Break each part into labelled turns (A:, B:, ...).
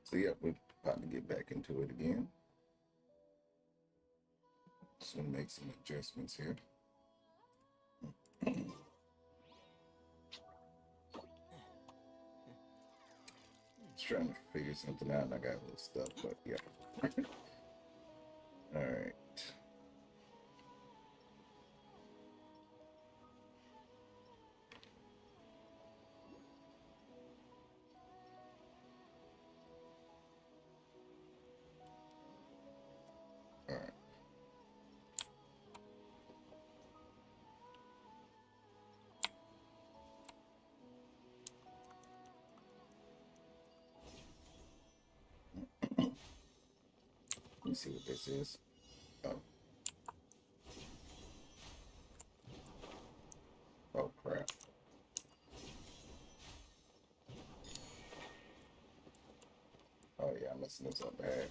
A: So yeah, we're about to get back into it again. Just gonna make some adjustments here. Just trying to figure something out and I got a little stuff, but yeah. All right. All right. Let me see what this is. Oh, oh crap. Oh yeah, I'm messing this up bad.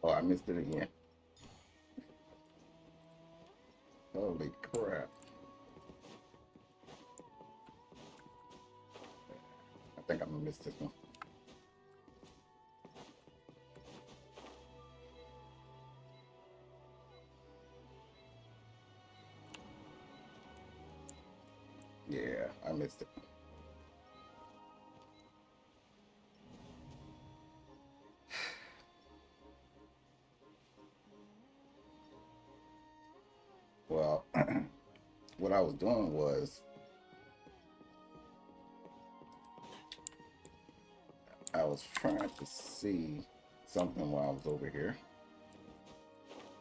A: Oh, I missed it again. Holy crap. I think I'm gonna miss this one. Yeah, I missed it. Well, what I was doing was I was trying to see something while I was over here.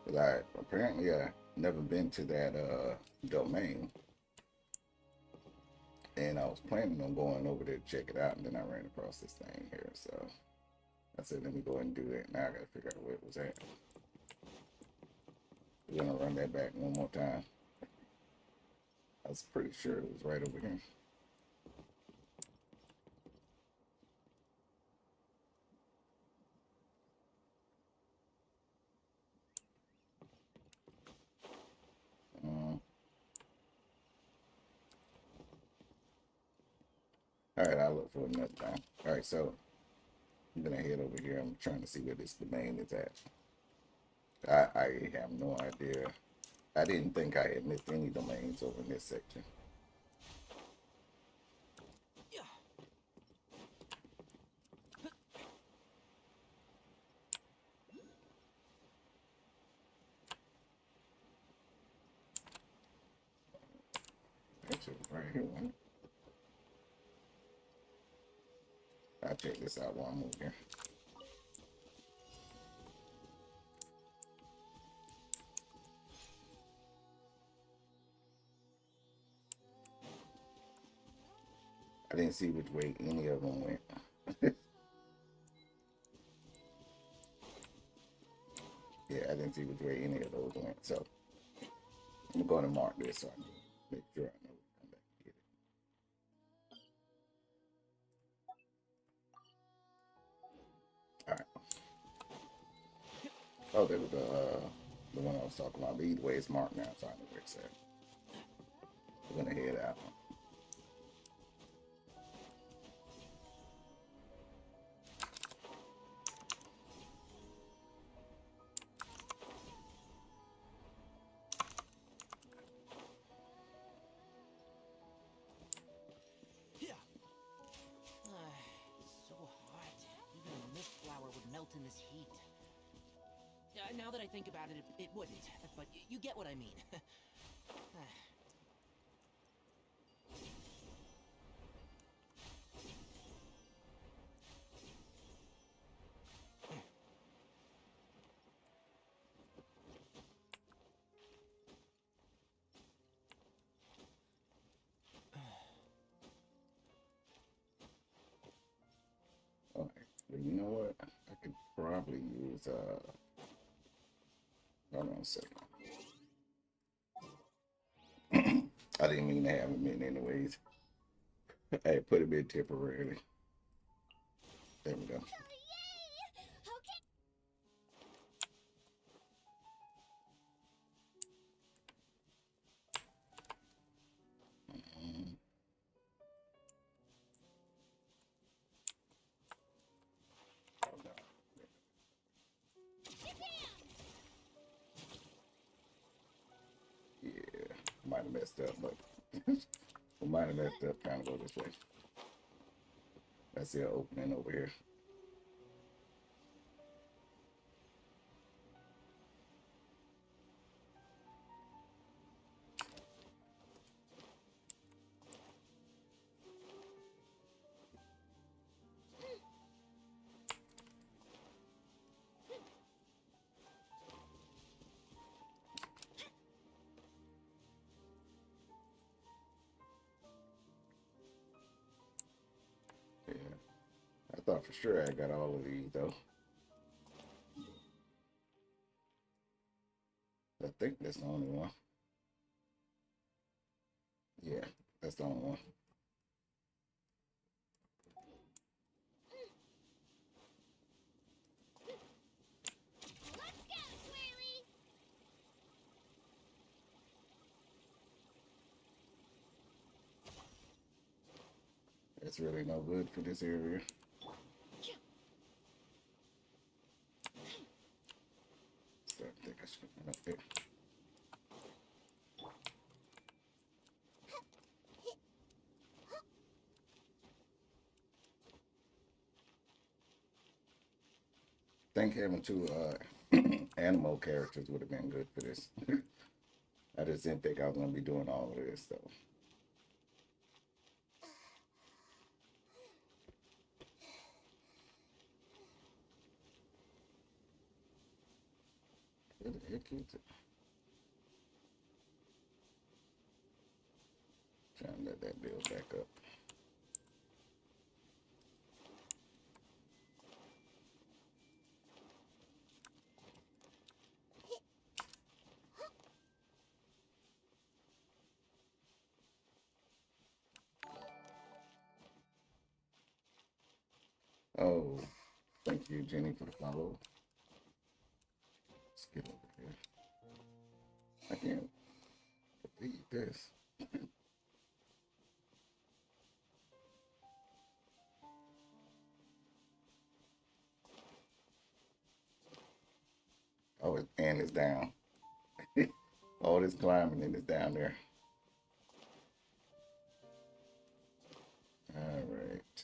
A: Cause I never been to that domain. And I was planning on going over there to check it out, and then I ran across this thing here. So I said, let me go ahead and do that. Now I gotta figure out where it was at. We're gonna run that back one more time. I was pretty sure it was right over here. All right, I'll look for it another time. All right, so I'm gonna head over here. I'm trying to see where this domain is at. I have no idea. I didn't think I had missed any domains over in this section. Actually, right here, one. I'll check this out while I'm over here. I didn't see which way any of them went. Yeah, I didn't see which way any of those went. So I'm going to mark this so I can make sure I know to come back and get it. All right. Oh, there was the one I was talking about. But either way, it's marked now, so I know where it's at. We're gonna head out.
B: this heat. Now that I think about it, it wouldn't. But you get what I mean.
A: Okay. Well, you know what? I could probably use hold on a second. I didn't mean to have him in anyways. I put him in temporarily. There we go. Yeah, might have messed up, but we might have messed up. Kind of go this way. I see an opening over here. Yeah, I thought for sure I got all of these though. I think that's the only one. Yeah, that's the only one. It's really no good for this area. So I think I should have been up there. I think having two animal characters would have been good for this. I just didn't think I was gonna be doing all of this though. Where the heck is it? Trying to let that build back up. Oh, thank you, Jenny, for the follow. Let's get over here. I can't believe this. Oh, and it's down. All this climbing and it's down there. All right.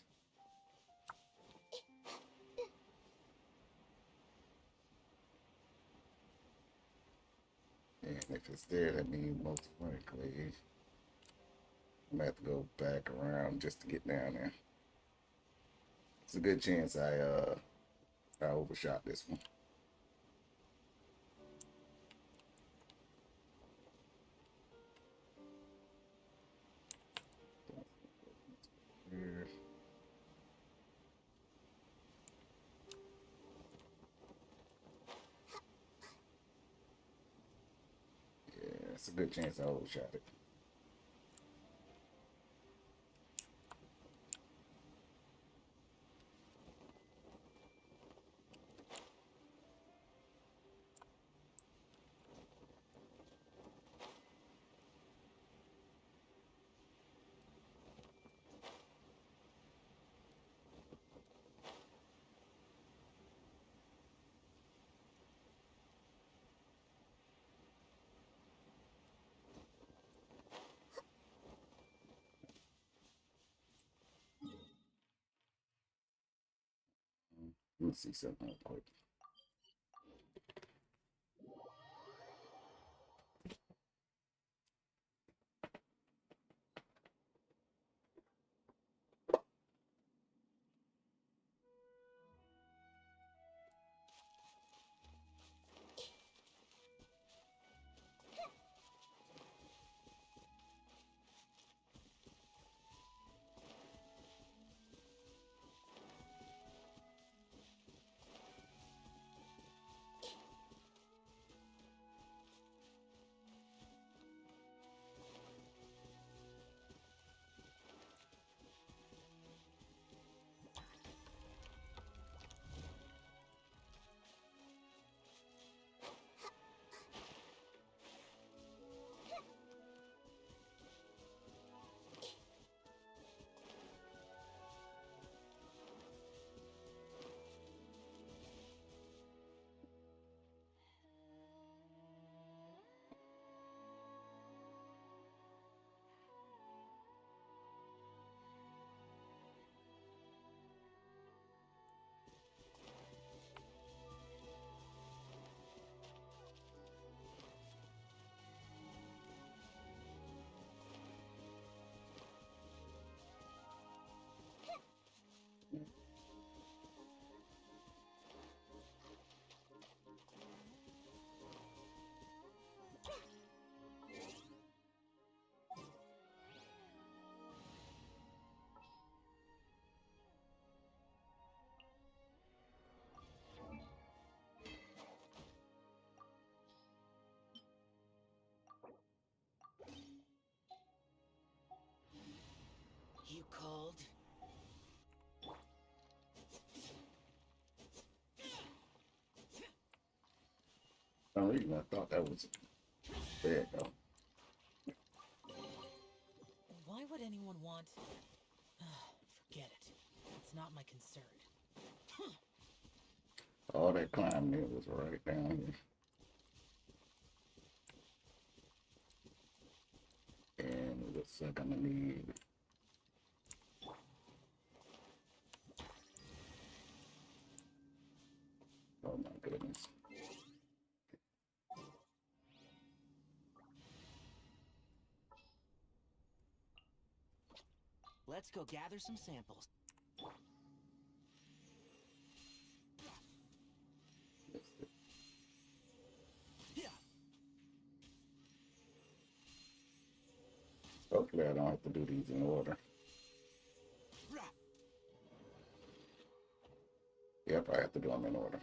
A: And if it's there, that means most likely I'm gonna have to go back around just to get down there. It's a good chance I overshot this one. Here. Yeah, it's a good chance I overshot it. Let me see something real quick.
B: You called?
A: For some reason, I thought that was there. Though.
B: Why would anyone want... Forget it. It's not my concern.
A: All that climbing there was right down here. And it looks like I'm gonna need. Oh my goodness.
B: Let's go gather some samples.
A: Hopefully I don't have to do these in order. Yep, I have to do them in order.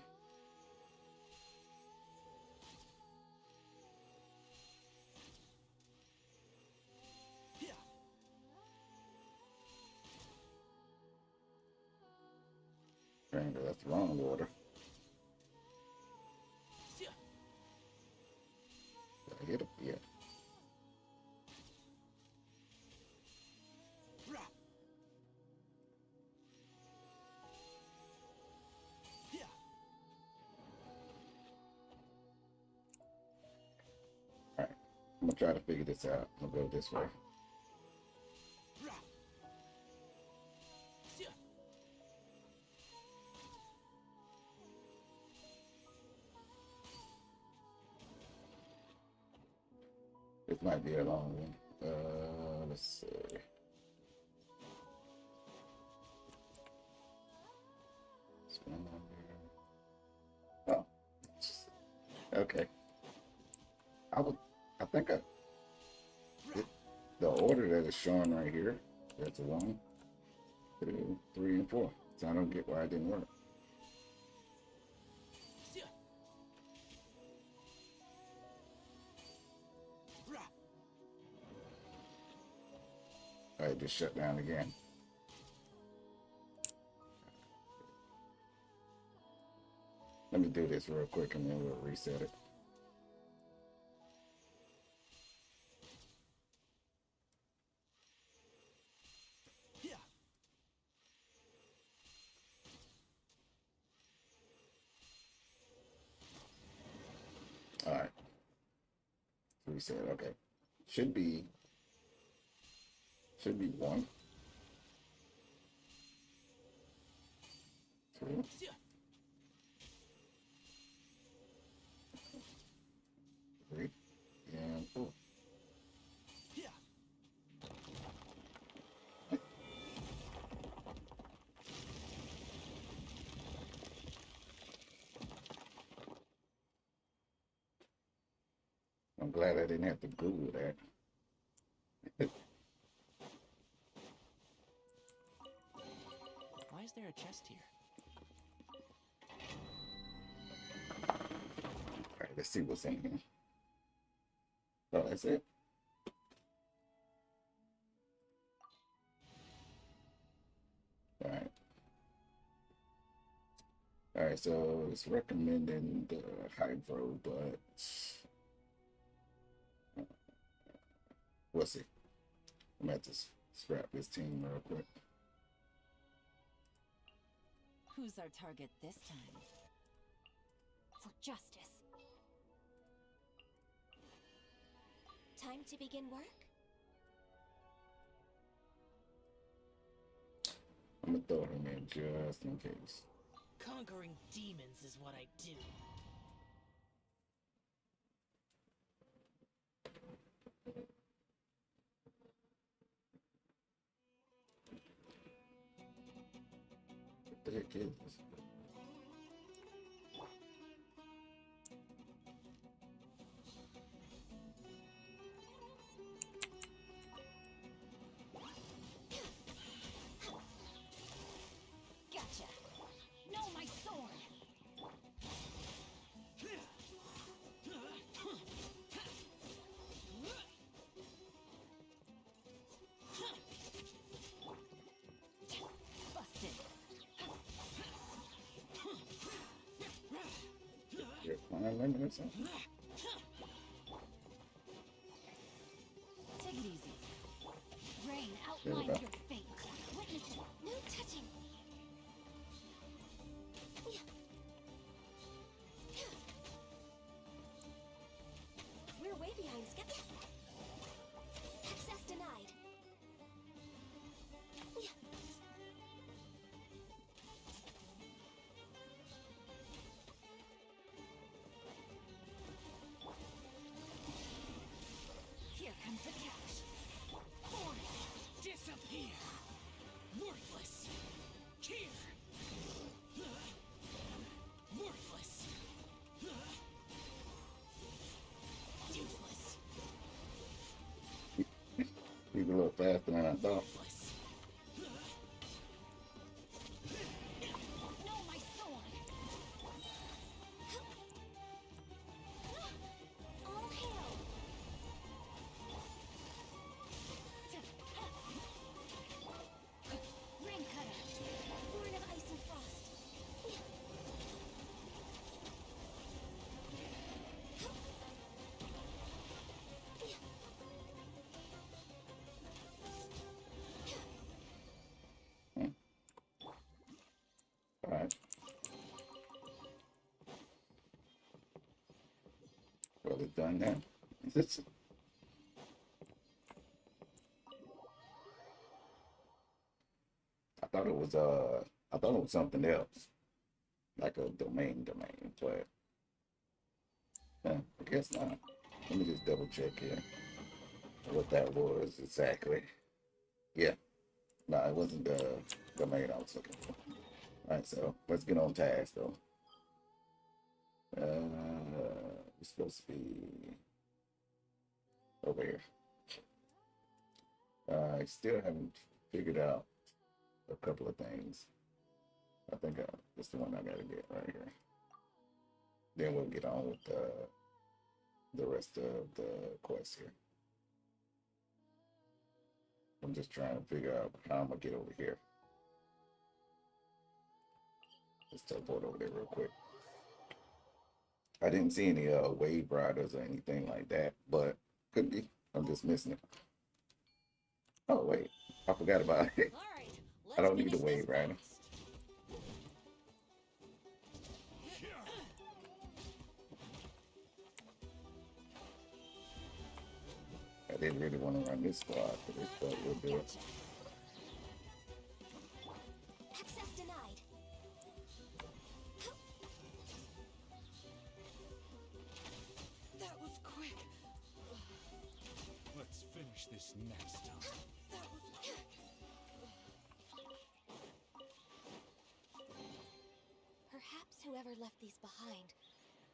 A: Apparently that's the wrong order. Did I hit it? Yeah. Alright, I'm gonna try to figure this out. I'm gonna go this way. This might be a long one. Let's see. This one on there. Oh, okay. I think the order that is showing right here. That's a 1, 2, 3, and 4. So I don't get why it didn't work. All right, just shut down again. Let me do this real quick and then we'll reset it. All right. Reset. Okay. Should be 1, 2, I'm glad I didn't have to Google that.
B: Why is there a chest here?
A: All right, let's see what's in here. Oh, that's it. All right. All right, so it's recommending the hydro, but we'll see. I'm gonna have to scrap this team real quick.
C: Who's our target this time?
D: For justice. Time to begin work?
A: I'm gonna throw him in just in case.
B: Conquering demons is what I do.
A: What the heck is this?
D: Gotcha. No, my sword.
C: Busted.
A: You're flying lemon or something?
C: Take it easy.
D: Rain
A: There we
D: outlines
A: go.
D: your fate. Witness it. No touching. We're way behind schedule. Access denied.
C: Here comes the cash.
B: Disappear! Worthless! Here! Worthless! Useless!
A: He's a little faster than I thought.
B: Worthless!
D: No, my sword. All hail.
C: Ring cutter.
D: Born of ice and frost.
A: All right. Well, it's done now. I thought it was something else, like a domain, but I guess not. Let me just double check here what that was exactly. Yeah, no, it wasn't the domain I was looking for. All right, so let's get on task though. It's supposed to be over here. I still haven't figured out a couple of things. I think it's the one I gotta get right here. Then we'll get on with the rest of the quest here. I'm just trying to figure out how I'm gonna get over here. Let's teleport over there real quick. I didn't see any wave riders or anything like that, but could be. I'm just missing it. Oh wait, I forgot about it.
B: All right, let's
A: I don't need a
B: finish
A: wave
B: this
A: rider.
B: fast.
A: I didn't really want to run this squad for this, but we'll do it.
D: Gotcha. Access denied.
B: That was quick.
E: Let's finish this next time.
B: That was quick.
D: Perhaps whoever left these behind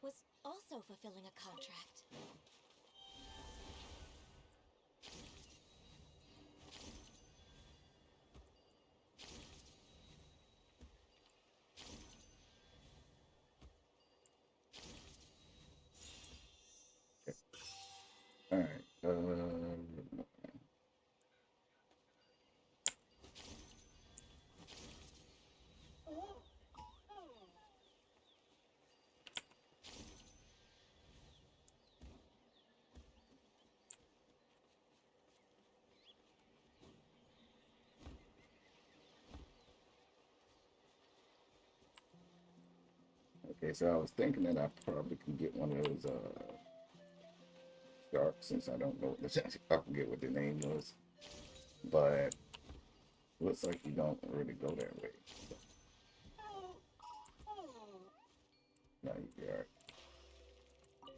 D: was also fulfilling a contract.
A: Okay, so I was thinking that I probably can get one of those sharks, since I don't know what the I forget what the name was. But looks like you don't really go that way. So, no, you're alright.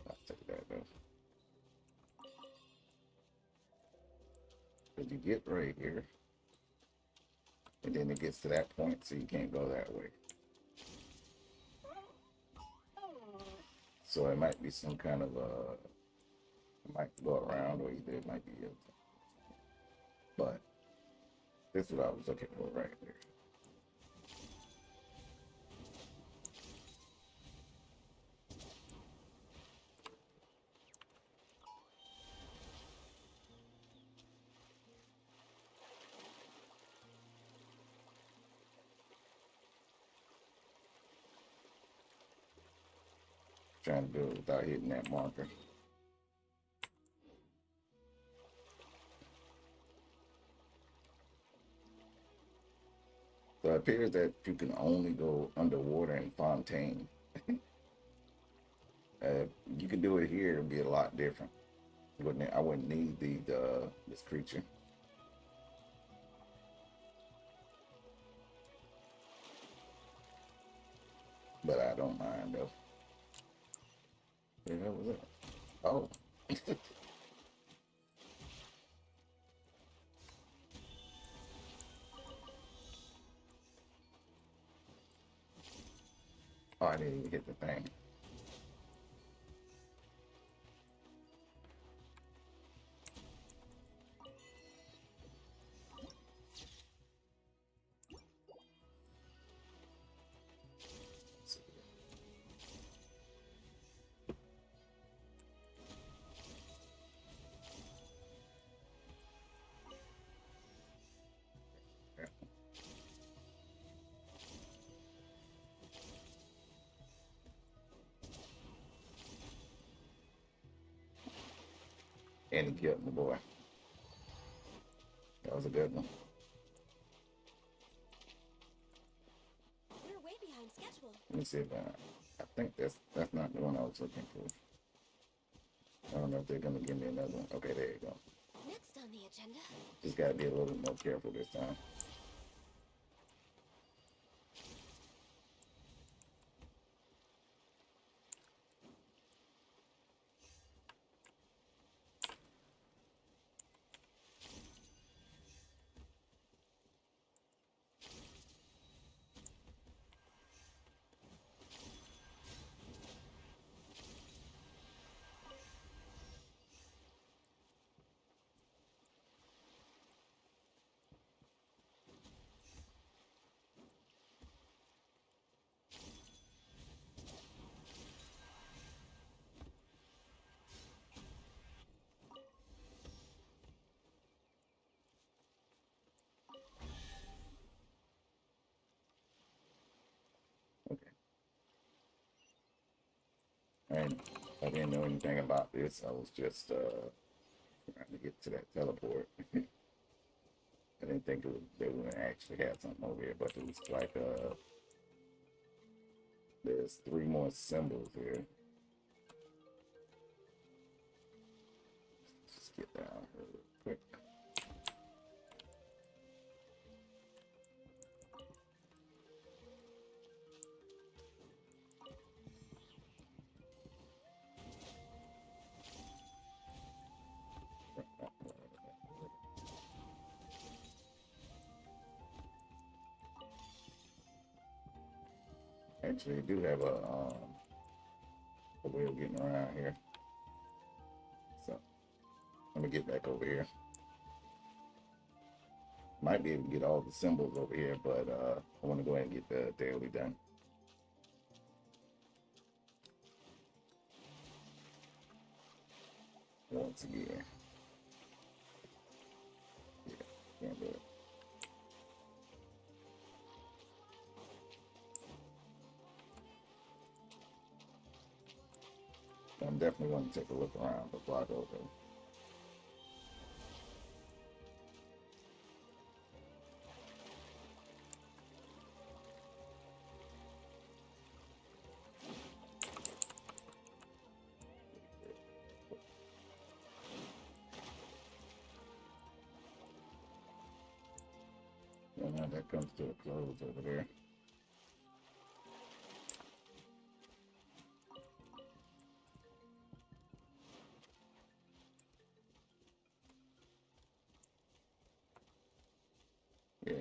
A: I'll take that though. But you get right here, and then it gets to that point, so you can't go that way. So it might be some kind of it might go around, or either it might be a, but this is what I was looking for right there. Trying to do it without hitting that marker. So it appears that you can only go underwater in Fontaine. You can do it here, it'd be a lot different. I wouldn't need this creature. But I don't mind though. Yeah, that was it. Oh. Oh, I didn't even hit the thing. And he killed my boy. That was a good one.
D: We're way behind schedule.
A: Let me see if I think that's not the one I was looking for. I don't know if they're gonna give me another one. Okay, there you go.
D: Next on the agenda.
A: Just gotta be a little bit more careful this time. Okay. And I didn't know anything about this. I was just trying to get to that teleport. I didn't think they would actually have something over here, but it was like there's 3 more symbols here. Let's just get down here real quick. Actually, I do have a way of getting around here. So let me get back over here. Might be able to get all the symbols over here, but I want to go ahead and get the daily done. Once again. Yeah, can't do it. I'm definitely going to take a look around before I go though. that comes to a close over there. Yeah,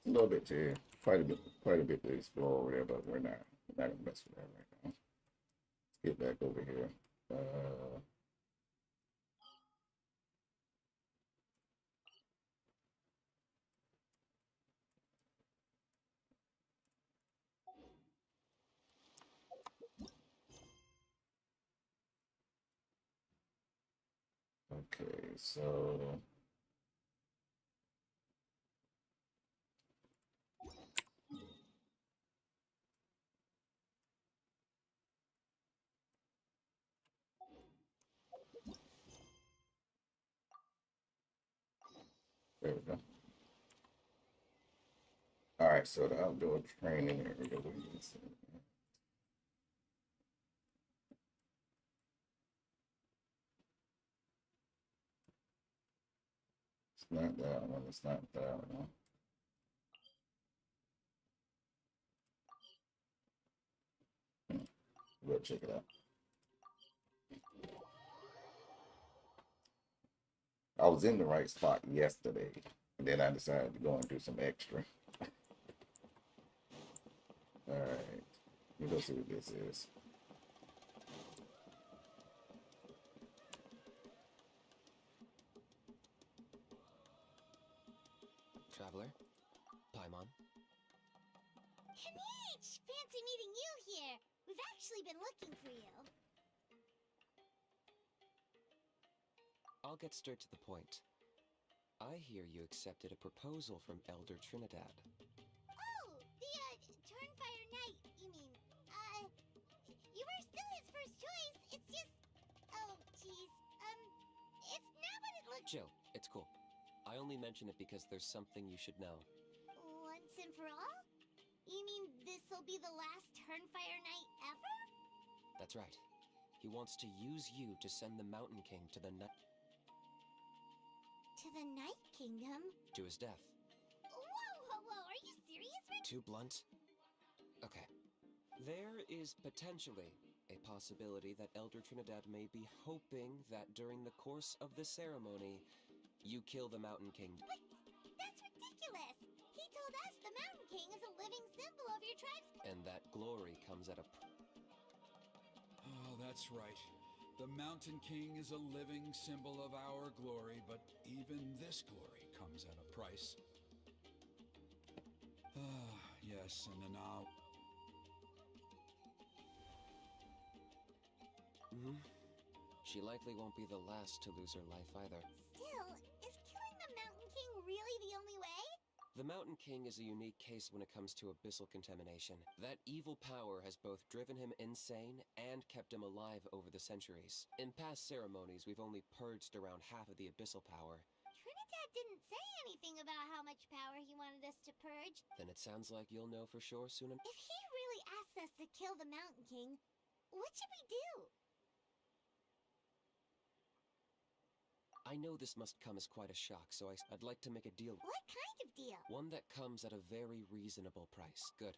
A: a little bit to quite a bit to explore over there, but we're not gonna mess with that right now. Let's get back over here. Okay, so there we go. All right, so the outdoor training area. What do you see? It's not that one. It's not that one. We'll check it out. I was in the right spot yesterday, and then I decided to go and do some extra. All right, let me go see what this is.
F: Traveler, Paimon.
D: Kanich! Fancy meeting you here. We've actually been looking for you.
F: I'll get straight to the point. I hear you accepted a proposal from Elder Trinidad.
D: Oh, the, Turnfire Knight, you mean. You were still his first choice. It's just... Oh, jeez. It's not what it looks...
F: Jill, it's cool. I only mention it because there's something you should know.
D: Once and for all? You mean this'll be the last Turnfire Knight ever?
F: That's right. He wants to use you to send the Mountain King to the
D: To the Night Kingdom?
F: to his death.
D: Whoa, are you serious right
F: Too blunt? Okay. There is potentially a possibility that Elder Trinidad may be hoping that during the course of the ceremony, you kill the Mountain King.
D: But that's ridiculous! He told us the Mountain King is a living symbol of your tribe's...
F: And that glory comes at a
E: Oh, that's right. The Mountain King is a living symbol of our glory, but even this glory comes at a price. Ah, yes, and now...
F: She likely won't be the last to lose her life either.
D: Still, is killing the Mountain King really the only way?
F: The Mountain King is a unique case when it comes to abyssal contamination. That evil power has both driven him insane and kept him alive over the centuries. In past ceremonies, we've only purged around half of the abyssal power.
D: Trinidad didn't say anything about how much power he wanted us to purge.
F: Then it sounds like you'll know for sure soon.
D: If he really asks us to kill the Mountain King, what should we do?
F: I know this must come as quite a shock, so I'd like to make a deal.
D: What kind of deal?
F: One that comes at a very reasonable price. Good.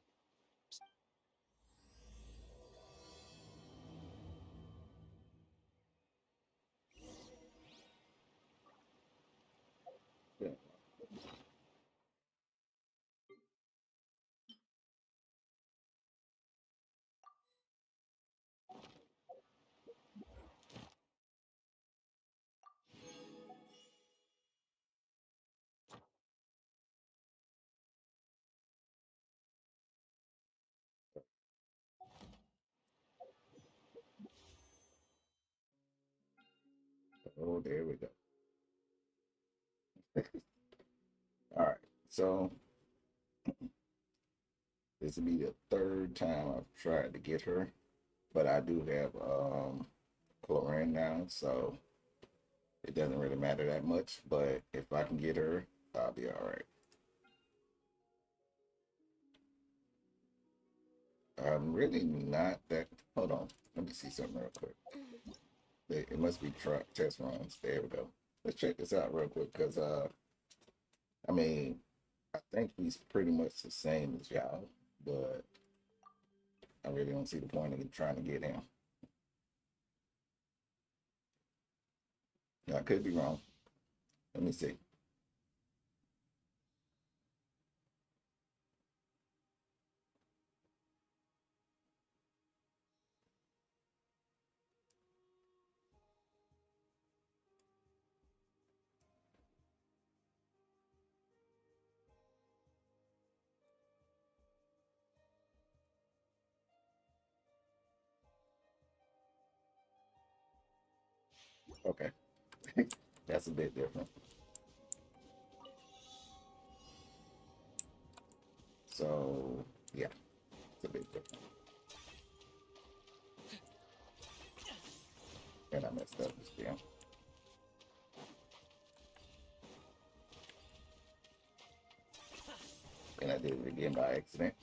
A: Yeah. Oh, there we go. All right, so this will be the third time I've tried to get her, but I do have Chlorine now, so it doesn't really matter that much. But if I can get her, I'll be all right. I'm really not that. Hold on, let me see something real quick. It must be test runs. There we go. Let's check this out real quick, because I mean, I think he's pretty much the same as y'all, but I really don't see the point in trying to get him. I could be wrong. Let me see. Okay. That's a bit different. So, yeah, it's a bit different. And I messed up this damn. And I did it again by accident.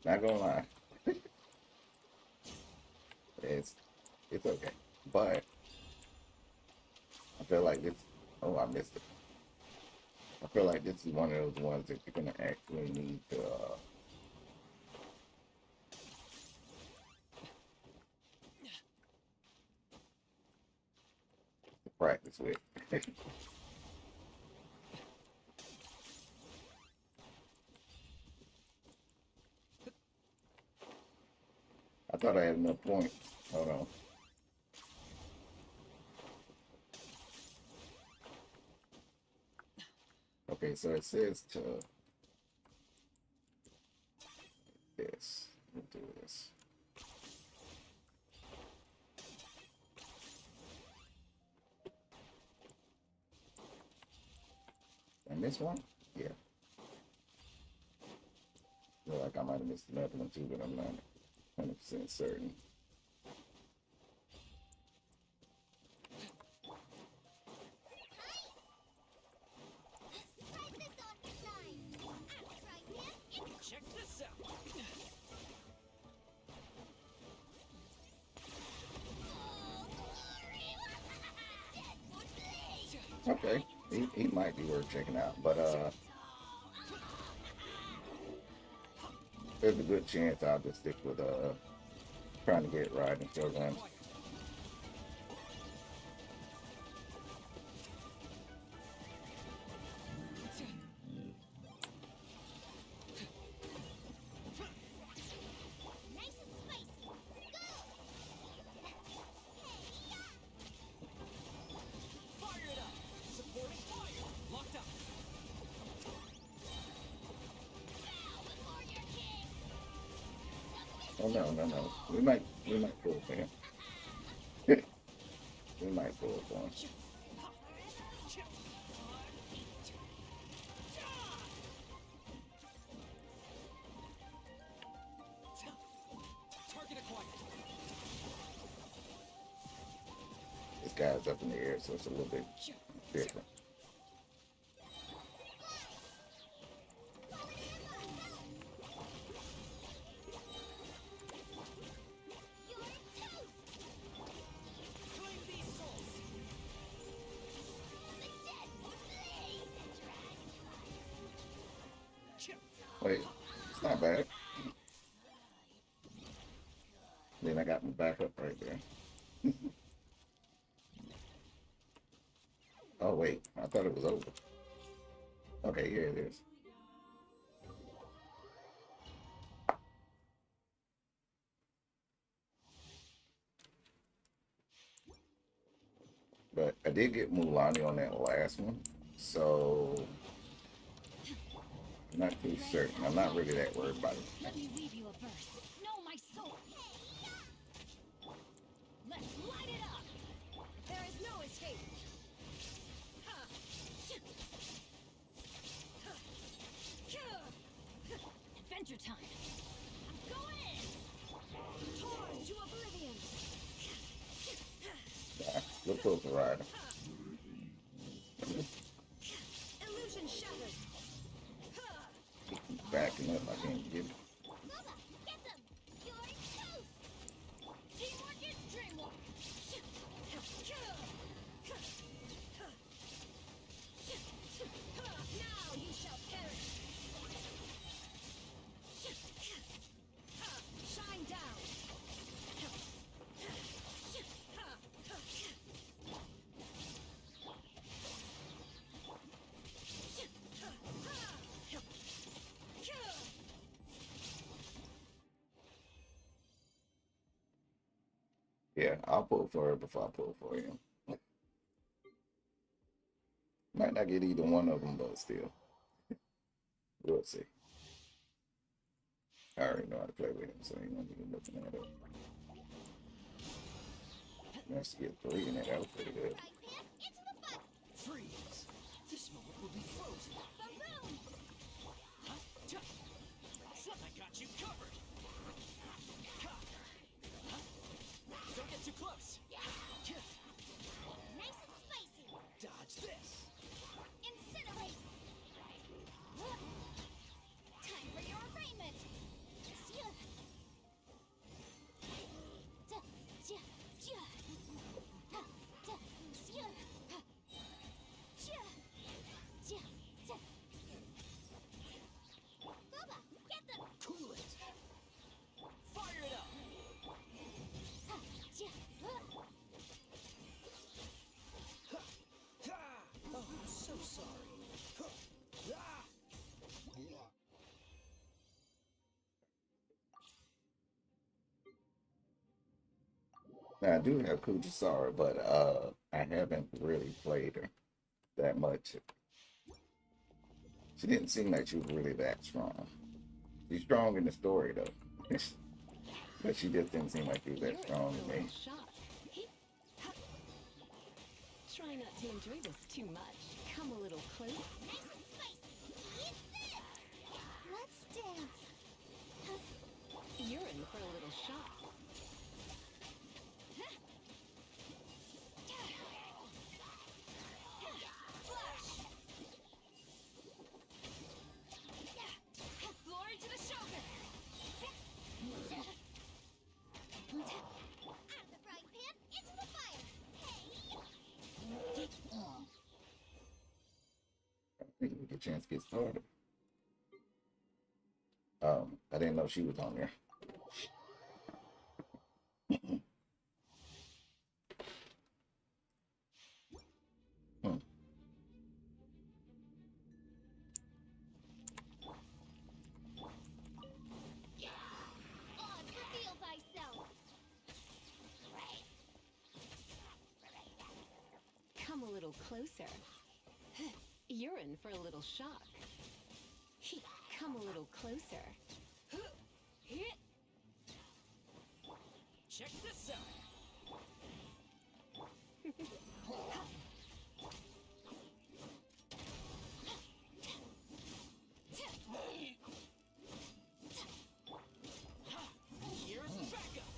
A: Not gonna lie. It's okay. But I feel like this, oh, I missed it. I feel like this is one of those ones that you're gonna actually need to practice with. I thought I had enough points. Hold on. Okay, so it says to this. We'll do this. Did I miss one? Yeah. Feel like I might have missed another one too, but I'm not 100% certain.
B: Check this out.
A: Okay, he might be worth checking out, but there's a good chance I'll just stick with trying to get riding shotguns. Oh no. We might pull for him. We might pull for him.
B: Target acquired.
A: This guy's up in the air, so it's a little bit different.
B: Claim these souls.
A: Wait, it's not bad. Then I got my backup right there. Oh wait, I thought it was over. Okay, here it is. But I did get Mulani on that last one, so I'm not too certain. I'm not really that worried about it.
C: Let me weave you a verse. Know my soul. Let's light it up. There is no escape. Adventure time. I'm going in. Torn to oblivion.
A: pull for Ryder.
C: Illusion shattered.
A: Backing up, I can't get it.
D: Bubba, get them! You're toast!
C: Teamwork is dreamwork. Now you shall perish. Shine down.
A: Yeah, I'll pull for her before I pull for him. Might not get either one of them, but still. We'll see. I already know how to play with him, so ain't no need looking at it. Nice to get 3 in it. That was pretty good.
D: Right, Pip? Into the fire!
B: Freeze! This moment will be frozen.
D: Ba-boom!
B: Huh? Chuck! Slip, I got you covered! Ha! Huh? Don't get too close!
D: Nice and spicy!
B: Dodge this!
D: Incinerate! Time for your arraignment! Bubba, get them!
B: Cool it! Fire it up! Ha! Oh, I'm so sorry. Huh. Ah!
A: Now, I do have Kujisara, but I haven't really played her that much. She didn't seem like she was really that strong. She's strong in the story, though. But she just didn't seem like she was that strong to me.
C: Try not to enjoy this too much. Come a little closer.
D: Nice and spicy! Eat this! Let's dance!
C: You're in for a little shock.
D: Flash! Glory to the shoulder! Out of the frying pan, into the fire! Hey!
A: I think we get a chance to get started. I didn't know she was on there.
D: Odds, reveal thyself!
C: Come a little closer. You're in for a little shock. Come a little closer.
B: Check this out! Here's backup!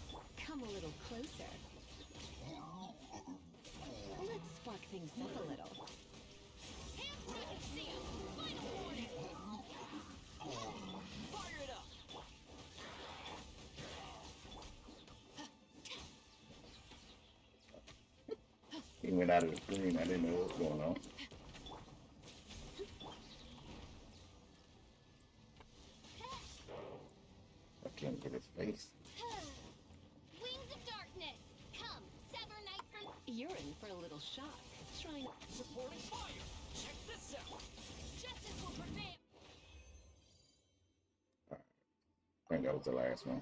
C: Come a little closer. Let's spark things up a little.
D: Hands where I can see 'em! Final warning!
B: Fire it up!
A: He went out of the screen. I didn't know what was going on. I can't get his face.
D: Wings of darkness! Come, sever night from...
C: You're in for a little shock. Try not...
B: Supporting fire! Check this out!
D: Justice will prevail!
A: I think that was the last one.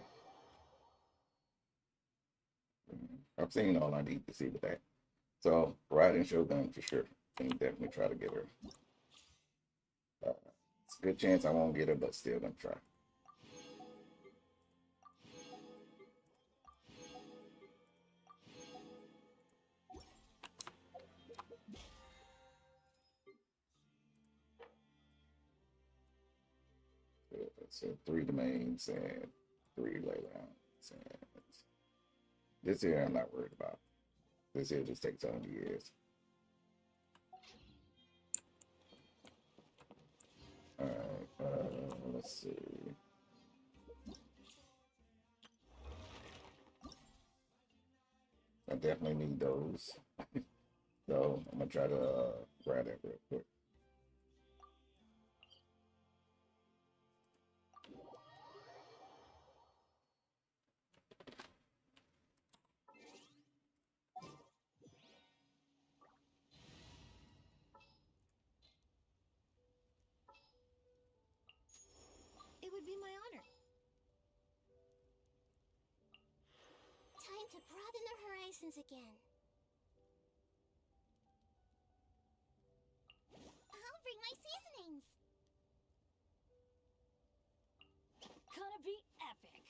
A: I've seen all I need to see with that. So, riding Shogun for sure. Can definitely try to get her. It's a good chance I won't get her, but still gonna try. So 3 domains and 3 laylands. And this here I'm not worried about. This here just takes 100 years. Alright, let's see. I definitely need those. So I'm gonna try to grab that real quick.
D: It would be my honor. Time to broaden the horizons again. I'll bring my seasonings.
B: Gonna be epic.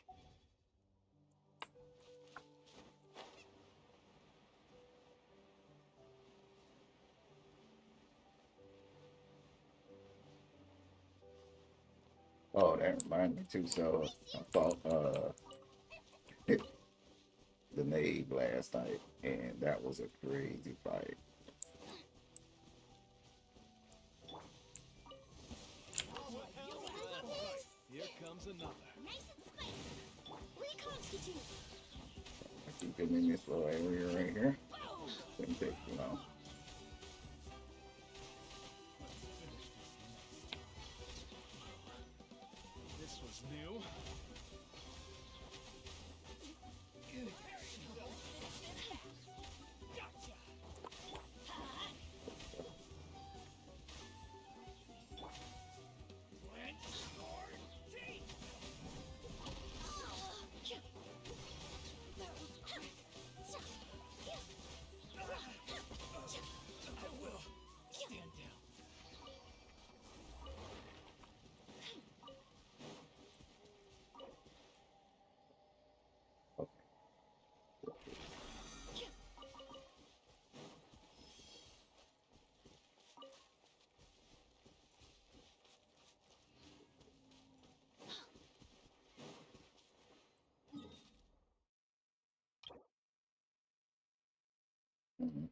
A: Oh, that reminded me too. So I fought the Knave last night, and that was a crazy fight.
B: Here comes another.
D: Nice and spicy. Reconstitute.
A: I keep getting in this little area right here. Didn't take too long.
B: This was new. Gotcha. Clench your teeth.
D: That was quick.
B: I will stand down.
A: Mm-hmm.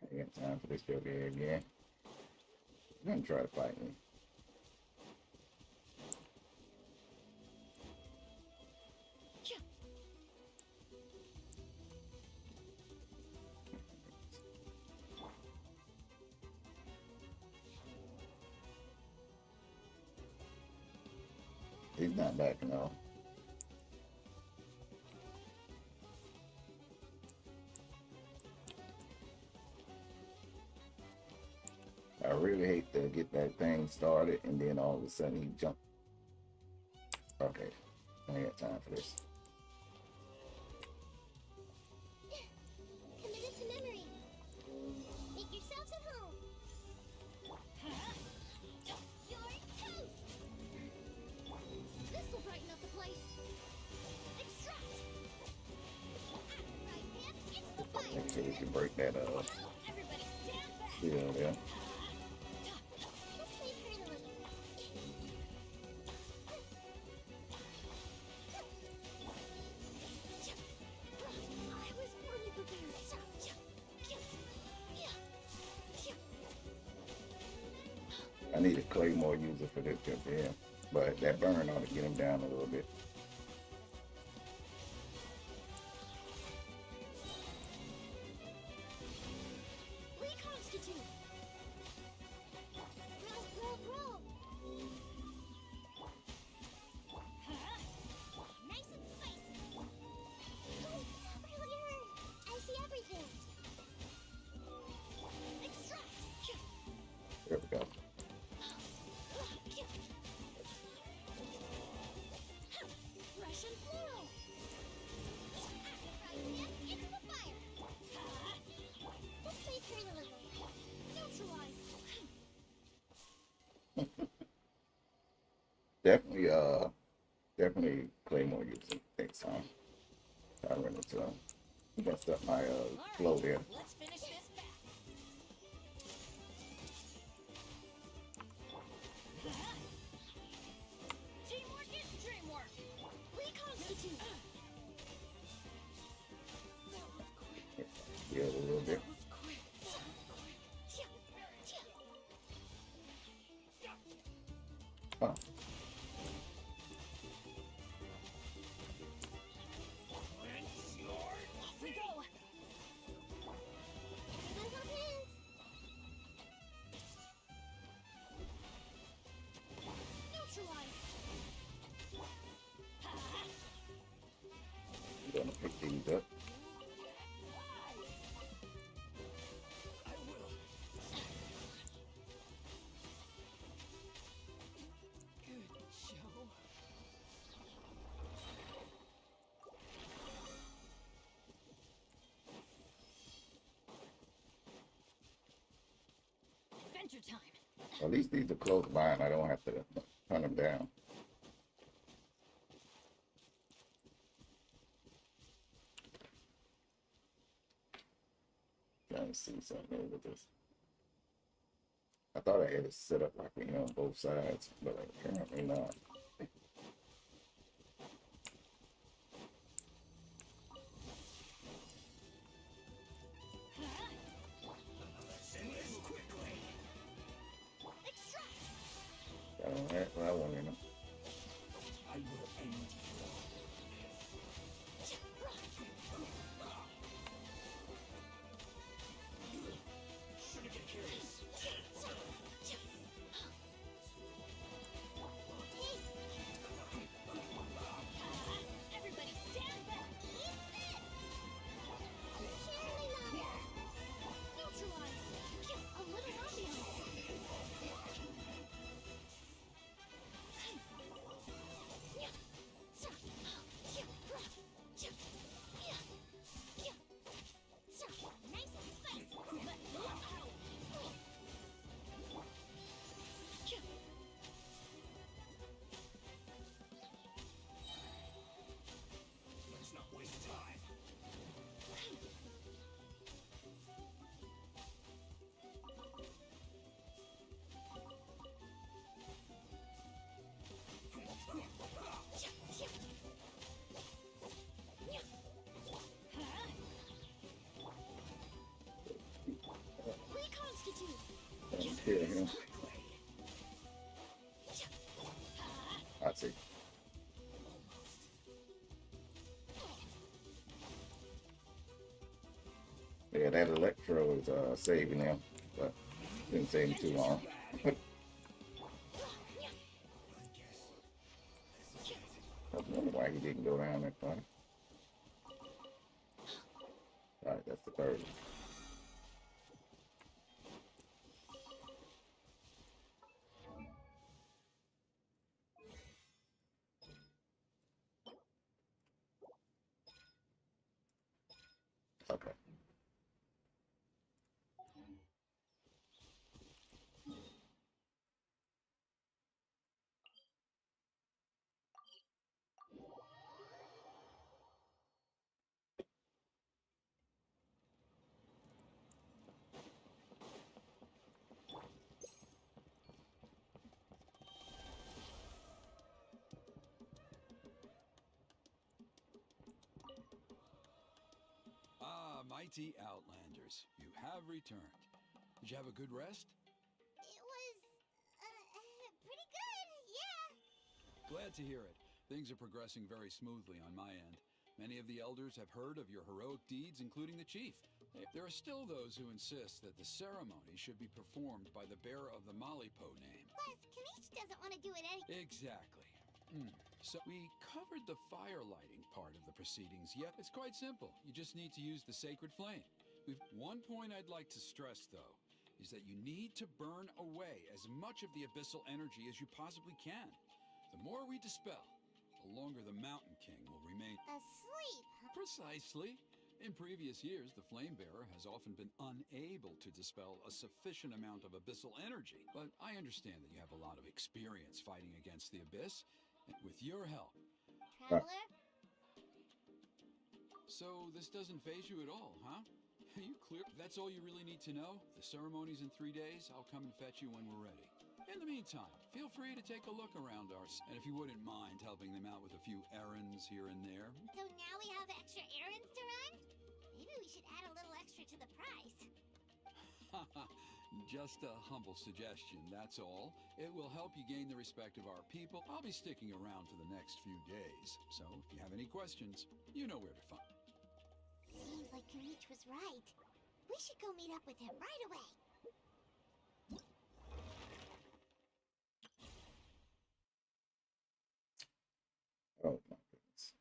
A: I got time for this joker here again. He's gonna try to fight me. He's not backing off. I really hate to get that thing started and then all of a sudden he jumped. Okay, I ain't got time for this.
D: Committed to memory. Make yourselves at home. You're toast. This will brighten up the place. Extract. Right, Pip, it's the fire.
A: Make sure we can break that
D: Everybody stand back.
A: shield there.
D: Let's leave her in a little. I was fully prepared.
A: I need a claymore user for this jump here, but that burn ought to get him down a little bit.
D: Reconstitute. Roll. Nice and spicy. Oh, really hurt. I see everything. Extract.
A: There we go.
D: Fresh and floral. Right, Pip, it's the fire. Let's make her in a little. Neutralize.
A: Definitely claymore user next time. I run into him. He messed up my flow there.
D: Let's finish this back.
A: Oh,
B: Off we go.
D: Everyone come in.
B: Neutralize.
A: I'm gonna pick these up.
B: I will. Good show. Adventure time.
A: At least these are close by and I don't have to hunt them down. Trying to see something over this. I thought I had it set up like we on both sides, but apparently not.
B: Send this quickly.
D: Extract.
A: Got all that? Well, I won't in them.
B: I will end you. Shouldn't get curious.
D: Everybody stand back. Eat this. Surely not.
B: Neutralize.
D: A little ambiance. Nice and spicy.
B: Let's not waste time.
D: Reconstitute.
A: Don't kill him. I see. Yeah, that electro is saving him, but didn't save him too long. I wonder why he didn't go down that far. Alright, that's the third. Okay.
E: Ah, mighty Outlanders, you have returned. Did you have a good rest?
D: It was pretty good. Yeah.
E: Glad to hear it. Things are progressing very smoothly on my end. Many of the elders have heard of your heroic deeds, including the chief. There are still those who insist that the ceremony should be performed by the bearer of the Malipo name.
D: Plus, Kanish doesn't want to do it anyway.
E: Exactly. So we covered the fire lighting part of the proceedings, yet it's quite simple. You just need to use the sacred flame. One point I'd like to stress, though, is that you need to burn away as much of the abyssal energy as you possibly can. The more we dispel, the longer the Mountain King will remain.
D: Asleep.
E: Precisely. In previous years, the Flame Bearer has often been unable to dispel a sufficient amount of abyssal energy. But I understand that you have a lot of experience fighting against the Abyss, and with your help.
D: Traveler?
E: So this doesn't faze you at all, huh? You clear? That's all you really need to know? The ceremony's in 3 days. I'll come and fetch you when we're ready. In the meantime, feel free to take a look around and if you wouldn't mind helping them out with a few errands here and there.
D: So now we have extra errands to run? Maybe we should add a little extra to the price.
E: Just a humble suggestion, that's all. It will help you gain the respect of our people. I'll be sticking around for the next few days, so if you have any questions, you know where to find.
D: Seems like Kamich was right. We should go meet up with him right away.
A: Oh my goodness.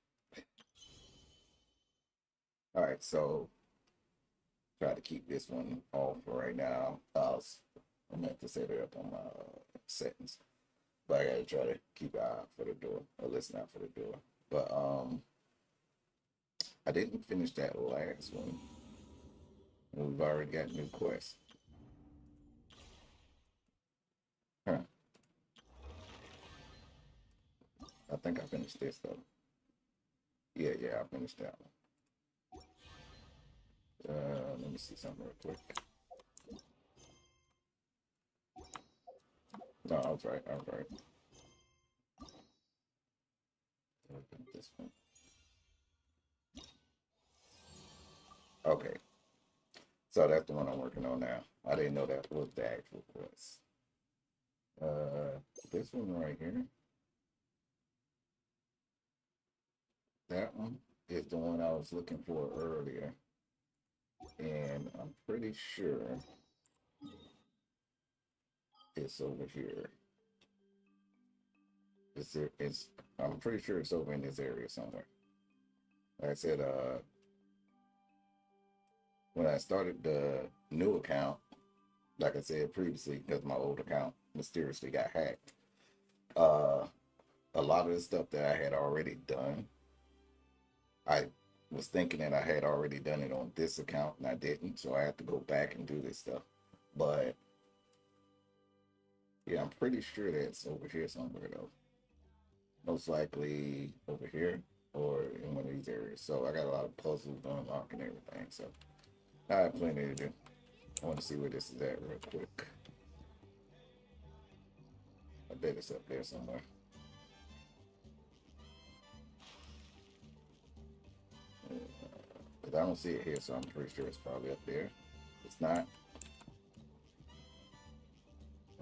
A: All right, so try to keep this one off for right now. I meant to set it up on my settings, but I gotta try to keep an eye out for the door or listen out for the door. But I didn't finish that last one. We've already got new quests. Huh. I think I finished this though. Yeah, I finished that one. Let me see something real quick. No, I was right. Open this one. Okay. So that's the one I'm working on now. I didn't know that was the actual quest. This one right here. That one is the one I was looking for earlier. And I'm pretty sure it's over here. I'm pretty sure it's over in this area somewhere. Like I said, when I started the new account, like I said previously, because my old account mysteriously got hacked, a lot of the stuff that I had already done, I was thinking that I had already done it on this account and I didn't, so I had to go back and do this stuff. But yeah, I'm pretty sure that's over here somewhere though. Most likely over here or in one of these areas. So I got a lot of puzzles to unlock and everything. So I have plenty to do. I want to see where this is at real quick. I bet it's up there somewhere. Because I don't see it here, so I'm pretty sure it's probably up there. If it's not,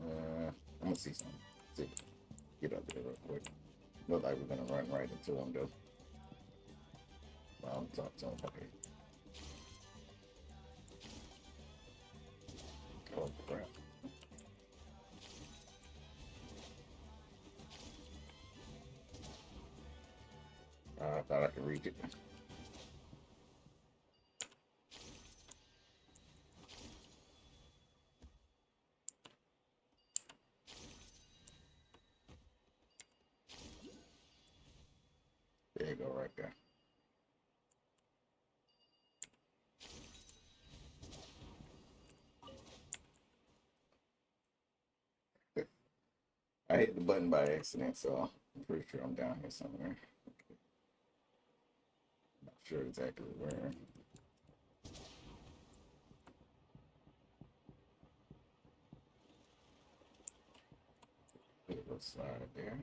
A: I'm gonna see something. See, get up there real quick. Look like we're gonna run right into him though. I'll talk to him. Okay. Oh crap. I thought I could reach it. There you go, right there. I hit the button by accident, so I'm pretty sure I'm down here somewhere. Okay. Not sure exactly where. Little slide there.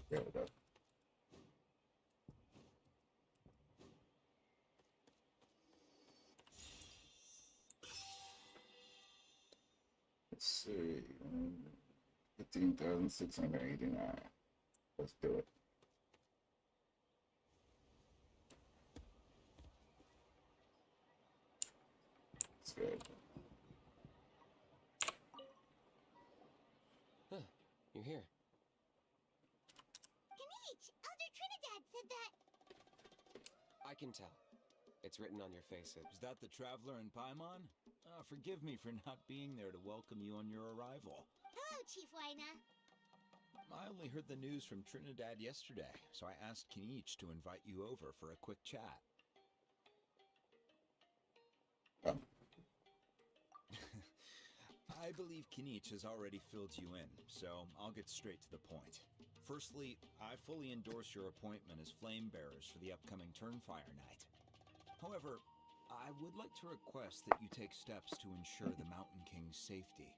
A: There we go. Let's see. 15,689. Let's do it. That's good.
F: Huh, you're here.
D: Kamich, Elder Trinidad said that.
F: I can tell. It's written on your face.
G: Is that the traveler in Paimon? Forgive me for not being there to welcome you on your arrival.
D: Hello, Chief Wyna.
G: I only heard the news from Trinidad yesterday, so I asked Kinich to invite you over for a quick chat.
A: Oh.
G: I believe Kinich has already filled you in, so I'll get straight to the point. Firstly, I fully endorse your appointment as flame bearers for the upcoming Turnfire Night. However, I would like to request that you take steps to ensure the Mountain King's safety.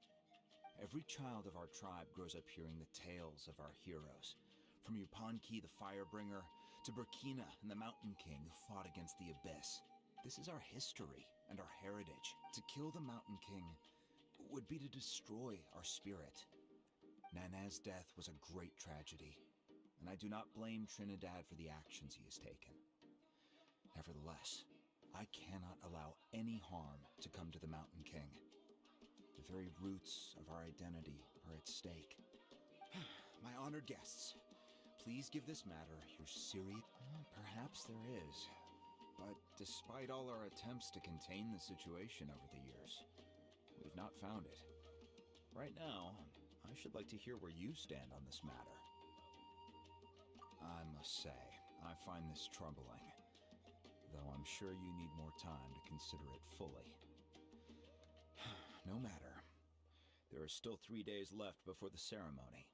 G: Every child of our tribe grows up hearing the tales of our heroes, from Yupanqui the Firebringer to Burkina and the Mountain King who fought against the Abyss. This is our history and our heritage. To kill the Mountain King would be to destroy our spirit. Nana's death was a great tragedy, and I do not blame Trinidad for the actions he has taken. Nevertheless, I cannot allow any harm to come to the Mountain King. The very roots of our identity are at stake. My honored guests, please give this matter your serious... Perhaps there is. But despite all our attempts to contain the situation over the years, we've not found it. Right now, I should like to hear where you stand on this matter. I must say, I find this troubling, though I'm sure you need more time to consider it fully. No matter. There are still 3 days left before the ceremony.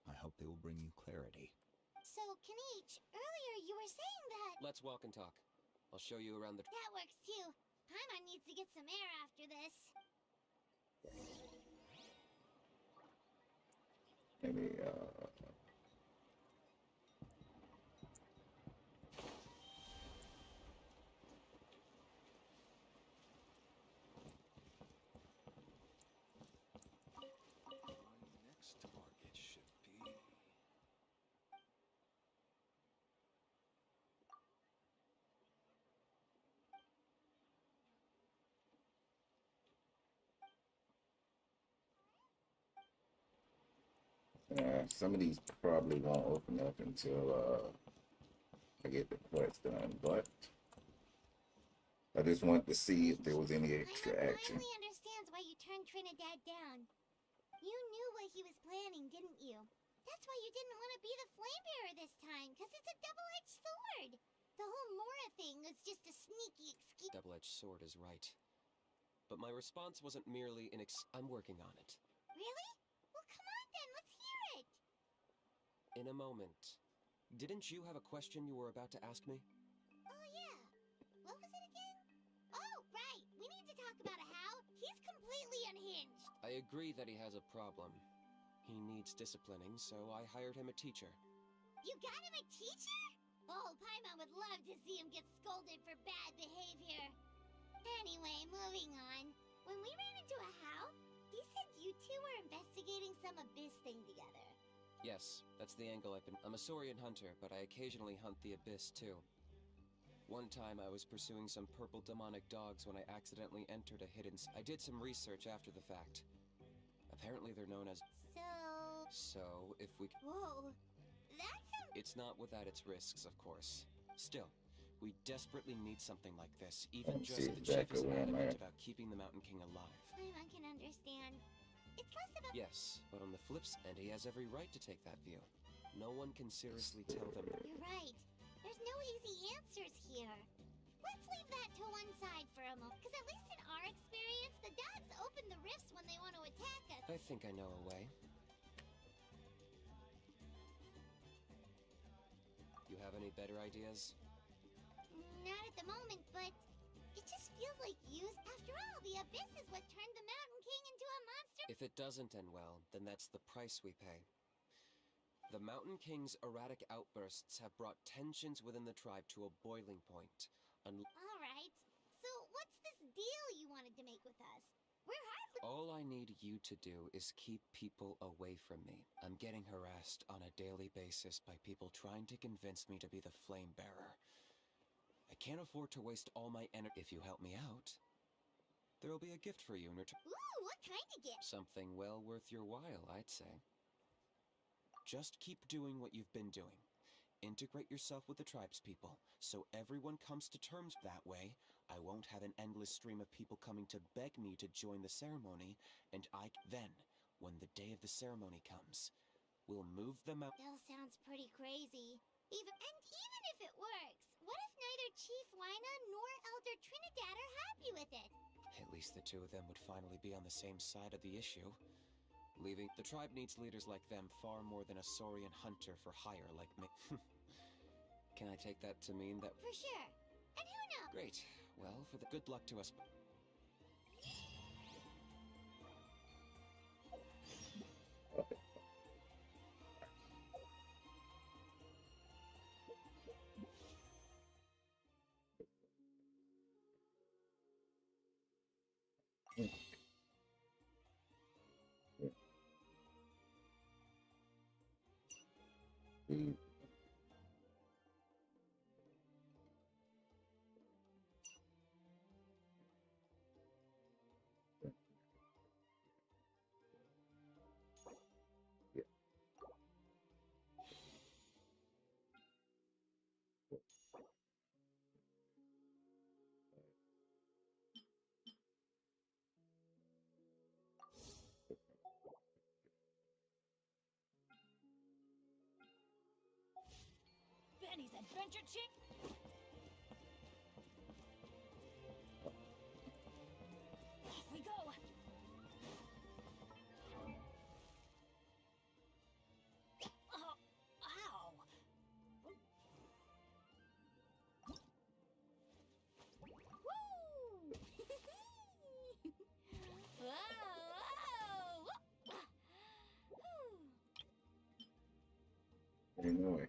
G: I hope they will bring you clarity.
D: So, Kanich, earlier you were saying that...
F: Let's walk and talk. I'll show you around the...
D: That works too. Paimon needs to get some air after this.
A: Maybe,
E: Next target should be...
A: some of these probably won't open up until I get the quest done, but I just wanted to see if there was any extra
D: Paimon
A: action.
D: finally understands why you turned Trinidad down. You knew what he was planning, didn't you? That's why you didn't want to be the flame bearer this time, because it's a double-edged sword. The whole Mora thing was just a sneaky excuse.
F: Double-edged sword is right. But my response wasn't merely I'm working on it.
D: Really? Well, come on then, let's hear it.
F: In a moment. Didn't you have a question you were about to ask me?
D: Oh, yeah. What was it again? Oh, right. We need to talk about how he's completely unhinged.
F: I agree that he has a problem. He needs disciplining, so I hired him a teacher.
D: You got him a teacher? Oh, Paimon would love to see him get scolded for bad behavior. Anyway, moving on. When we ran into a How, he said you two were investigating some abyss thing together.
F: Yes, that's the angle I've been... I'm a Saurian hunter, but I occasionally hunt the abyss, too. One time I was pursuing some purple demonic dogs when I accidentally entered a hidden... I did some research after the fact. Apparently they're known as... So, if we...
D: Whoa. That sounds...
F: It's not without its risks, of course. Still, we desperately need something like this. Even
A: Let's
F: just
A: see
F: the chief
A: exactly
F: is
A: where I'm
F: adamant
A: at.
F: about keeping the Mountain King alive.
D: Paimon can understand. It's less about...
F: Yes, but on the flips, and he has every right to take that view. No one can seriously tell them...
D: You're right. There's no easy answers here. Let's leave that to one side for a moment, because at least in our experience, the dogs open the rifts when they want to attack us.
F: I think I know a way. You have any better ideas?
D: Not at the moment, but it just feels like use. After all, the abyss is what turned the Mountain King into a monster.
F: If it doesn't end well, then that's the price we pay. The Mountain King's erratic outbursts have brought tensions within the tribe to a boiling point.
D: All right. So what's this deal you wanted to make with us? We're hardly...
F: All I need you to do is keep people away from me. I'm getting harassed on a daily basis by people trying to convince me to be the flame bearer. I can't afford to waste all my energy. If you help me out, there'll be a gift for you in return.
D: Ooh, what kind of gift?
F: Something well worth your while, I'd say. Just keep doing what you've been doing. Integrate yourself with the tribespeople, so everyone comes to terms that way. I won't have an endless stream of people coming to beg me to join the ceremony, and then, when the day of the ceremony comes, we'll move them out.
D: That sounds pretty crazy. Even if it works, what if neither Chief Wina nor Elder Trinidad are happy with it?
F: At least the two of them would finally be on the same side of the issue. The tribe needs leaders like them far more than a Saurian hunter for hire like me. Can I take that to mean that...
D: For sure. And who knows?
F: Great. Well, for the good luck to us.
A: Yeah.
D: Benny's Adventure Chick. Off we go. Oh, ow. Woo! Whoa!
A: Anyway.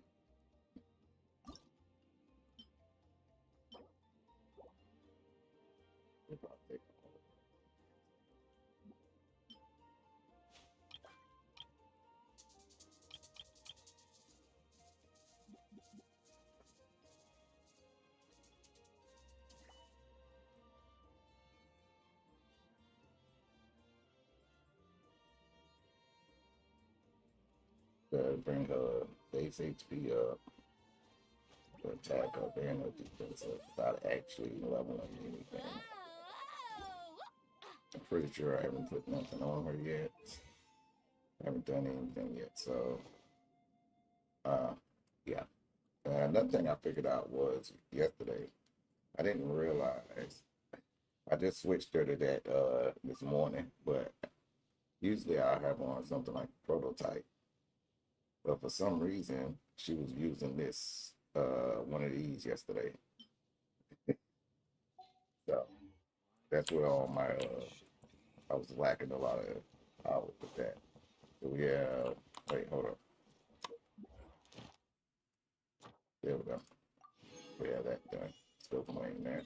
A: Bring her base HP up, the attack up, and her defense up without actually leveling anything. I'm pretty sure I haven't put nothing on her yet. I haven't done anything yet, so yeah. Another thing I figured out was yesterday, I didn't realize I just switched her to that this morning, but usually I have on something like prototype. But for some reason, she was using this one of these yesterday. So that's where all my I was lacking a lot of power with that. So we have wait, hold up. There we go. We have that done. Let's go playing that.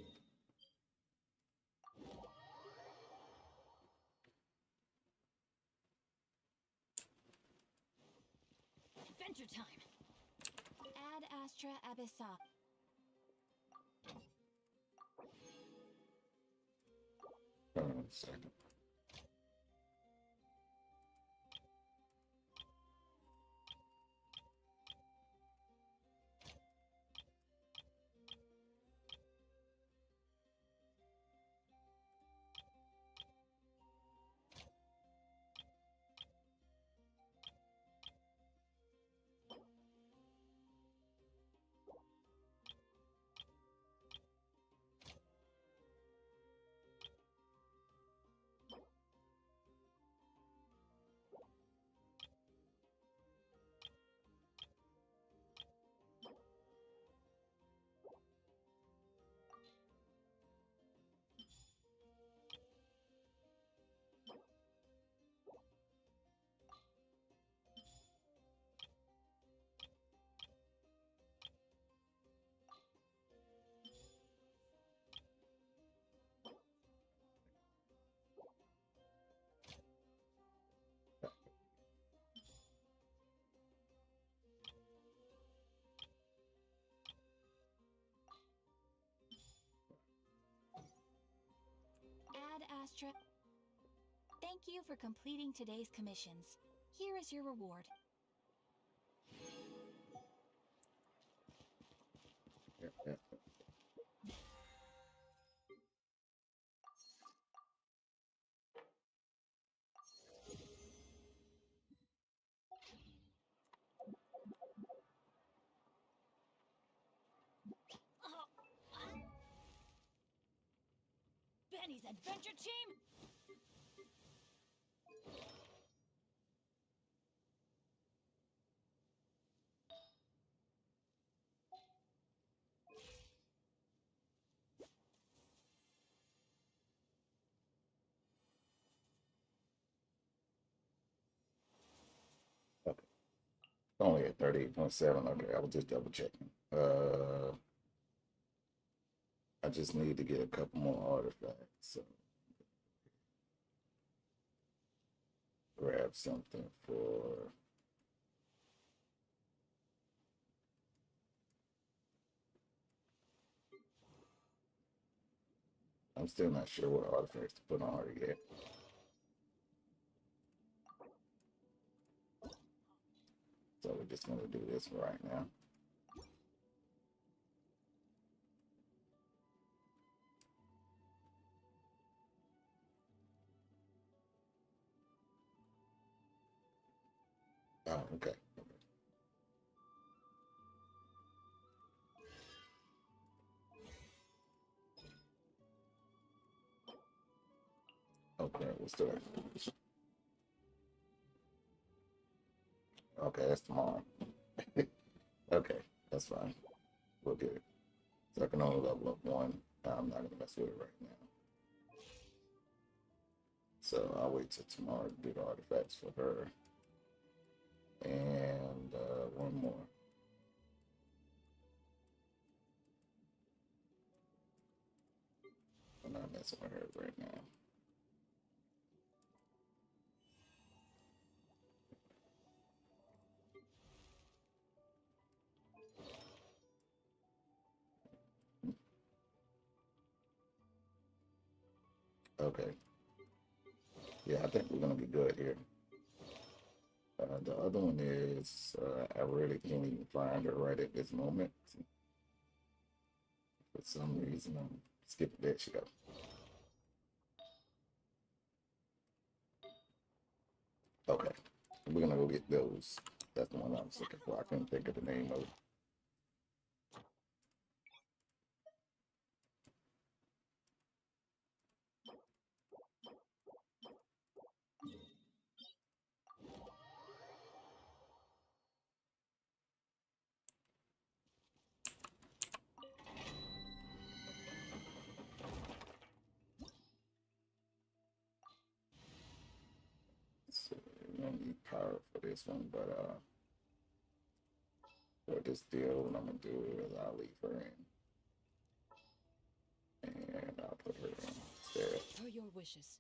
D: Adventure time. Ad Astra Abyssa.
A: Hold on a second.
D: Ad Astra. Thank you for completing today's commissions. Here is your reward.
A: Yeah.
D: Benny's Adventure Team.
A: Okay. Only at 38.7. Okay, I was just double checking. I just need to get a couple more artifacts. So grab something for. I'm still not sure what artifacts to put on her yet. So we're just going to do this right now. Oh, okay. Okay, what's that? Okay, that's tomorrow. Okay, that's fine. We'll get it. So I can only level up one. I'm not gonna mess with it right now. So I'll wait till tomorrow to do the artifacts for her. And one more. I'm not messing with her right now. Okay. Yeah, I think we're gonna be good here. The other one is I really can't even find her right at this moment. For some reason, I'm skipping that shit up. Okay, we're gonna go get those. That's the one I was looking for. I couldn't think of the name of it. So we don't need power for this one, but for this deal, what I'm gonna do is I'll leave her in, and I'll put her in instead,
C: Per your wishes.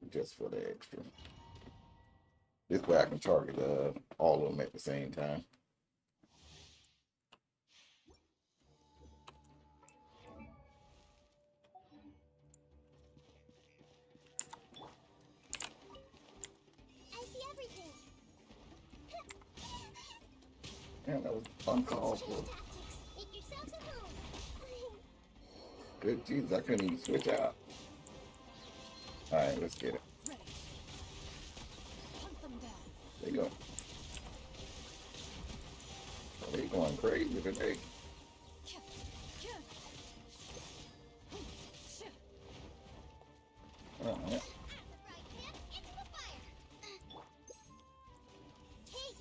A: just for the extra. This way I can target all of them at the same time.
D: I see everything.
A: Man, that was uncalled for.
D: Tactics. Make yourselves at home.
A: Good Jesus, I couldn't even switch out. All right, let's get it.
C: Ready. Hunt them down.
A: There you go. Oh, they going crazy today. Oh, yeah.
D: I'm the frying pan. Into the fire. Take.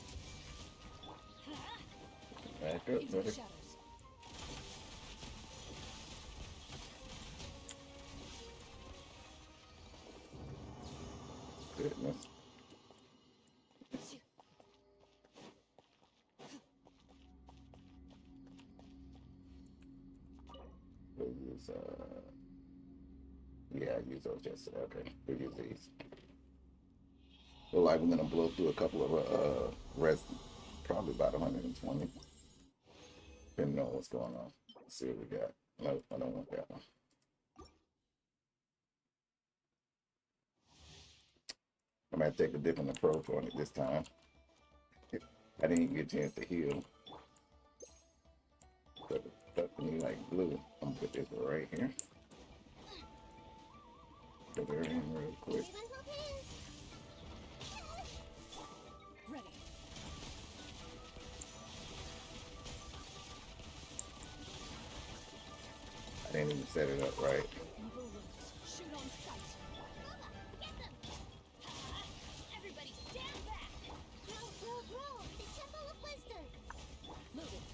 A: Back up,
C: Into the
A: buddy.
C: shadows.
A: Goodness. We'll use, yeah, I used those yesterday. Okay, we'll use these. Look like we're gonna blow through a couple of res, probably about 120, depending on what's going on. Let's see what we got. No, I don't want that one. I might take a different approach on it this time. I didn't even get a chance to heal. But it stuck to me like glue. I'm gonna put this right here. Put her in real quick.
D: Everyone hold hands.
C: Ready.
A: I didn't even set it up right.
C: Evil wings. Shoot on sight.
D: Bubba, get them.
B: Everybody stand back!
D: Roll. The Temple of Wisdom.
C: Move it.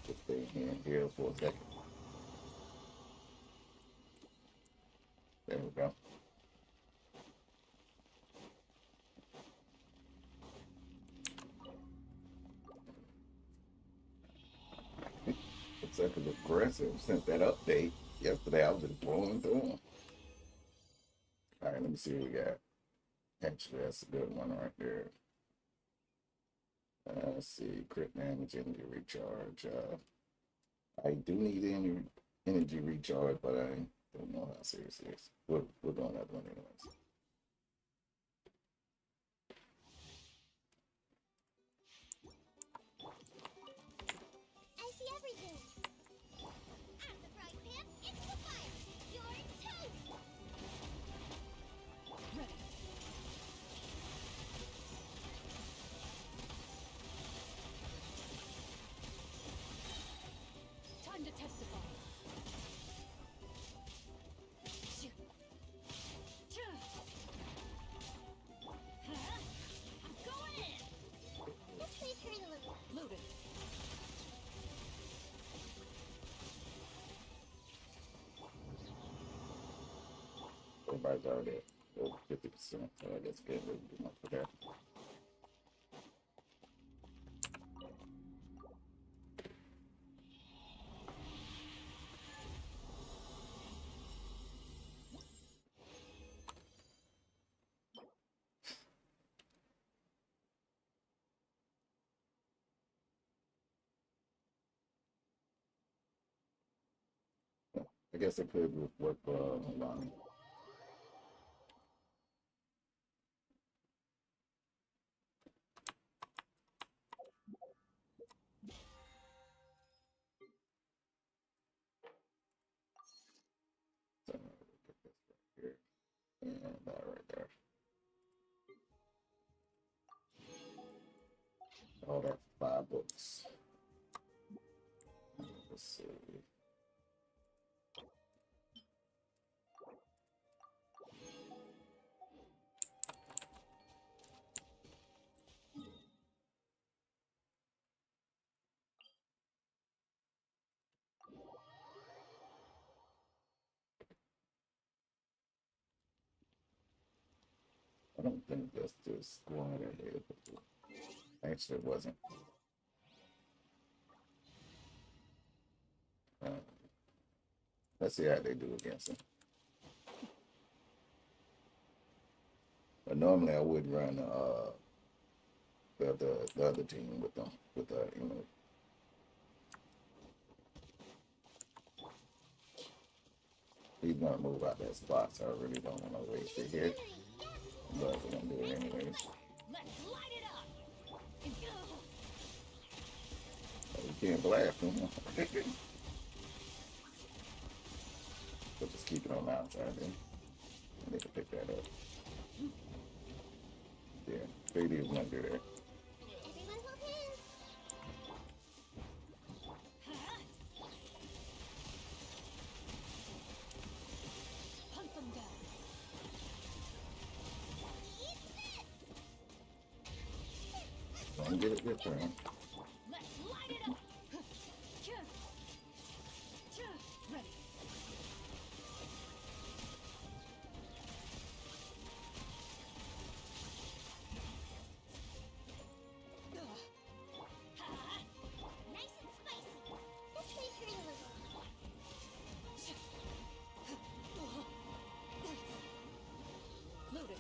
A: Just stay here for a second. There we go. Looks like it's aggressive since that update. Yesterday I was just blowing through them. right, let me see what we got. Actually, that's a good one right there. Let's see, crit damage, energy recharge. I do need energy recharge, but I don't know how serious it is. We're doing that one anyways.
D: I see everything. I'm the frying pan. It's the fire. You're toast.
C: Ready. Time to testify.
D: I'm going in. This may hurt a little.
C: Loaded.
A: Everybody's already at over 50%, so I guess can't really do much for that. I guess it could work for Lonnie. So get this right here and that right there. All that for 5 books. Let's see. I don't think that's the squad ahead before. Actually, it wasn't. Uh, let's see how they do against him. But normally I would run the other team with them with he's gonna move out that spot, so I really don't want to waste it here. But we're gonna do it anyways.
C: Let's light it up.
A: We can't blast him. But just keep it on the outside then. And they can pick that up. Yeah, Baby is gonna do that.
D: Everyone hold hands.
C: Hunt them down.
A: Don't get it this time.
C: Let's light it up. Ready.
D: Nice and spicy. This may hurt a little.
C: Loaded.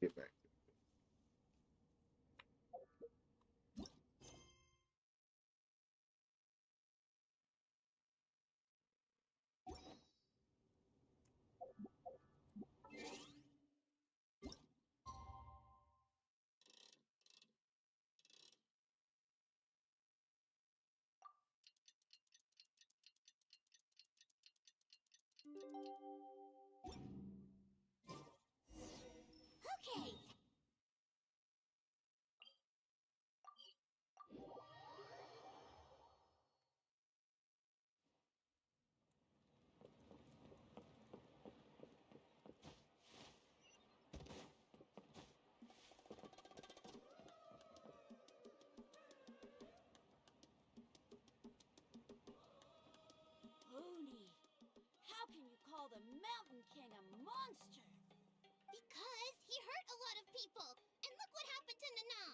A: Get back.
D: Okay. monster? Because he hurt a lot of people, and look what happened to Nana.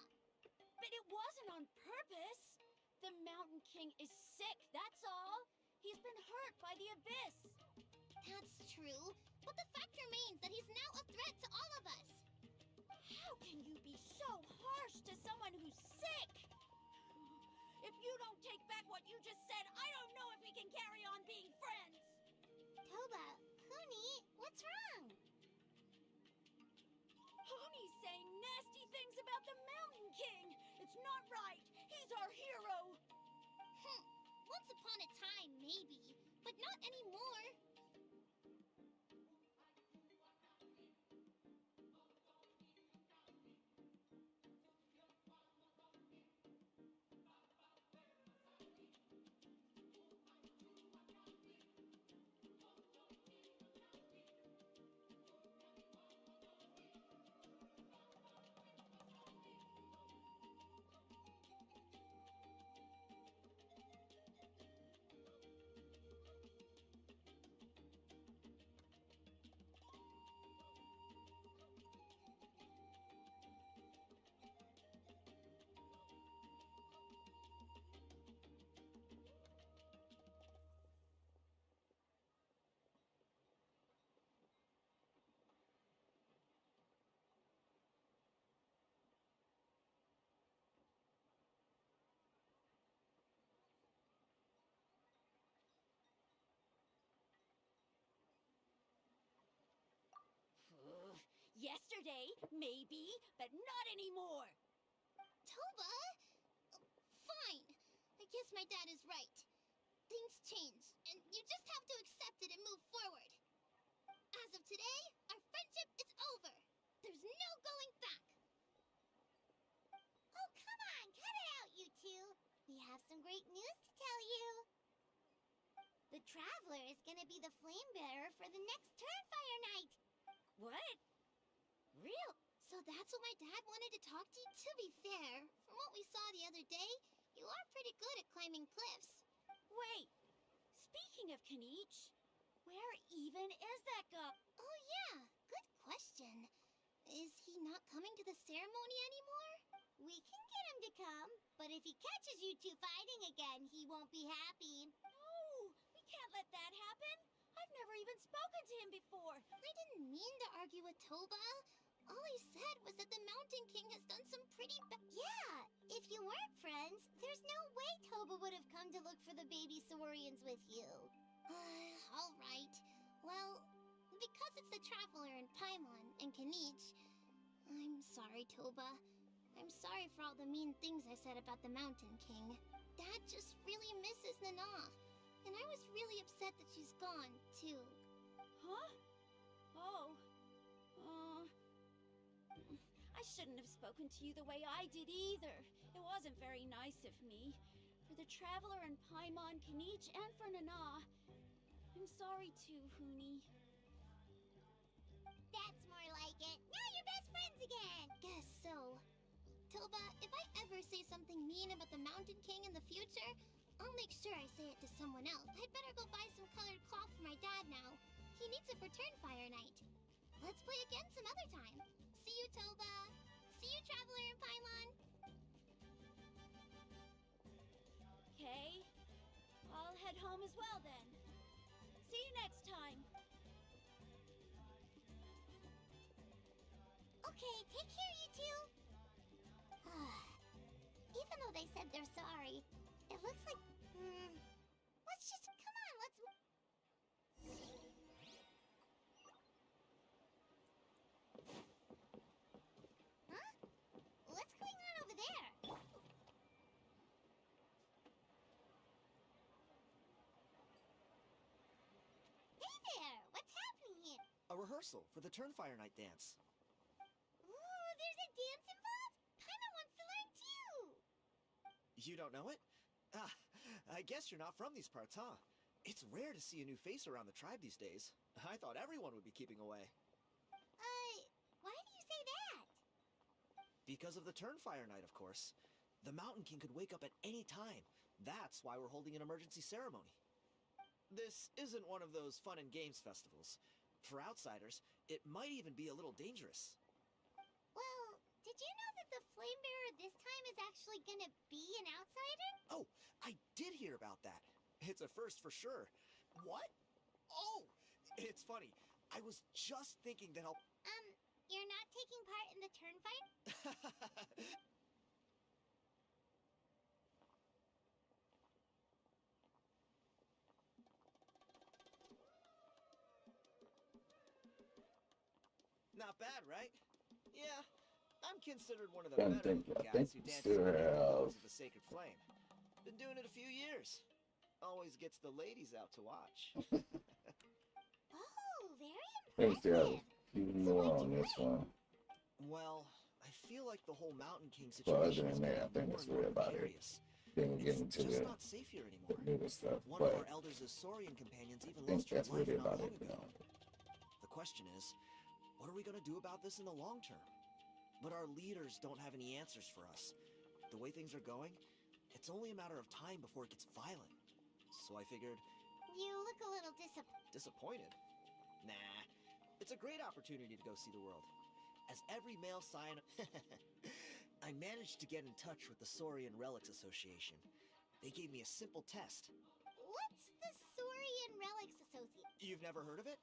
H: But it wasn't on purpose. The Mountain King is sick, that's all. He's been hurt by the abyss.
D: That's true, but the fact remains that he's now a threat to all of us.
H: How can you be so harsh to someone who's sick? If you don't take back what you just said, I don't know if we can carry on being friends.
D: Toba, Kuni, what's wrong?
H: Pony's saying nasty things about the Mountain King. It's not right. He's our hero.
D: Once upon a time, maybe, but not anymore.
H: Yesterday, maybe, but not anymore.
D: Toba? Fine. I guess my dad is right. Things change, and you just have to accept it and move forward. As of today, our friendship is over. There's no going back. Oh, come on, cut it out, you two. We have some great news to tell you. The Traveler is gonna be the flame bearer for the next Turnfire Night.
H: What? Real?
D: So that's what my dad wanted to talk to you. To be fair, from what we saw the other day, you are pretty good at climbing cliffs.
H: Wait. Speaking of Kanich, where even is that guy?
D: Oh yeah, good question. Is he not coming to the ceremony anymore? We can get him to come, but if he catches you two fighting again, he won't be happy.
H: No, we can't let that happen. I've never even spoken to him before.
D: I didn't mean to argue with Toba. All I said was that the Mountain King has done some pretty Yeah, if you weren't friends, there's no way Toba would have come to look for the baby Saurians with you. All right. Well, because it's the Traveler and Paimon and Kanich, I'm sorry, Toba. I'm sorry for all the mean things I said about the Mountain King. Dad just really misses Nana. And I was really upset that she's gone, too.
H: Huh? Oh. I shouldn't have spoken to you the way I did either. It wasn't very nice of me. For the Traveler and Paimon, Kanich, and for Nana. I'm sorry too, Huni.
D: That's more like it. Now you're best friends again. Guess so. Toba, if I ever say something mean about the Mountain King in the future, I'll make sure I say it to someone else. I'd better go buy some colored cloth for my dad now. He needs it for Turnfire Night. Let's play again some other time. See you, Toba. See you, Traveler and Paimon.
H: Okay. I'll head home as well then. See you next time.
D: Okay, take care, you two. Even though they said they're sorry, it looks like... let's just... Come on, let's... Huh? What's going on over there? Hey there! What's happening here?
I: A rehearsal for the Turnfire Night dance.
D: Ooh, there's a dance involved? Paimon wants to learn too!
I: You don't know it? Ah, I guess you're not from these parts, huh? It's rare to see a new face around the tribe these days. I thought everyone would be keeping away.
D: Why do you say that?
I: Because of the Turnfire Night, of course. The Mountain King could wake up at any time. That's why we're holding an emergency ceremony. This isn't one of those fun and games festivals. For outsiders, It might even be a little dangerous.
D: Well, did you know that the flame bearer this time is actually gonna be an outsider?
I: Oh, I did hear about that. It's a first for sure. What? Oh, it's funny. I was just thinking that I'll...
D: You're not taking part in the turn fight?
I: Not bad, right? Yeah, I'm considered one of the
A: I
I: better
A: think
I: looking
A: I
I: guys
A: think
I: who
A: we
I: dances
A: still
I: beneath the
A: have.
I: glows of the Sacred Flame. Been doing it a few years. Always gets the ladies out to watch.
D: Oh, very
A: I think we still have
D: impressive.
A: a few more on this one.
I: Well, I feel like the whole Mountain King
A: But other
I: situation is
A: than that, I
I: getting
A: think
I: more
A: that's
I: and more
A: really about it.
I: precarious.
A: Then we get
I: It's
A: into
I: just
A: the
I: not safe here anymore.
A: newer stuff.
I: One of
A: But
I: our elders' Saurian companions
A: I
I: even
A: think
I: lost her
A: that's
I: life
A: really
I: not
A: about
I: long
A: it
I: ago.
A: now.
I: The question is, what are we going to do about this in the long term? But our leaders don't have any answers for us. The way things are going, it's only a matter of time before it gets violent. So I figured,
D: You look a little
I: disappointed? Nah, it's a great opportunity to go see the world. As every male scion... I managed to get in touch with the Saurian Relics Association. They gave me a simple test.
D: What's the Saurian Relics Association?
I: You've never heard of it?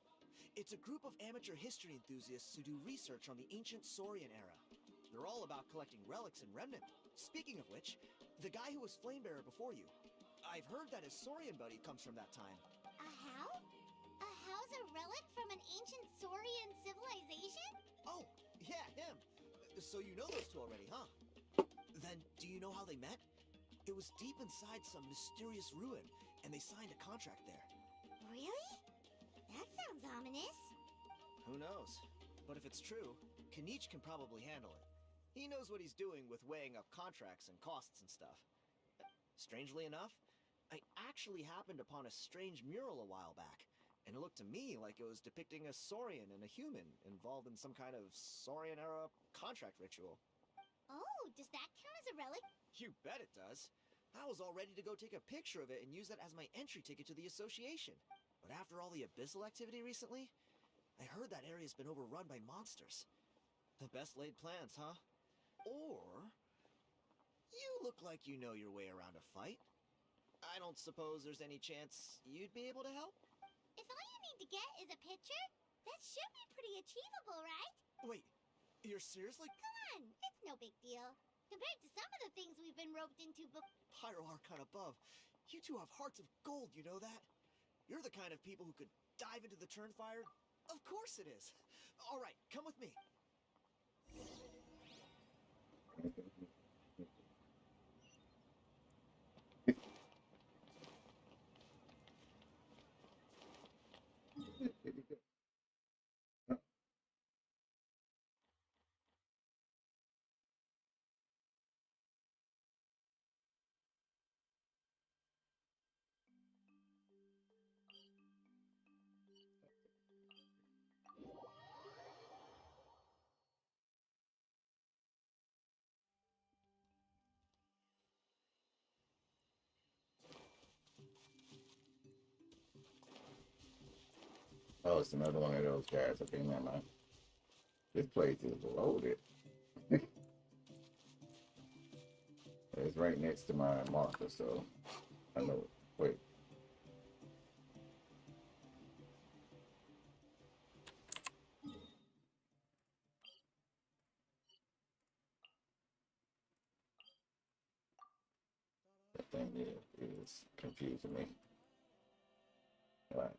I: It's a group of amateur history enthusiasts who do research on the ancient Saurian era. They're all about collecting relics and remnants. Speaking of which, the guy who was Flamebearer before you, I've heard that his Saurian buddy comes from that time.
D: A how? A how's a relic from an ancient Saurian civilization?
I: Oh, yeah, him. So you know those two already, huh? Then, do you know how they met? It was deep inside some mysterious ruin, and they signed a contract there.
D: Really? That sounds ominous.
I: Who knows? But if it's true, Kanich can probably handle it. He knows what he's doing with weighing up contracts and costs and stuff. Strangely enough, I actually happened upon a strange mural a while back, and it looked to me like it was depicting a Saurian and a human involved in some kind of Saurian-era contract ritual.
D: Oh, does that count as a relic?
I: You bet it does. I was all ready to go take a picture of it and use it as my entry ticket to the association. But after all the abyssal activity recently, I heard that area's been overrun by monsters. The best laid plans, huh? Or... you look like you know your way around a fight. I don't suppose there's any chance you'd be able to help?
D: If all you need to get is a picture, that should be pretty achievable, right?
I: Wait, you're seriously...
D: Come on, it's no big deal. Compared to some of the things we've been roped into
I: Pyro Archon above. You two have hearts of gold, you know that? You're the kind of people who could dive into the Turnfire. Of course it is. All right, come with me.
A: Oh, it's another one of those guys. Okay, never mind. This place is loaded. It's right next to my marker, so I know. Wait. That thing is confusing me. All right.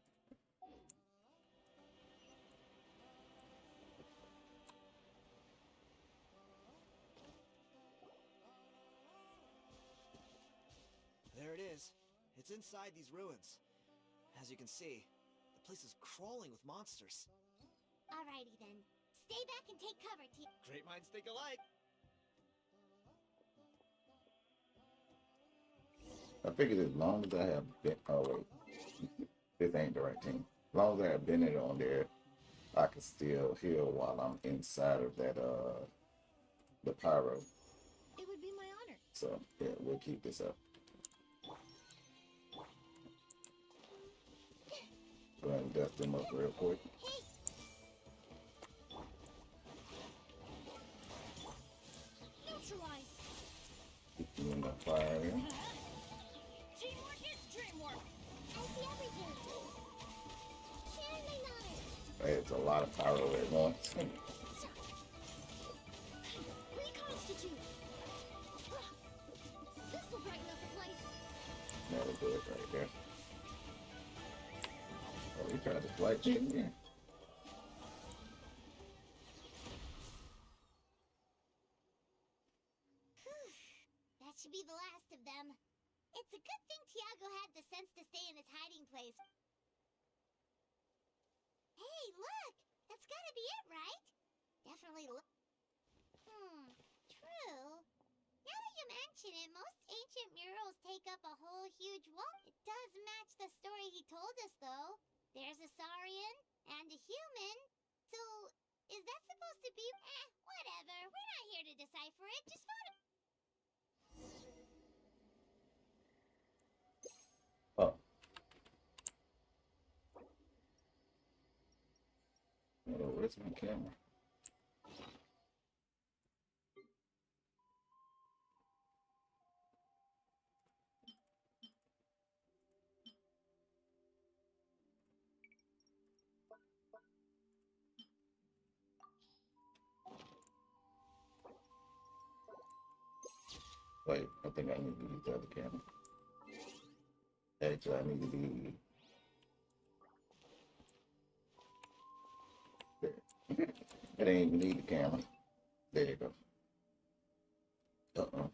I: There it is. It's inside these ruins. As you can see, the place is crawling with monsters.
D: Alrighty then. Stay back and take cover, team.
I: Great minds think alike.
A: I figured as long as I have been, oh wait, this ain't the right team. As long as I have been in on there, I can still heal while I'm inside of that the pyro.
H: It would be my honor.
A: So yeah, we'll keep this up. Go ahead and dust them up real quick. the fire in.
H: Teamwork is dreamwork.
D: I see everything. Share my knowledge.
A: It's a lot of pyro at once.
D: Reconstitute. This will brighten up the place.
A: That'll do it right there. Oh, we tried to flight check again.
D: That should be the last of them. It's a good thing Tiago had the sense to stay in his hiding place. Hey, look! That's gotta be it, right? Definitely look. True. Now that you mention it, most ancient murals take up a whole huge wall. It does match the story he told us, though. There's a Saurian and a human. So, is that supposed to be? Whatever. We're not here to decipher it. Just photo.
A: Oh. Oh, where's my camera? Wait, I think I need to use the other camera. Actually, I need to be there. I didn't even need the camera. There you go. Uh-oh.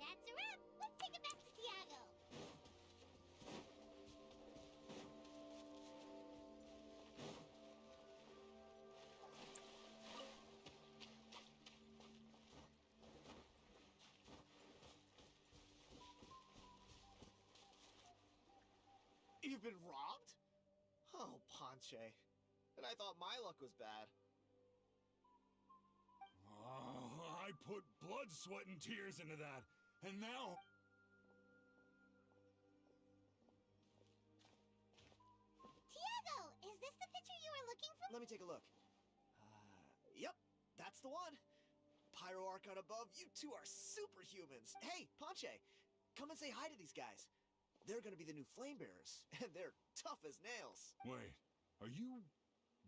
D: That's a wrap. Let's take it back to Tiago.
I: You've been robbed? Oh, Ponche. And I thought my luck was bad.
J: I put blood, sweat, and tears into that, and now...
D: Tiago, is this the picture you were looking for?
I: Let me take a look. Yep, that's the one. Pyro Archon above, you two are superhumans. Hey, Ponche, come and say hi to these guys. They're gonna be the new flame bearers, and they're tough as nails.
J: Wait, are you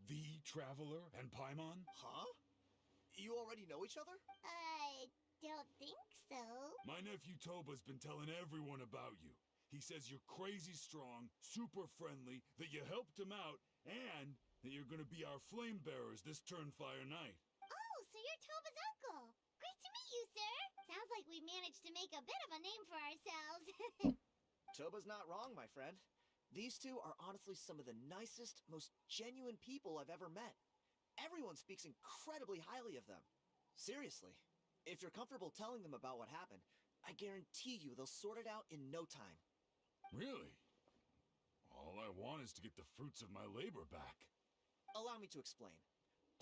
J: the Traveler and Paimon?
I: Huh? You already know each other?
D: I don't think so.
J: My nephew Toba's been telling everyone about you. He says you're crazy strong, super friendly, that you helped him out, and that you're gonna be our flame bearers this Turnfire night.
D: Oh, so you're Toba's uncle. Great to meet you, sir. Sounds like we managed to make a bit of a name for ourselves.
I: Toba's not wrong, my friend. These two are honestly some of the nicest, most genuine people I've ever met. Everyone speaks incredibly highly of them. Seriously, if you're comfortable telling them about what happened, I guarantee you they'll sort it out in no time.
J: Really? All I want is to get the fruits of my labor back.
I: Allow me to explain.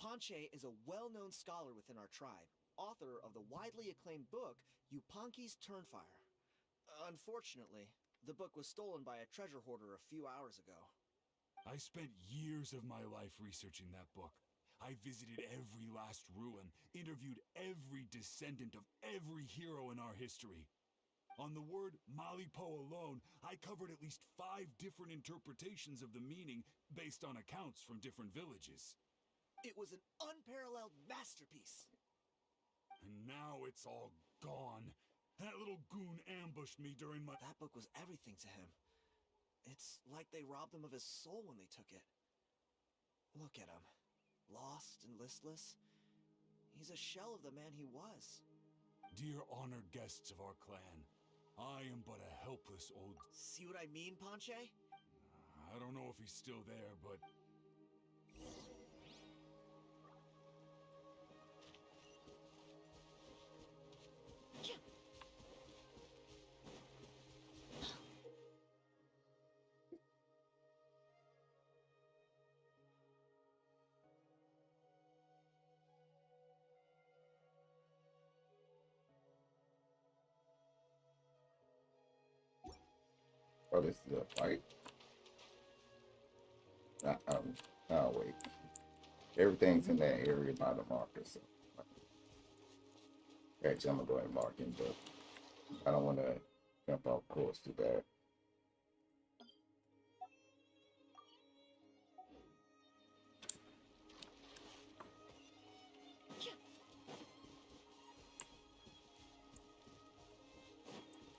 I: Ponche is a well-known scholar within our tribe, author of the widely acclaimed book, Yupanqui's Turnfire. Unfortunately, the book was stolen by a treasure hoarder a few hours ago.
J: I spent years of my life researching that book. I visited every last ruin, interviewed every descendant of every hero in our history. On the word Malipo alone, I covered at least 5 different interpretations of the meaning based on accounts from different villages.
I: It was an unparalleled masterpiece.
J: And now it's all gone. That little goon ambushed me during my...
I: That book was everything to him. It's like they robbed him of his soul when they took it. Look at him. Lost and listless. He's a shell of the man he was.
J: Dear honored guests of our clan, I am but a helpless old...
I: See what I mean, Ponche?
J: I don't know if he's still there, but...
A: Oh, this is a fight? Oh, wait. Everything's in that area by the marker, so. Actually, I'm gonna go ahead and mark him, but I don't want to jump off course too bad.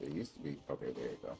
A: It used to be, okay, there you go.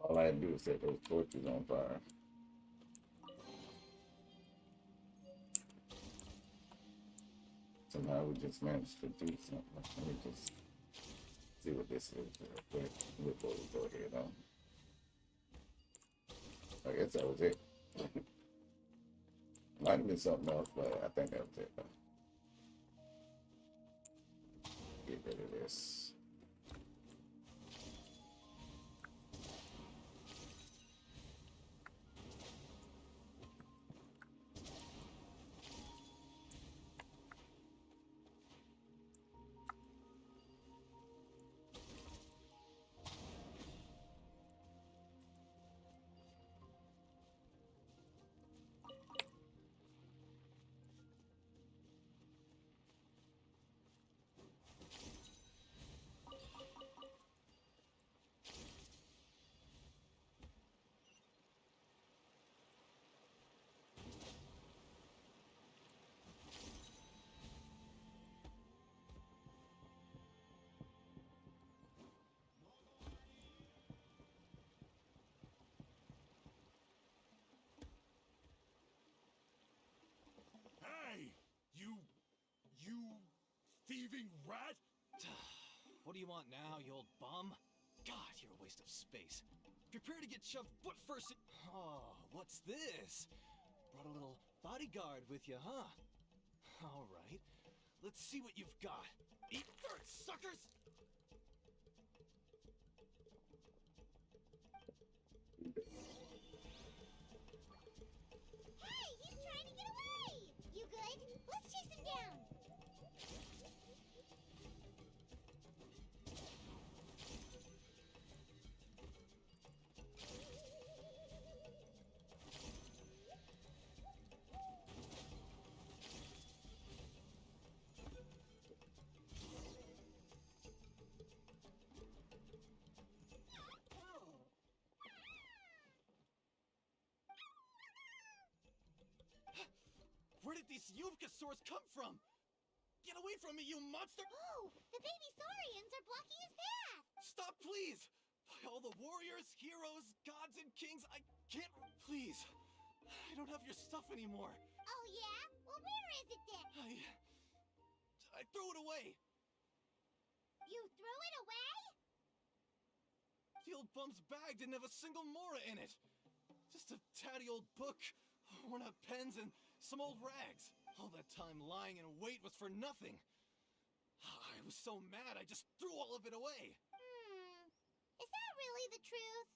A: All I had to do was set those torches on fire. Somehow we just managed to do something. Let me just see what this is real quick before we go ahead on. I guess that was it. Might have been something else, but I think that was it. Get rid of this.
J: Hey! You thieving rat!
I: What do you want now, you old bum? God, you're a waste of space. Prepare to get shoved foot first in... Oh, what's this? Brought a little bodyguard with you, huh? All right. Let's see what you've got. Eat dirt, suckers!
D: Hey, he's trying to get away! You good? Let's chase him down!
I: Where did these Yuvka-saurs come from? Get away from me, you monster!
D: Oh, the baby saurians are blocking his path!
I: Stop, please! By all the warriors, heroes, gods, and kings, I can't... Please. I don't have your stuff anymore.
D: Oh yeah? Well, where is it then?
I: I threw it away.
D: You threw it away?
I: The old bum's bag didn't have a single mora in it. Just a tatty old book, worn out pens, and some old rags. All that time lying in wait was for nothing. I was so mad, I just threw all of it away.
D: Is that really the truth?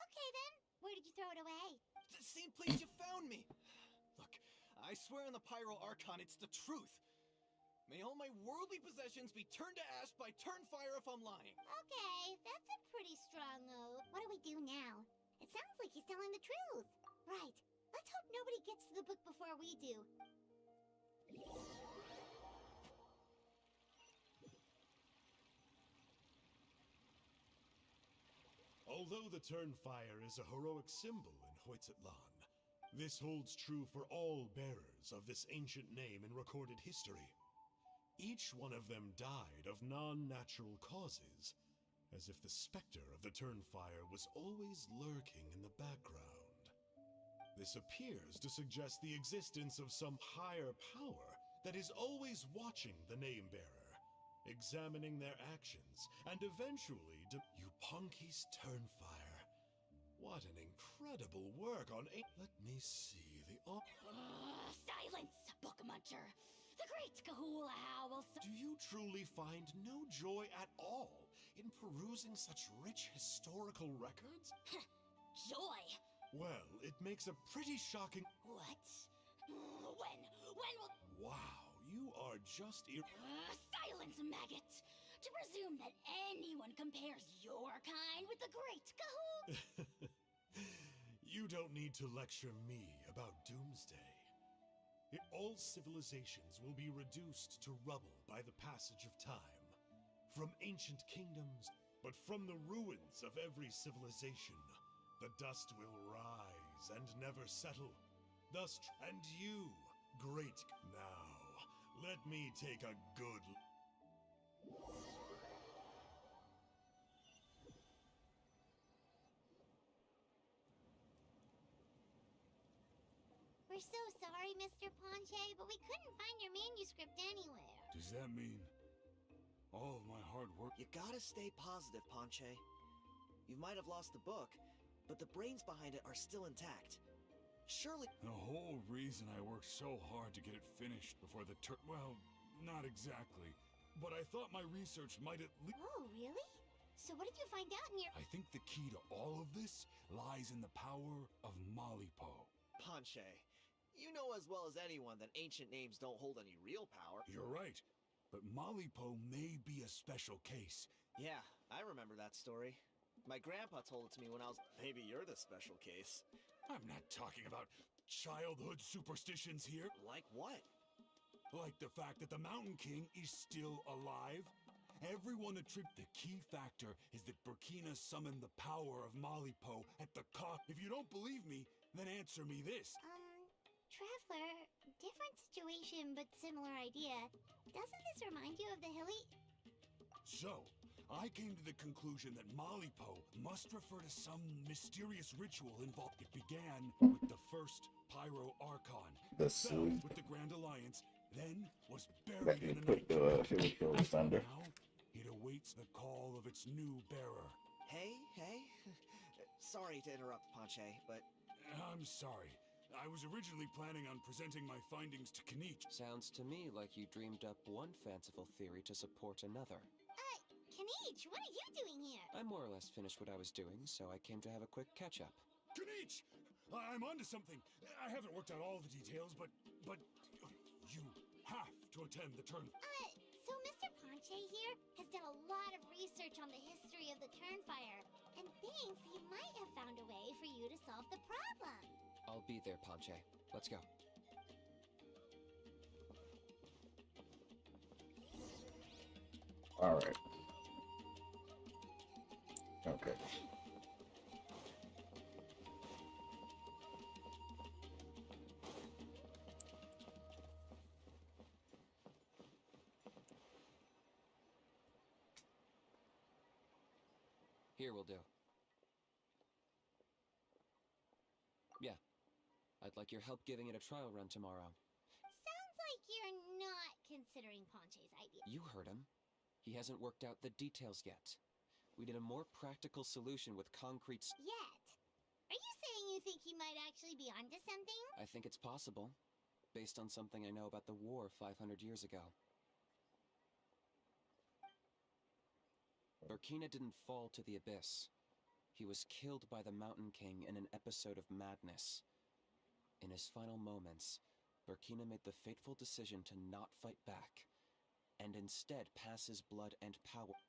D: Okay then, where did you throw it away?
I: The same place you found me. Look, I swear on the Pyro Archon, it's the truth. May all my worldly possessions be turned to ash by Turnfire if I'm lying.
D: Okay, that's a pretty strong oath. What do we do now? It sounds like he's telling the truth. Right. Let's hope nobody gets to the book before we do.
K: Although the Turnfire is a heroic symbol in Hoytitlan, this holds true for all bearers of this ancient name in recorded history. Each one of them died of non-natural causes, as if the specter of the Turnfire was always lurking in the background. This appears to suggest the existence of some higher power that is always watching the name-bearer, examining their actions, and eventually Yupanki's Turnfire. What an incredible work on Let me see the...
H: Silence, book muncher! The great Kahula will...
K: Do you truly find no joy at all in perusing such rich historical records?
H: Joy?
K: Well, it makes a pretty shocking...
H: What? When will...
K: Wow, you are just...
H: Silence, maggot! To presume that anyone compares your kind with the great Kahul...
K: You don't need to lecture me about doomsday. All civilizations will be reduced to rubble by the passage of time. From ancient kingdoms, but from the ruins of every civilization, the dust will rise and never settle. Thus, and you, great... Now, let me take a good...
D: We're so sorry, Mr. Ponche, but we couldn't find your manuscript anywhere.
J: Does that mean all of my hard work?
I: You gotta stay positive, Ponche. You might have lost the book, but the brains behind it are still intact. Surely...
J: The whole reason I worked so hard to get it finished before the well, not exactly. But I thought my research might at least...
D: Oh, really? So what did you find out in your...
J: I think the key to all of this lies in the power of Malipo.
I: Ponche, you know as well as anyone that ancient names don't hold any real power.
J: You're right, but Malipo may be a special case.
I: Yeah, I remember that story. My grandpa told it to me when I was... Maybe you're the special case.
J: I'm not talking about childhood superstitions here.
I: Like what?
J: Like the fact that the Mountain King is still alive. Everyone attributes the key factor is that Burkina summoned the power of Malipo at the cost. If you don't believe me, then answer me this.
D: Traveler, different situation but similar idea. Doesn't this remind you of the hilly...
J: So, I came to the conclusion that Malipo must refer to some mysterious ritual involved. It began with the first Pyro Archon,
A: The
J: fell
A: sweet.
J: with the Grand Alliance, then was
A: Let
J: buried
A: me
J: in the
A: put
J: night.
A: the hills under.
J: Now, it awaits the call of its new bearer.
I: Hey. Sorry to interrupt, Ponche, but...
J: I'm sorry. I was originally planning on presenting my findings to Kinich.
F: Sounds to me like you dreamed up one fanciful theory to support another.
D: Kinich, what are you doing here?
F: I more or less finished what I was doing, so I came to have a quick catch-up.
J: Kinich! I'm onto something. I haven't worked out all the details, but you have to attend the turn.
D: So Mr. Ponche here has done a lot of research on the history of the Turnfire, and thinks he might have found a way for you to solve the problem.
F: I'll be there, Ponche. Let's go.
A: All right. Okay.
F: Here will do. Yeah. I'd like your help giving it a trial run tomorrow.
D: Sounds like you're not considering Ponche's idea.
F: You heard him. He hasn't worked out the details yet. We need a more practical solution with concrete...
D: Yet? Are you saying you think he might actually be onto something?
F: I think it's possible, based on something I know about the war 500 years ago. Burkina didn't fall to the abyss. He was killed by the Mountain King in an episode of madness. In his final moments, Burkina made the fateful decision to not fight back, and instead pass his blood and power.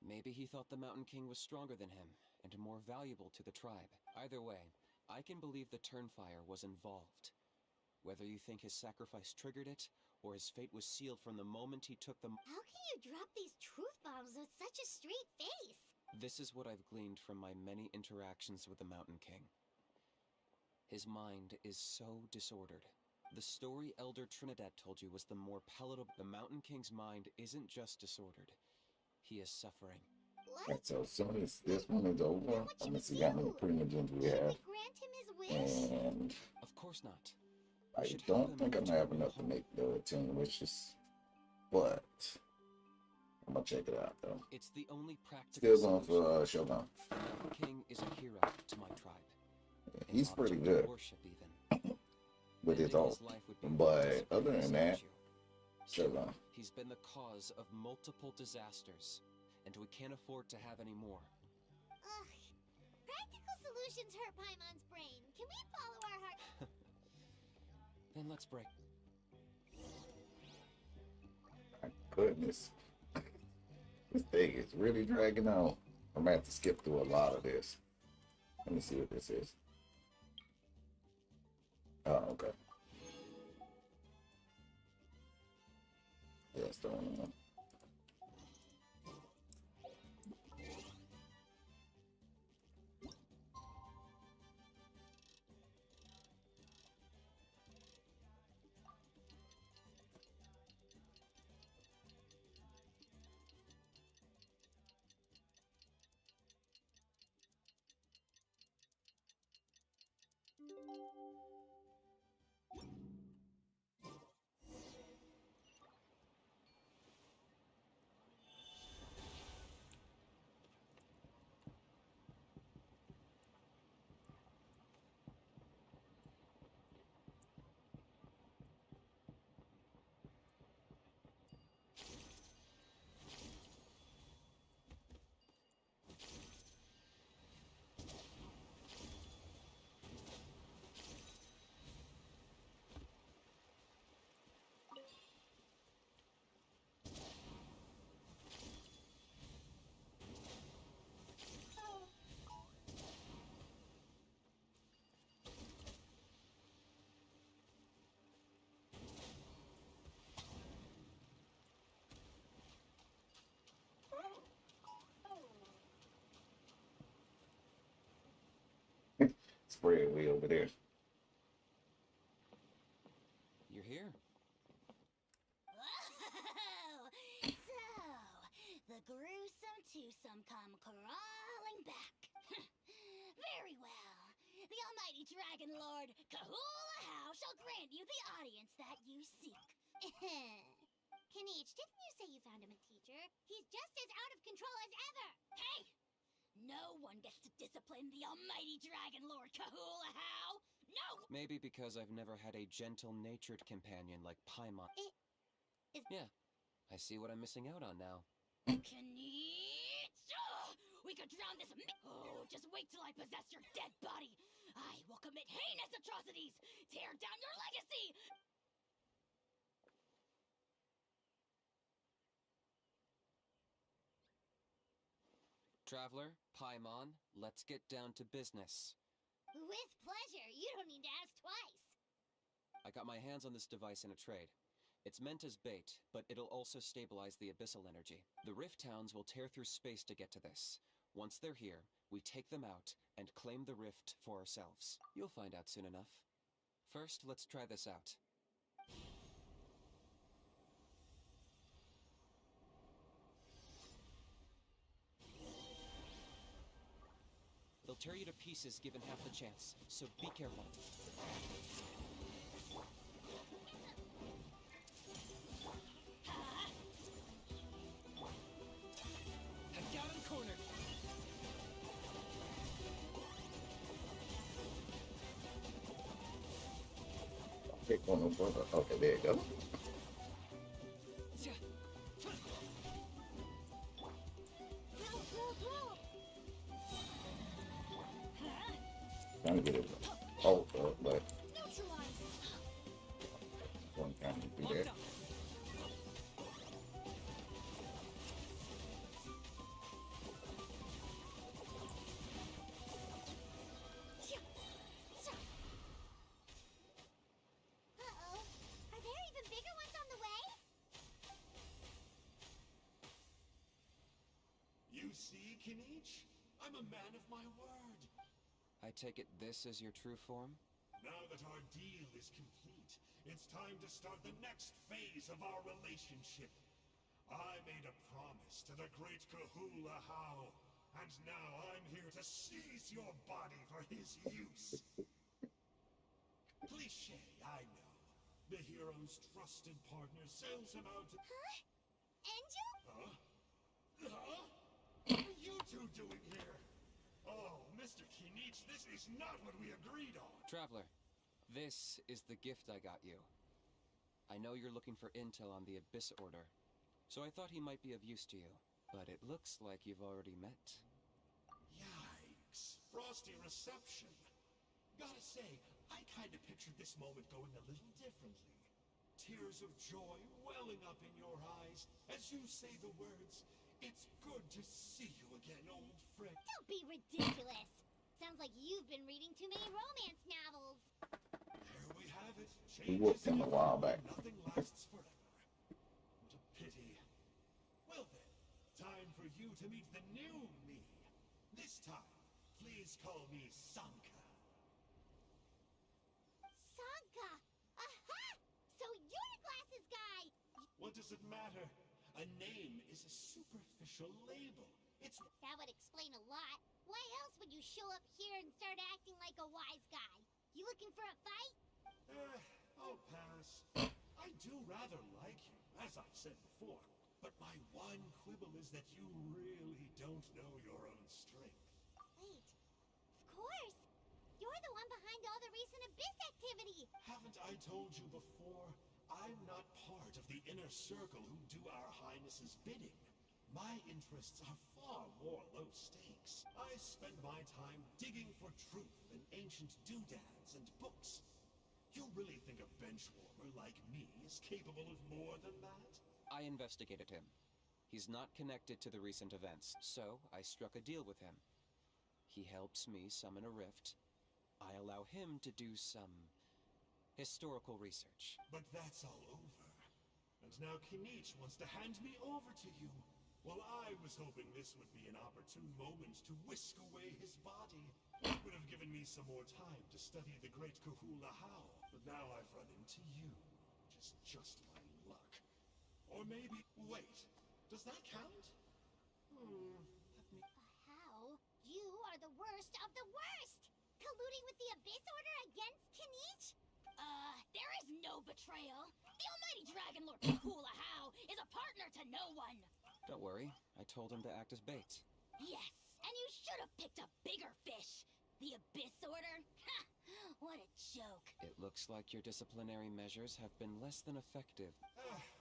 F: Maybe he thought the Mountain King was stronger than him, and more valuable to the tribe. Either way, I can believe the Turnfire was involved. Whether you think his sacrifice triggered it, or his fate was sealed from the moment he took them.
D: How can you drop these truth bombs with such a straight face?
F: This is what I've gleaned from my many interactions with the Mountain King. His mind is so disordered. The story Elder Trinidad told you was the more palatable. The Mountain King's mind isn't just disordered. He is suffering.
A: Alright, so as soon as this one is over, I'm gonna see how many primogens we have.
D: Grant him his wish?
A: And
F: Of course not.
A: I don't think I'm gonna have enough to make the 10 wishes. But I'm gonna check it out though.
F: It's the only practical
A: Still going for Shogun.
F: The Mountain King is a hero to my tribe.
A: He's
F: An
A: pretty
F: object of
A: good
F: worship even.
A: with his ult. But other than that, Shogun.
F: He's been the cause of multiple disasters, and we can't afford to have any more.
D: Ugh. Practical solutions hurt Paimon's brain. Can we follow our heart?
F: Then let's break.
A: My goodness. This thing is really dragging on. I'm gonna have to skip through a lot of this. Let me see what this is. Oh, okay. Yeah, it's the only one. Spread way over there.
F: You're here.
D: Whoa! So, the gruesome twosome come crawling back. Very well. The almighty Dragon Lord Kahula How shall grant you the audience that you seek. Kinich, didn't you say you found him a teacher? He's just as out of control as ever! Hey! No one gets to discipline the almighty Dragon Lord Kahula How! No!
F: Maybe because I've never had a gentle-natured companion like Paimon. Yeah, I see what I'm missing out on now.
D: Kinich! We could drown this Oh, just wait till I possess your dead body! I will commit heinous atrocities! Tear down your legacy!
F: Traveler, Paimon, let's get down to business.
D: With pleasure. You don't need to ask twice.
F: I got my hands on this device in a trade. It's meant as bait, but it'll also stabilize the abyssal energy. The Rift Towns will tear through space to get to this. Once they're here, we take them out and claim the rift for ourselves. You'll find out soon enough. First, let's try this out. They'll tear you to pieces given half the chance, so be careful.
B: I've got him cornered.
A: Pick one of them. Okay, there you go. Trying to get it ult up, but one kind of do that.
D: Uh-oh. Are there even bigger ones on the way?
K: You You see, Kinich? I'm a man of my word.
F: I take it this is your true form?
K: Now that our deal is complete, it's time to start the next phase of our relationship. I made a promise to the great Kahula How, and now I'm here to seize your body for his use. Cliché, I know. The hero's trusted partner sells him out to...
D: Angel?
K: Huh? Huh? What are you two doing here? Oh, Mr. Kinich, this is not what we agreed on.
F: Traveler, this is the gift I got you. I know you're looking for intel on the Abyss Order, so I thought he might be of use to you. But it looks like you've already met.
K: Yikes. Frosty reception. Gotta say, I kinda pictured this moment going a little differently. Tears of joy welling up in your eyes as you say the words, "It's good to see you again, old friend."
D: Don't be ridiculous. Sounds like you've been reading too many romance novels.
K: There we have it.
A: We whooped him a while back.
K: Nothing lasts forever. What a pity. Well then, time for you to meet the new me. This time, please call me Sanka.
D: Sanka! Aha! So you're the glasses guy!
K: What does it matter? A name is a superficial label. It's...
D: That would explain a lot. Why else would you show up here and start acting like a wise guy? You looking for a fight?
K: I'll pass. I do rather like you, as I've said before. But my one quibble is that you really don't know your own strength.
D: Wait. Of course. You're the one behind all the recent Abyss activity.
K: Haven't I told you before? I'm not part of the inner circle who do our highness's bidding. My interests are far more low stakes. I spend my time digging for truth in ancient doodads and books. You really think a benchwarmer like me is capable of more than that?
F: I investigated him. He's not connected to the recent events, so I struck a deal with him. He helps me summon a rift. I allow him to do some historical research.
K: But that's all over. And now Kinich wants to hand me over to you. Well, I was hoping this would be an opportune moment to whisk away his body. It would have given me some more time to study the great Kahula How. But now I've run into you, which is just my luck. Or maybe... Wait, does that count? Let me...
D: How? You are the worst of the worst! Colluding with the Abyss Order against Kinich?
H: There is no betrayal. The almighty Dragon Lord Kahula How is a partner to no one.
F: Don't worry, I told him to act as bait.
H: Yes, and you should have picked a bigger fish. The Abyss Order? Ha! What a joke.
F: It looks like your disciplinary measures have been less than effective.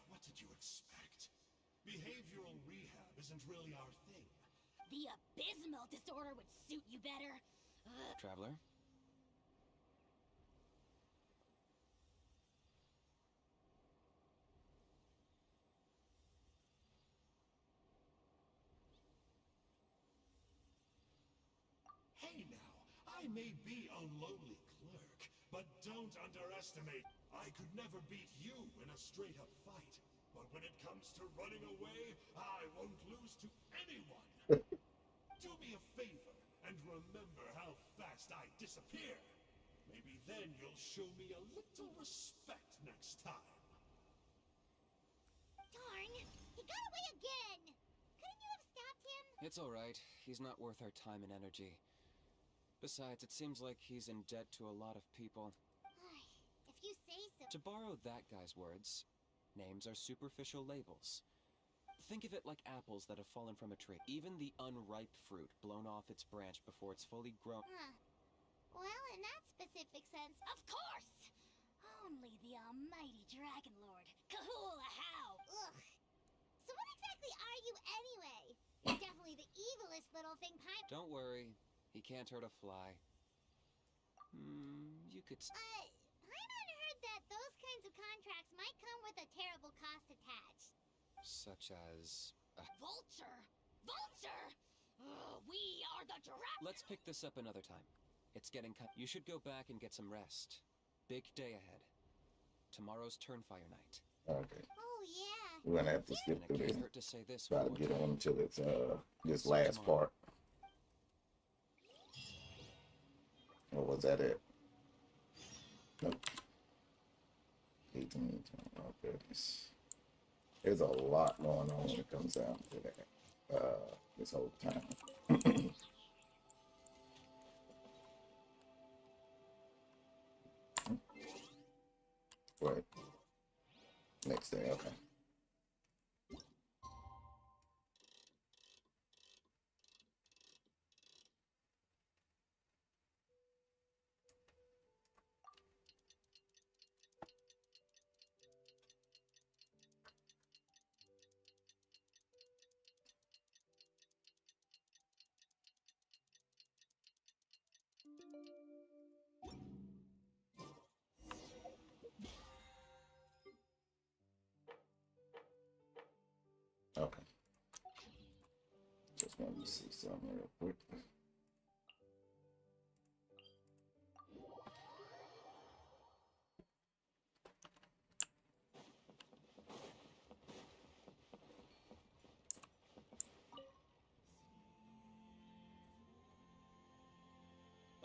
K: What did you expect? Behavioral rehab isn't really our thing.
H: The abysmal disorder would suit you better.
F: Traveler?
K: Hey now, I may be a lowly clerk, but don't underestimate. I could never beat you in a straight-up fight. But when it comes to running away, I won't lose to anyone. Do me a favor and remember how fast I disappear. Maybe then you'll show me a little respect next time.
D: Darn! He got away again! Couldn't you have stopped him?
F: It's alright. He's not worth our time and energy. Besides, it seems like he's in debt to a lot of people.
D: If you say so.
F: To borrow that guy's words, names are superficial labels. Think of it like apples that have fallen from a tree. Even the unripe fruit blown off its branch before it's fully grown.
D: Well, in that specific sense,
H: Of course! Only the almighty Dragon Lord, Kahula How!
D: ugh. So what exactly are you anyway? You're definitely the evilest little thing
F: Don't worry, he can't hurt a fly. You could...
D: Paimon heard that those kinds of contracts might come with a terrible cost attached.
F: Such as...
H: Vulture! Vulture! We are the dragon!
F: Let's pick this up another time. It's getting You should go back and get some rest. Big day ahead. Tomorrow's Turnfire night.
A: Okay.
D: Oh yeah,
A: We're gonna have to skip
F: And
A: through
F: it
A: this.
F: can't hurt to say this
A: Try
F: one
A: to
F: more
A: get
F: time.
A: on until it's this
F: See you
A: last
F: tomorrow.
A: part. Or was that it? Nope. 18, 20. Oh goodness. There's a lot going on when it comes down to that. This whole time. Right. Next day, okay. Okay. Just wanted to see something real quick.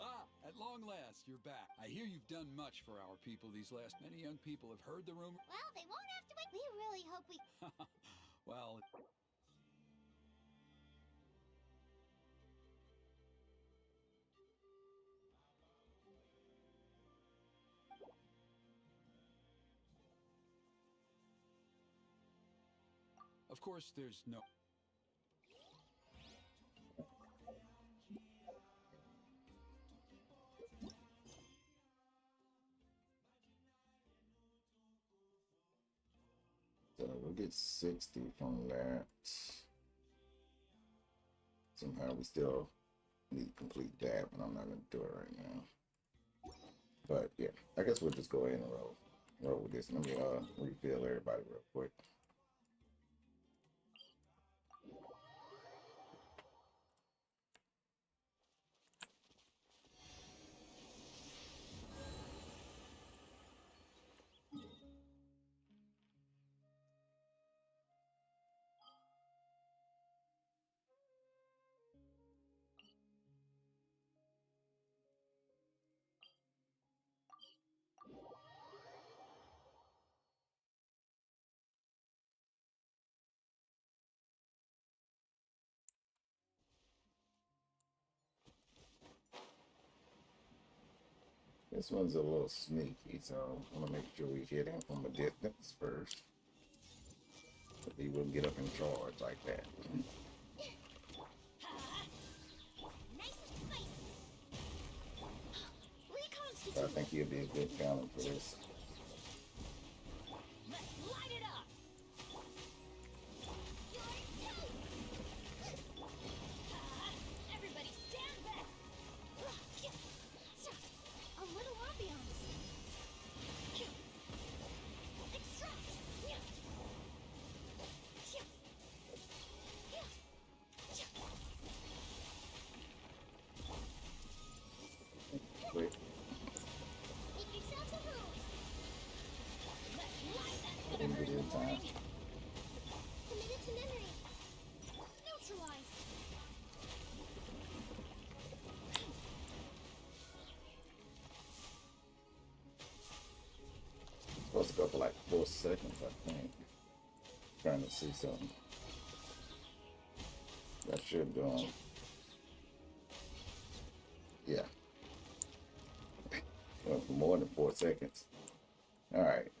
E: Ah, at long last, you're back. I hear you've done much for our people these last. Many young people have heard the rumor.
D: Well, they won't have to wait. We really hope we...
E: Well, of course, there's no.
A: So we'll get 60 from that. Somehow we still need to complete that, but I'm not going to do it right now. But yeah, I guess we'll just go ahead and roll with this. Let me refill everybody real quick. This one's a little sneaky, so I'm gonna make sure we hit him from a distance first. But he wouldn't get up in charge like that.
D: Nice and spicy.
A: I think he'll be a good talent for this.
B: Let's light it up.
H: Everybody stand back! A little ambiance. Extract!
A: Quick.
D: Make yourselves a move.
B: Let's light that.
A: Didn't get in time.
D: Committed to memory.
H: Neutralize!
A: Supposed to go for like 4 seconds, I think. Trying to see something. That should do him. Yeah. Went for more than 4 seconds. Alright,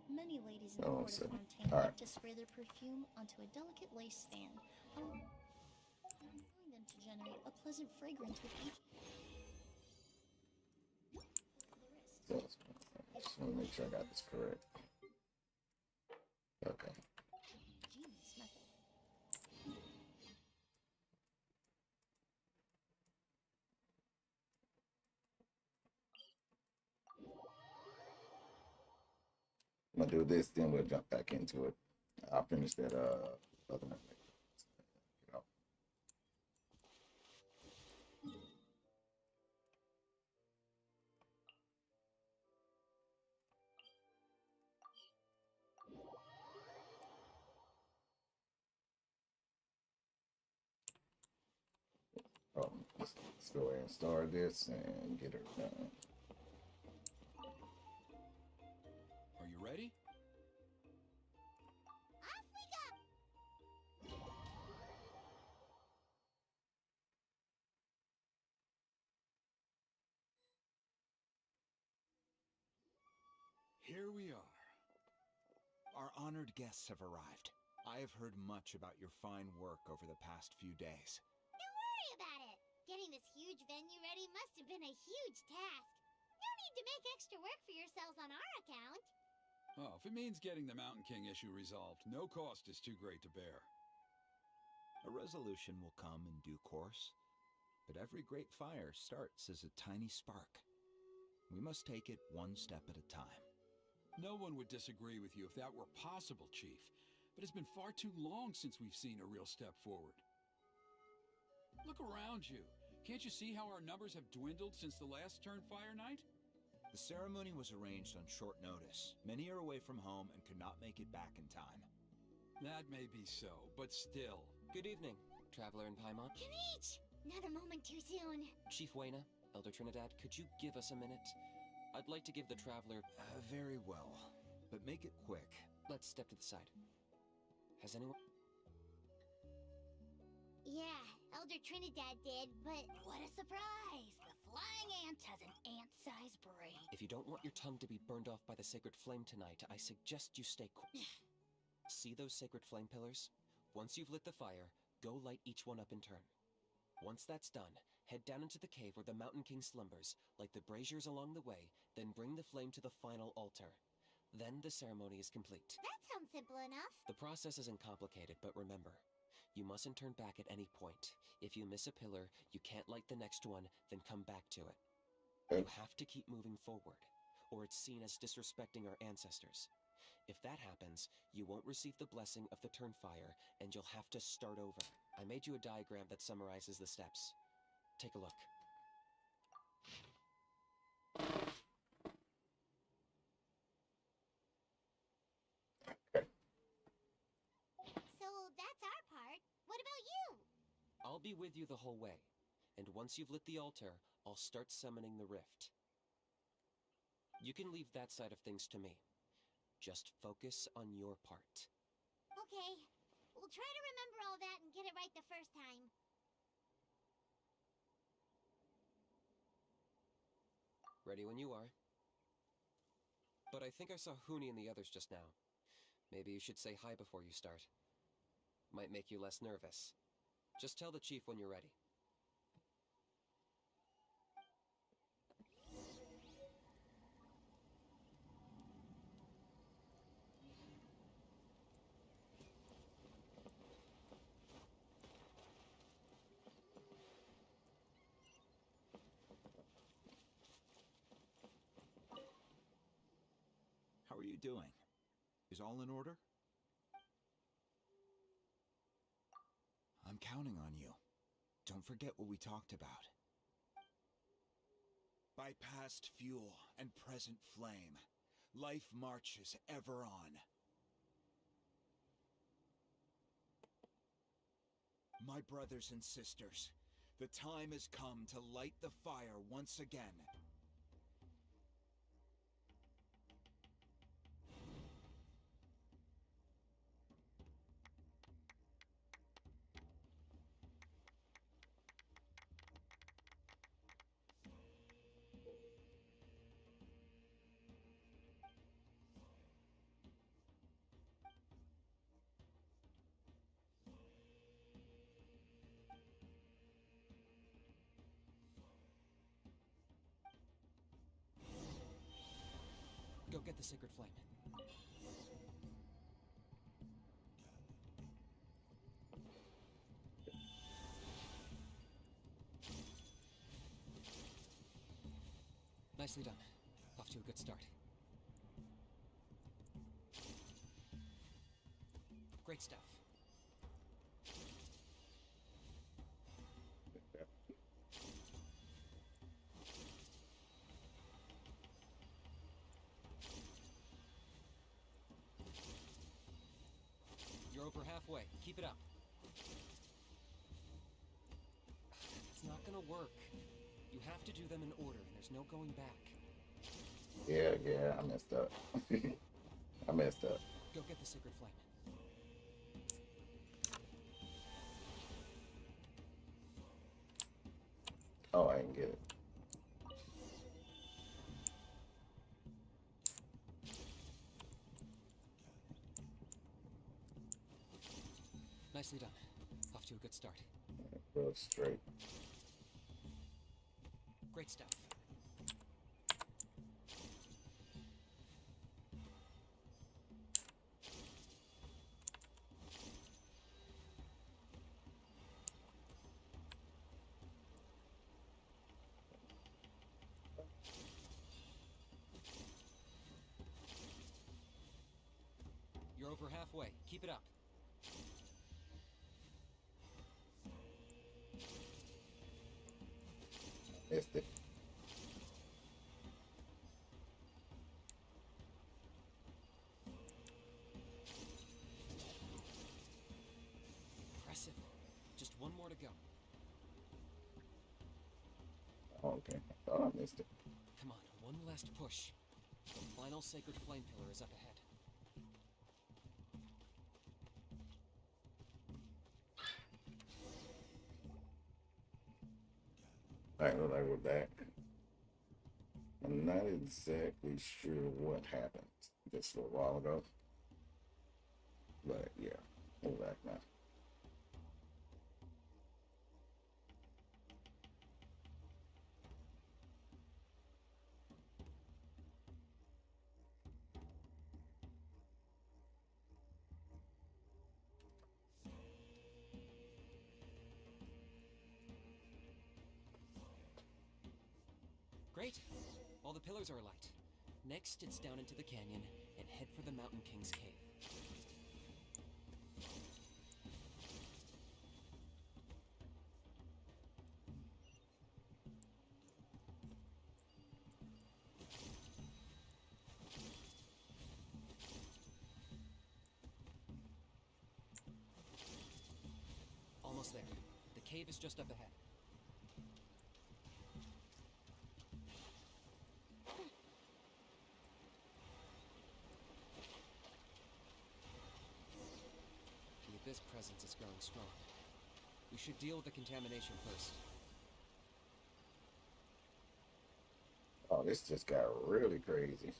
L: Many ladies in the
A: Oh,
L: court
A: so-
L: of Fontaine
A: alright.
L: like to spray their perfume onto a delicate lace fan, allowing them to generate a pleasant fragrance with each
A: so I just want to make sure I got this correct. Okay.
L: genius method.
A: I'm gonna do this, then we'll jump back into it. I'll finish that other one. You know. Let's go ahead and start this and get her done.
E: Are you ready?
D: Off we go!
E: Here we are.
G: Our honored guests have arrived. I have heard much about your fine work over the past few days.
D: Don't worry about it. Getting this huge venue ready must have been a huge task. No need to make extra work for yourselves on our account.
E: Oh, if it means getting the Mountain King issue resolved, no cost is too great to bear.
G: A resolution will come in due course, but every great fire starts as a tiny spark. We must take it one step at a time.
E: No one would disagree with you if that were possible, Chief, but it's been far too long since we've seen a real step forward. Look around you. Can't you see how our numbers have dwindled since the last Turnfire night?
G: The ceremony was arranged on short notice. Many are away from home and could not make it back in time.
E: That may be so, but still.
F: Good evening, Traveler in Paimon.
D: Kinich! Not a moment too soon.
F: Chief Wayna, Elder Trinidad, could you give us a minute? I'd like to give the Traveler...
G: Very well, but make it quick.
F: Let's step to the side. Has anyone...
D: Yeah, Elder Trinidad did, but what a surprise! The flying ant has an ant-sized brain.
F: If you don't want your tongue to be burned off by the sacred flame tonight, I suggest you stay See those sacred flame pillars? Once you've lit the fire, go light each one up in turn. Once that's done, head down into the cave where the Mountain King slumbers, light the braziers along the way, then bring the flame to the final altar. Then the ceremony is complete.
D: That sounds simple enough.
F: The process isn't complicated, but remember, you mustn't turn back at any point. If you miss a pillar, you can't light the next one, then come back to it. You have to keep moving forward, or it's seen as disrespecting our ancestors. If that happens, you won't receive the blessing of the Turnfire, and you'll have to start over. I made you a diagram that summarizes the steps. Take a look.
D: So that's our part. What about you?
F: I'll be with you the whole way, and once you've lit the altar, I'll start summoning the rift. You can leave that side of things to me. Just focus on your part.
D: Okay, we'll try to remember all that and get it right the first time.
F: Ready when you are. But I think I saw Huni and the others just now. Maybe you should say hi before you start. Might make you less nervous. Just tell the chief when you're ready.
G: How are you doing? Is all in order? I'm counting on you. Don't forget what we talked about. By past fuel and present flame, life marches ever on. My brothers and sisters, the time has come to light the fire once again.
F: Go get the sacred flame. Nicely done. Off to a good start. Great stuff. You're over halfway. Keep it up. It's not gonna work. You have to do them in order. There's no going back.
A: Yeah, I messed up. I messed up.
F: Go get the sacred flame.
A: Oh, I didn't get it.
F: Nicely done. Off to a good start.
A: Go straight.
F: Great stuff. You're over halfway. Keep it up.
A: Missed it.
F: Impressive. Just one more to go.
A: Okay, I thought I missed it.
F: Come on, one last push. The final sacred flame pillar is up ahead.
A: Alright, look like we're back. I'm not exactly sure what happened just a little while ago. But yeah, we're back now.
F: Great. All the pillars are alight. Next, it's down into the canyon and head for the Mountain King's cave. Almost there. The cave is just up ahead. The Abyss presence is growing strong. We should deal with the contamination first.
A: Oh, this just got really crazy.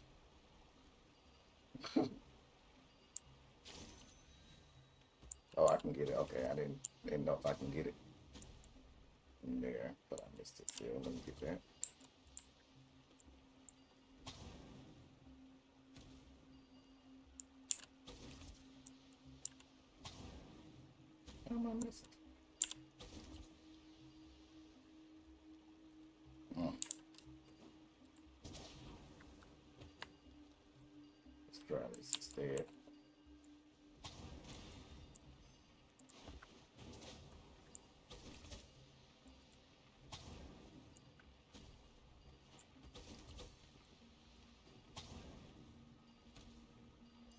A: Oh, I can get it. Okay, I didn't know if I can get it in there, but I missed it still. Let me get that. How am I missing? Let's try this instead.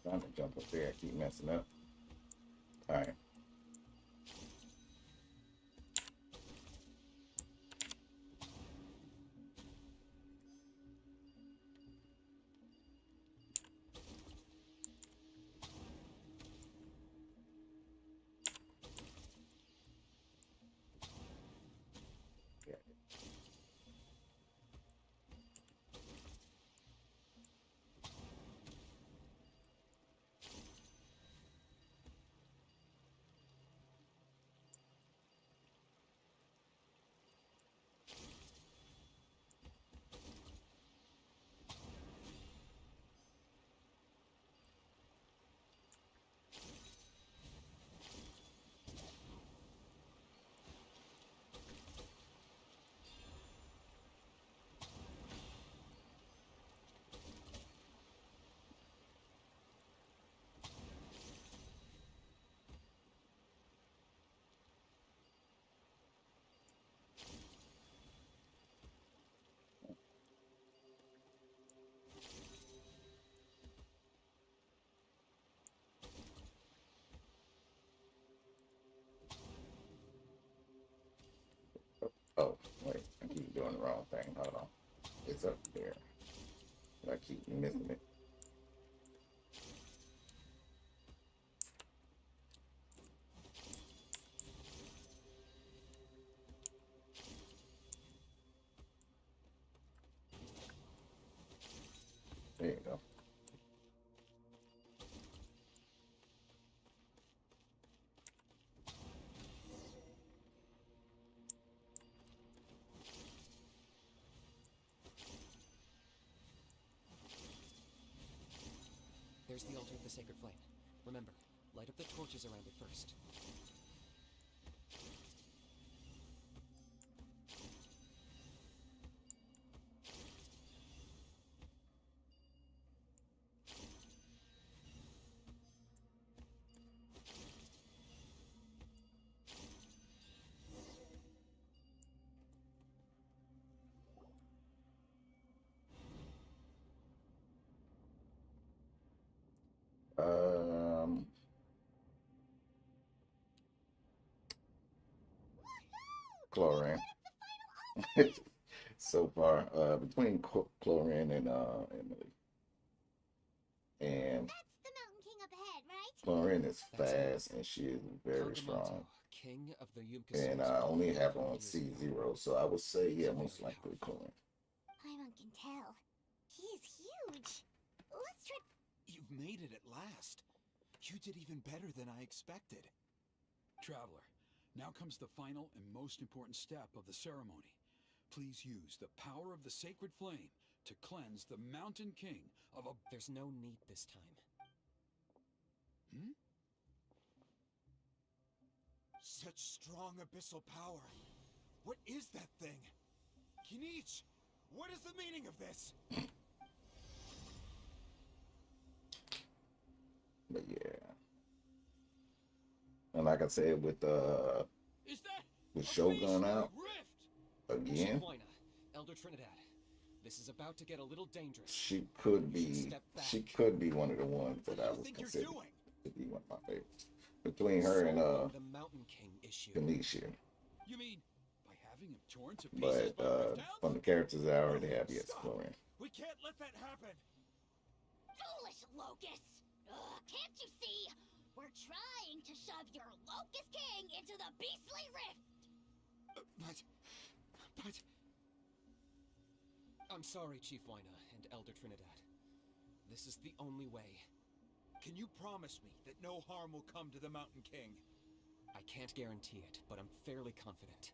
A: Trying to jump up there, I keep messing up. Alright. Yeah. wrong thing. Hold on. It's up there. I keep missing it. There you go.
F: There's the altar of the sacred flame. Remember, light up the torches around it first.
A: Um, Chlorine. So far, between Chlorine and Emily. And
D: That's the Mountain King up ahead, right?
A: Chlorine is
F: That's it.
A: fast and she is very strong.
F: King of the Yumka
A: And I only have on C0, so I would say, yeah, most likely Chlorine.
D: Paimon can tell. He is huge. Let's try.
G: You've made it at last. You did even better than I expected.
E: Traveler, now comes the final and most important step of the ceremony. Please use the power of the sacred flame to cleanse the Mountain King of a...
F: There's no need this time.
E: Hmm?
G: Such strong abyssal power. What is that thing? Kinich, what is the meaning of this?
A: But yeah. And like I said, with
E: Is that
A: with
E: a
A: Shogun
E: beastly
A: out
E: rift?
A: again,
F: Chief Elder Trinidad, this is about to get a little dangerous.
A: she could
F: You should
A: be
F: step back.
A: she could be one of the ones that I
G: What do you
A: would
G: think you're
A: consider
G: doing?
A: to be one of my favorites. Between her and
F: Solving the Mountain King issue.
A: Kanisha.
E: You mean by having him torn to pieces
A: But
E: by Rift Hounds?
A: from the characters I already have, yes, Chlorine.
G: We can't let that happen.
D: Foolish Locust! Can't you see? We're trying to shove your Locust King into the beastly rift!
G: But...
F: I'm sorry, Chief Wyna and Elder Trinidad. This is the only way.
G: Can you promise me that no harm will come to the Mountain King?
F: I can't guarantee it, but I'm fairly confident.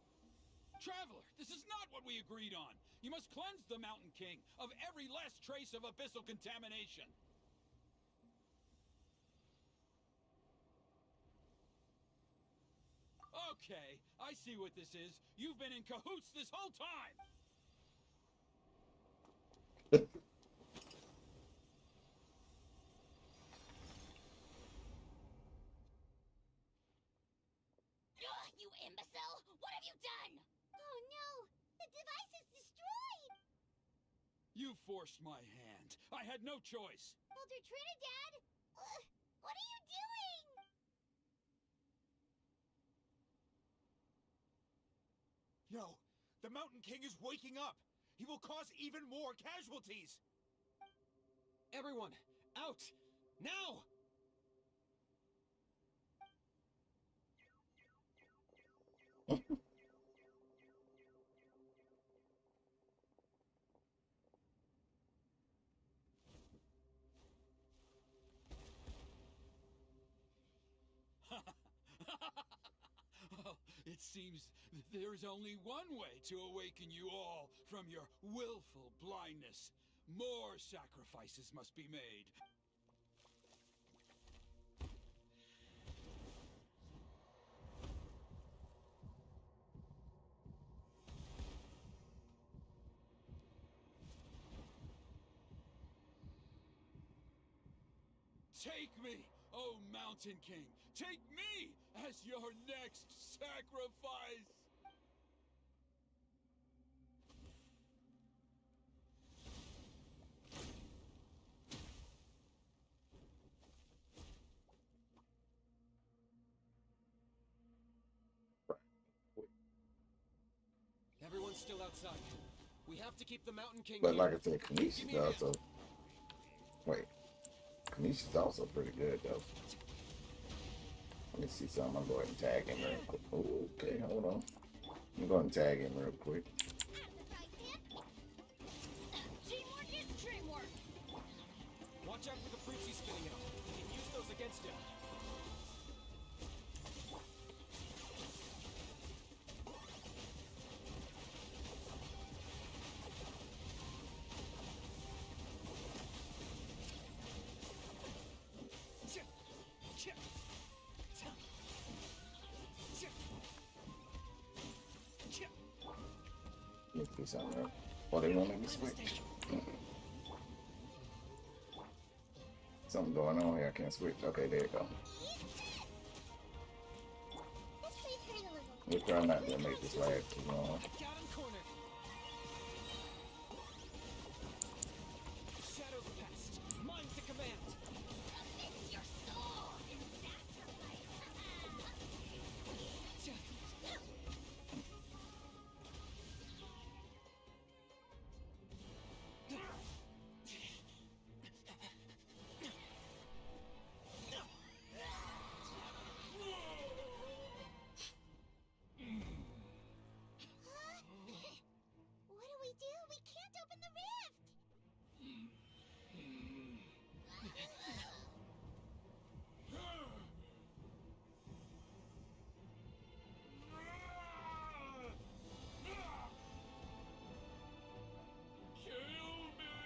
E: Traveler, this is not what we agreed on. You must cleanse the Mountain King of every last trace of abyssal contamination. Okay, I see what this is. You've been in cahoots this whole time!
D: You imbecile! What have you done? Oh no! The device is destroyed!
E: You forced my hand. I had no choice.
D: Elder Trinidad? What are you doing?
G: No, the Mountain King is waking up. He will cause even more casualties.
F: Everyone, out! Now!
E: Well, it seems there is only one way to awaken you all from your willful blindness. More sacrifices must be made. Take me, O Mountain King! Take me as your next sacrifice!
F: Everyone's still outside. We have to keep the Mountain King
A: But
F: here.
A: like I said, Kanisha's also. Wait. Kanisha's also pretty good, though. Let me see something. I'm going to tag him real quick. Ooh, okay, hold on. I'm going to tag him real quick.
B: Teamwork is dreamwork.
F: Watch out for the fruits he's spitting out. We can use those against him.
A: Let's do something real. Oh, they won't let me switch. Something going on here. I can't switch. Okay, there you go. We'll try not to make this last too long.
F: Got him cornered. Shadow Pest. Mine to command.
D: Your soul in sacrifice. What do we do? We can't open the rift.
J: Kill me!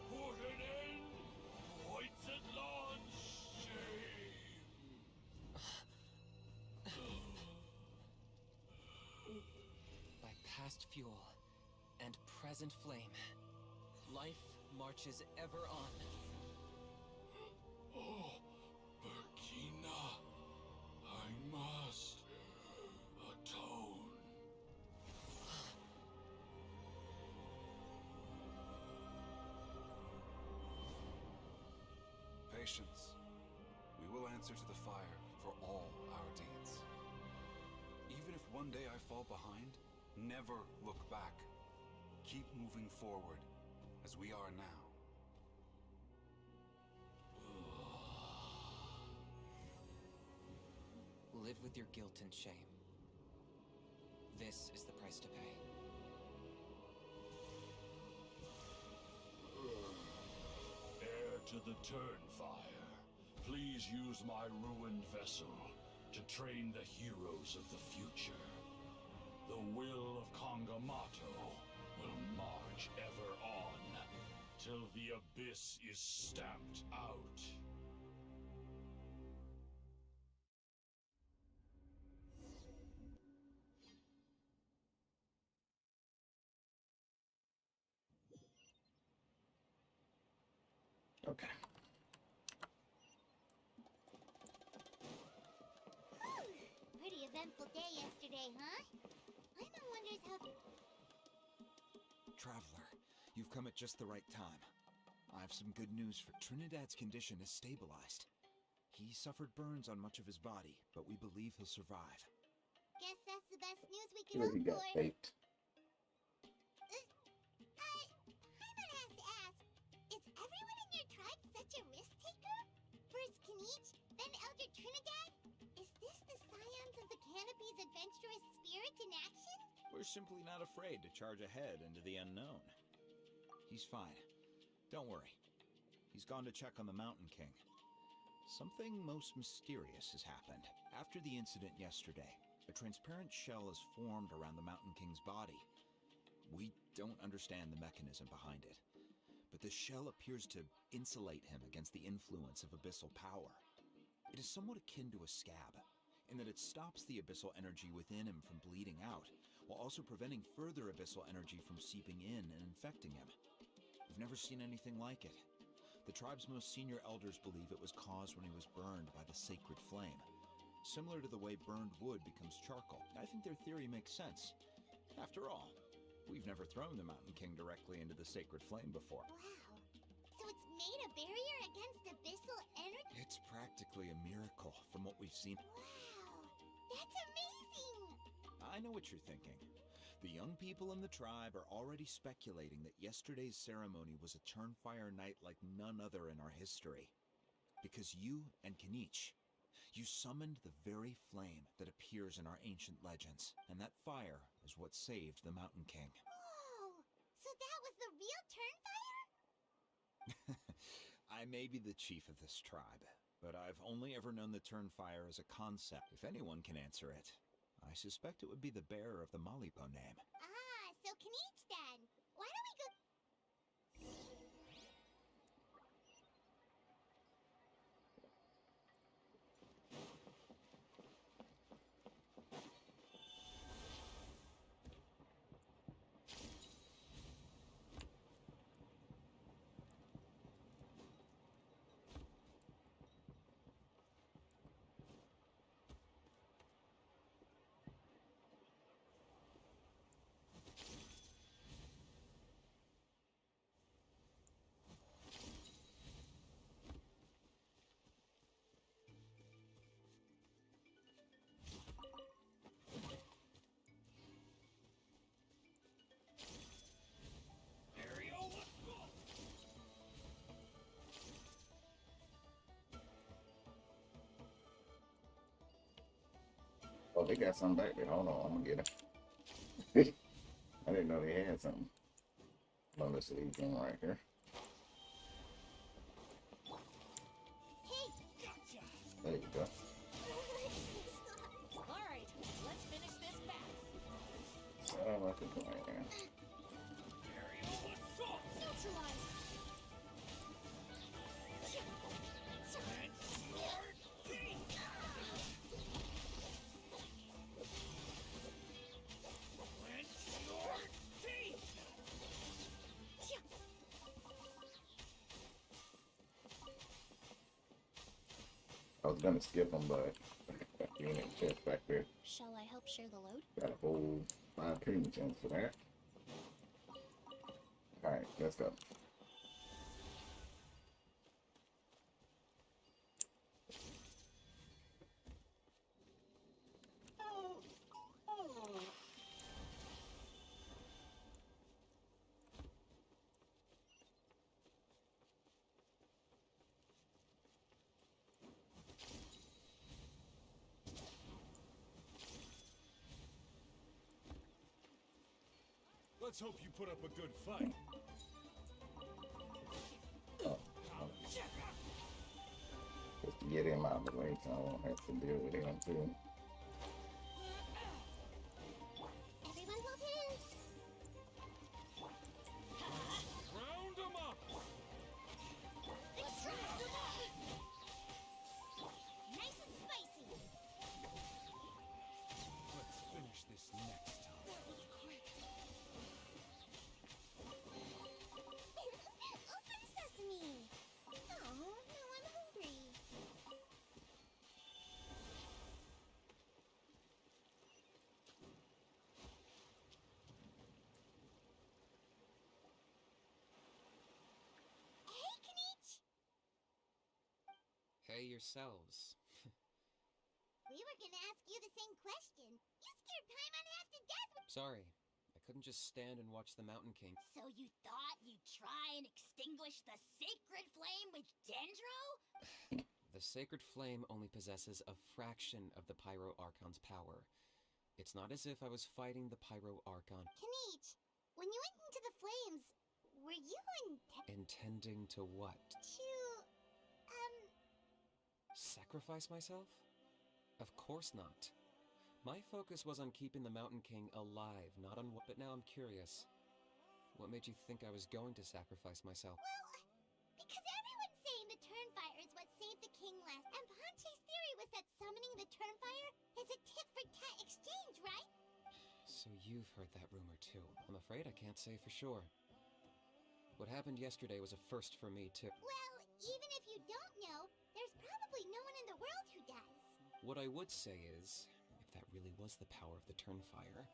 J: Put an end to Hoyt's shame!
F: By past fuel and present flame, life marches ever on.
J: Oh, Burkina, I must atone.
E: Patience. We will answer to the fire for all our deeds. Even if one day I fall behind, never look back. Keep moving forward, as we are now.
F: Live with your guilt and shame. This is the price to pay.
J: Heir to the Turnfire, please use my ruined vessel to train the heroes of the future. The will of Kangamato will march ever on, till the abyss is stamped out.
A: Okay.
D: Pretty eventful day yesterday, huh? Paimon wonders how...
G: Traveler, you've come at just the right time. I have some good news for Trinidad's condition is stabilized. He suffered burns on much of his body, but we believe he'll survive.
D: Guess that's the best news we can
A: Sure, he
D: hope
A: got
D: for.
A: faked.
D: Paimon has to ask, is everyone in your tribe such a risk-taker? First Kinich, then Elder Trinidad? Is this the scions of the Canopy's adventurous spirit in action?
G: We're simply not afraid to charge ahead into the unknown. He's fine. Don't worry. He's gone to check on the Mountain King. Something most mysterious has happened. After the incident yesterday, a transparent shell is formed around the Mountain King's body. We don't understand the mechanism behind it, but the shell appears to insulate him against the influence of abyssal power. It is somewhat akin to a scab, in that it stops the abyssal energy within him from bleeding out, while also preventing further abyssal energy from seeping in and infecting him. We've never seen anything like it. The tribe's most senior elders believe it was caused when he was burned by the sacred flame. Similar to the way burned wood becomes charcoal. I think their theory makes sense. After all, we've never thrown the Mountain King directly into the sacred flame before.
D: Wow. So it's made a barrier against abyssal energy?
G: It's practically a miracle from what we've seen.
D: Wow. That's amazing!
G: I know what you're thinking. The young people in the tribe are already speculating that yesterday's ceremony was a Turnfire night like none other in our history. Because you and Kinich, you summoned the very flame that appears in our ancient legends, and that fire is what saved the Mountain King.
D: Whoa! So that was the real Turnfire?
G: I may be the chief of this tribe, but I've only ever known the Turnfire as a concept. If anyone can answer it, I suspect it would be the bearer of the Malipo name.
D: Ah, so Kinich then. Why don't we go...
A: Oh, they got something back there. Hold on, I'm gonna get it. I didn't know they had something. Oh, let's leave them right here.
D: Hey, gotcha!
A: There you go.
C: All right, let's finish this fast.
A: So I can go right there.
D: Neutralize!
A: I was gonna skip them, but unit chest back there.
L: Shall I help share the load?
A: Got a whole 5 premium chance for that. Alright, let's go.
J: Let's hope you put up a good fight.
A: Just to get him out of the way so I won't have to deal with him too.
D: Everyone hold hands!
J: Round 'em up!
D: Extract them all! Nice and spicy!
J: Let's finish this next time.
D: That was quick! Open sesame! Oh, now I'm hungry. Hey, Kinich!
F: Hey yourselves.
D: We were gonna ask you the same question. You scared Paimon half to death with—
F: Sorry, I couldn't just stand and watch the Mountain King.
D: So you thought you'd try and extinguish the sacred flame with Dendro?
F: The sacred flame only possesses a fraction of the Pyro Archon's power. It's not as if I was fighting the Pyro Archon.
D: Kinich, when you went into the flames, were you
F: Intending to what? Sacrifice myself? Of course not. My focus was on keeping the Mountain King alive, not on what— But now I'm curious. What made you think I was going to sacrifice myself?
D: Well, because everyone's saying the Turnfire is what saved the king last, and Ponche's theory was that summoning the Turnfire is a tit-for-tat exchange, right?
F: So you've heard that rumor too. I'm afraid I can't say for sure. What happened yesterday was a first for me too.
D: Well, even if you don't know, there's probably no one in the world who does.
F: What I would say is, if that really was the power of the Turnfire,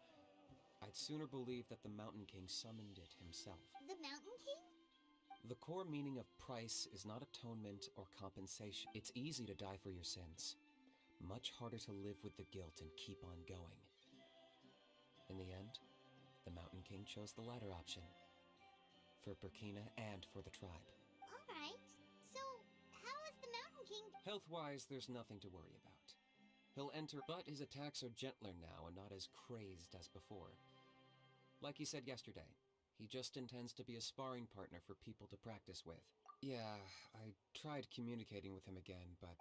F: I'd sooner believe that the Mountain King summoned it himself.
D: The Mountain King?
F: The core meaning of price is not atonement or compensation. It's easy to die for your sins. Much harder to live with the guilt and keep on going. In the end, Mountain King chose the latter option. For Burkina and for the tribe.
D: Alright, so how is the Mountain King?
F: Health-wise, there's nothing to worry about. He'll enter, but his attacks are gentler now and not as crazed as before. Like he said yesterday, he just intends to be a sparring partner for people to practice with. Yeah, I tried communicating with him again, but...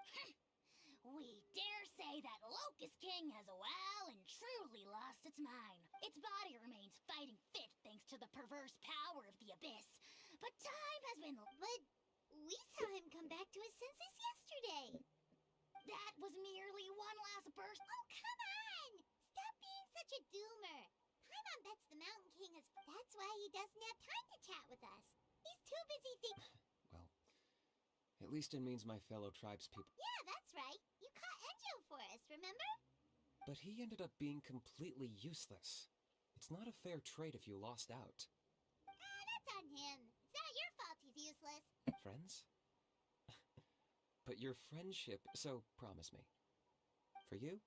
H: We dare say that Locust King has well and truly lost its mind. Its body remains fighting fit thanks to the perverse power of the Abyss. But time has been...
D: But we saw him come back to his senses yesterday.
H: That was merely one last burst.
D: Oh, come on! Stop being such a doomer. Paimon bets the Mountain King is... That's why he doesn't have time to chat with us. He's too busy thinking...
F: Well, at least it means my fellow tribespeople...
D: Yeah, that's right. You caught Enjo for us, remember?
F: But he ended up being completely useless. It's not a fair trade if you lost out.
D: That's on him. It's not your fault he's useless.
F: Friends? But your friendship... So, promise me. For you?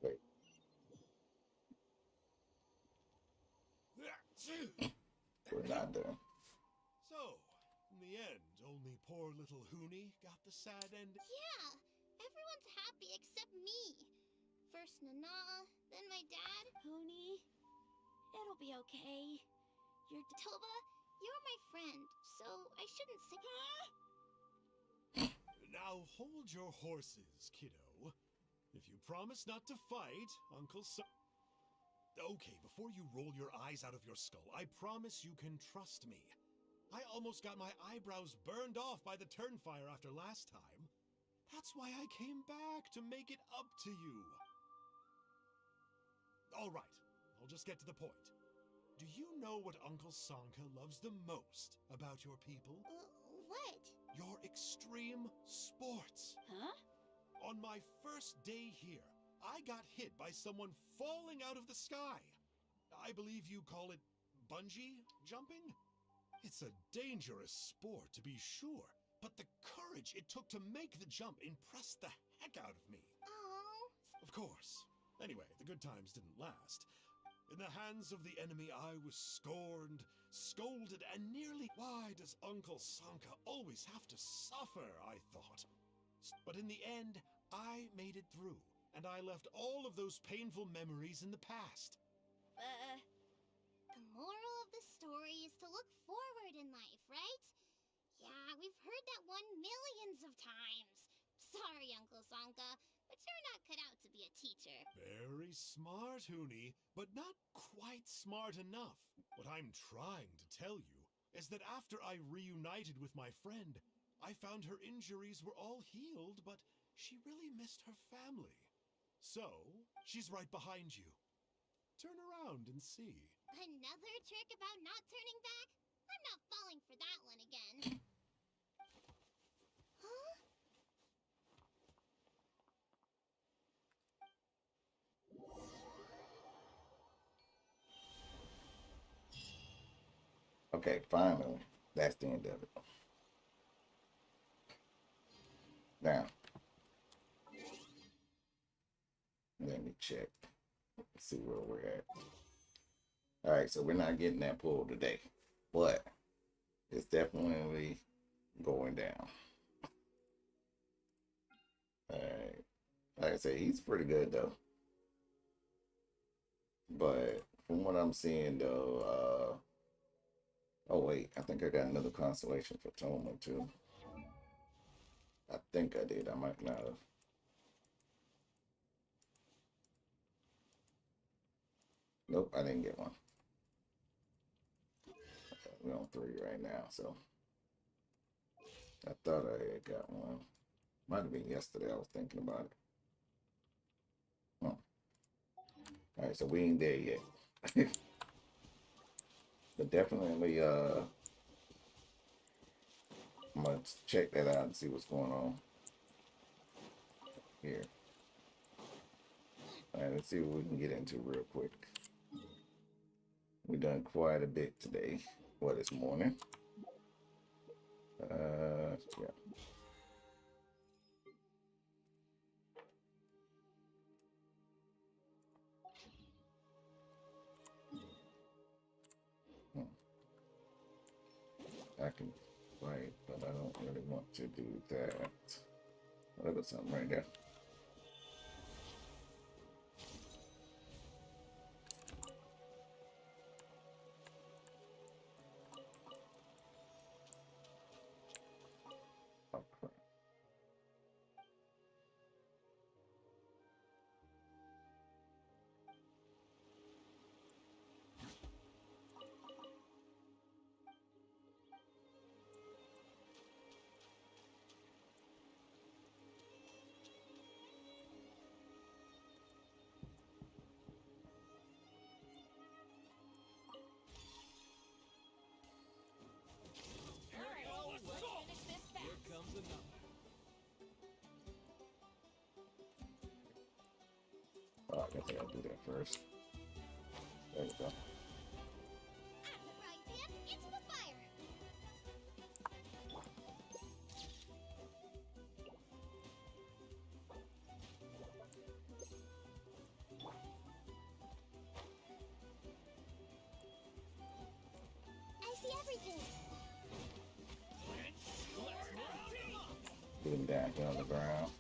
A: Wait. We're not done.
K: So, in the end, only poor little Hoonie got the sad end.
H: Yeah, everyone's happy except me. First Nana, then my dad. Hoonie, it'll be okay. Toba, you're my friend, so I shouldn't say... Huh?
K: Now hold your horses, kiddo. If you promise not to fight, Uncle Son... Okay, before you roll your eyes out of your skull, I promise you can trust me. I almost got my eyebrows burned off by the turnfire after last time. That's why I came back, to make it up to you. Alright, I'll just get to the point. Do you know what Uncle Sanka loves the most about your people?
H: What?
K: Your extreme sports.
H: Huh?
K: On my first day here, I got hit by someone falling out of the sky. I believe you call it bungee jumping? It's a dangerous sport, to be sure, but the courage it took to make the jump impressed the heck out of me.
H: Oh.
K: Of course. Anyway, the good times didn't last. In the hands of the enemy, I was scorned, scolded, and nearly... Why does Uncle Sanka always have to suffer, I thought. But in the end, I made it through, and I left all of those painful memories in the past.
D: The moral of the story is to look forward in life, right? Yeah, we've heard that one millions of times. Sorry, Uncle Sanka, but you're not cut out to be a teacher.
K: Very smart, Hoonie, but not quite smart enough. What I'm trying to tell you is that after I reunited with my friend, I found her injuries were all healed, but she really missed her family. So, she's right behind you. Turn around and see.
D: Another trick about not turning back? I'm not falling for that one again. Huh?
A: Okay, finally. That's the end of it. Now, let me check. See where we're at. All right, so we're not getting that pull today, but it's definitely going down. All right. Like I said, he's pretty good though. But from what I'm seeing though, oh wait, I think I got another constellation for Toma too. I think I did. I might not have. Nope, I didn't get one. We're on 3 right now, so I thought I had got one. Might have been yesterday. I was thinking about it. All right, so we ain't there yet. But definitely, I'm gonna check that out and see what's going on here. All right, let's see what we can get into real quick. We done quite a bit today. Well, this morning. Yeah. I can fight, but I don't really want to do that. Oh, there's something right there. Oh, crap.
B: Alright, let's finish this fast.
E: Here comes another.
A: Oh, I guess I gotta do that first. There we go.
D: Out of the frying pan, into the fire! I see everything!
A: Get him down here on the ground.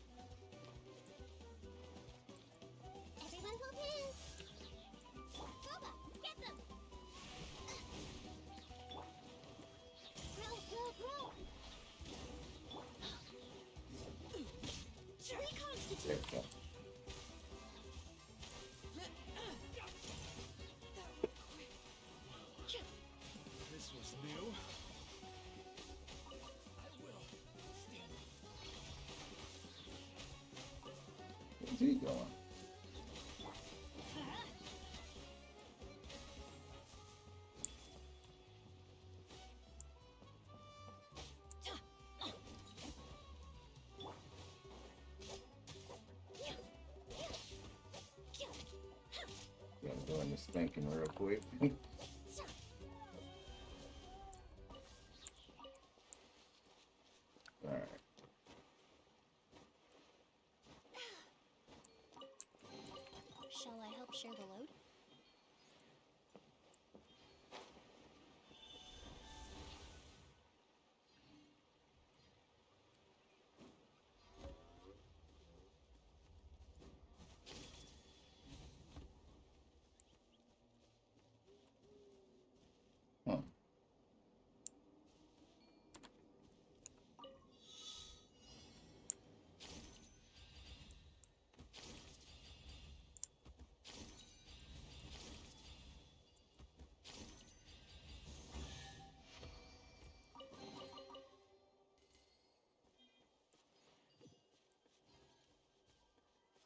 D: Everyone hold hands! Boba, get them! Grow, grow, grow! Reconstitute!
A: There we go.
J: This was new. I will.
A: Where's he going? Gotta go in the spanking real quick. Alright.
L: Shall I help share the load?
A: Huh.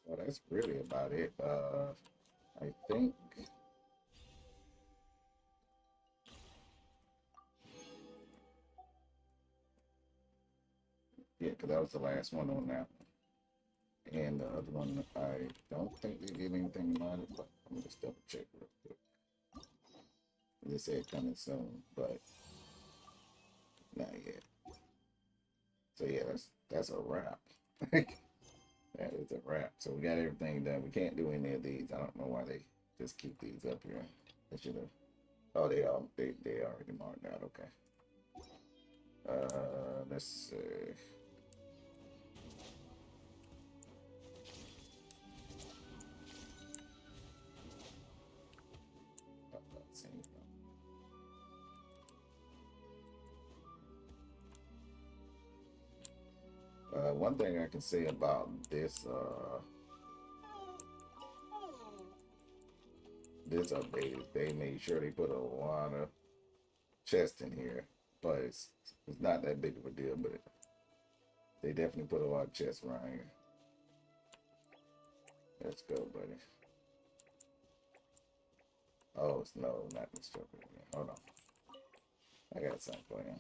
A: Well, that's really about it. I think. Yeah, because that was the last one on that one. And the other one, I don't think they did anything about it, but I'm gonna just double check real quick. They said coming soon, but not yet. So yeah, that's a wrap. That is a wrap. So we got everything done. We can't do any of these. I don't know why they just keep these up here. They should have. Oh, they already marked out. Okay. Let's see. Let's see. One thing I can say about this this update is they made sure they put a lot of chests in here, but it's not that big of a deal. But they definitely put a lot of chests around here. Let's go, buddy. Oh, it's no, not this truck again. Hold on, I got something for you.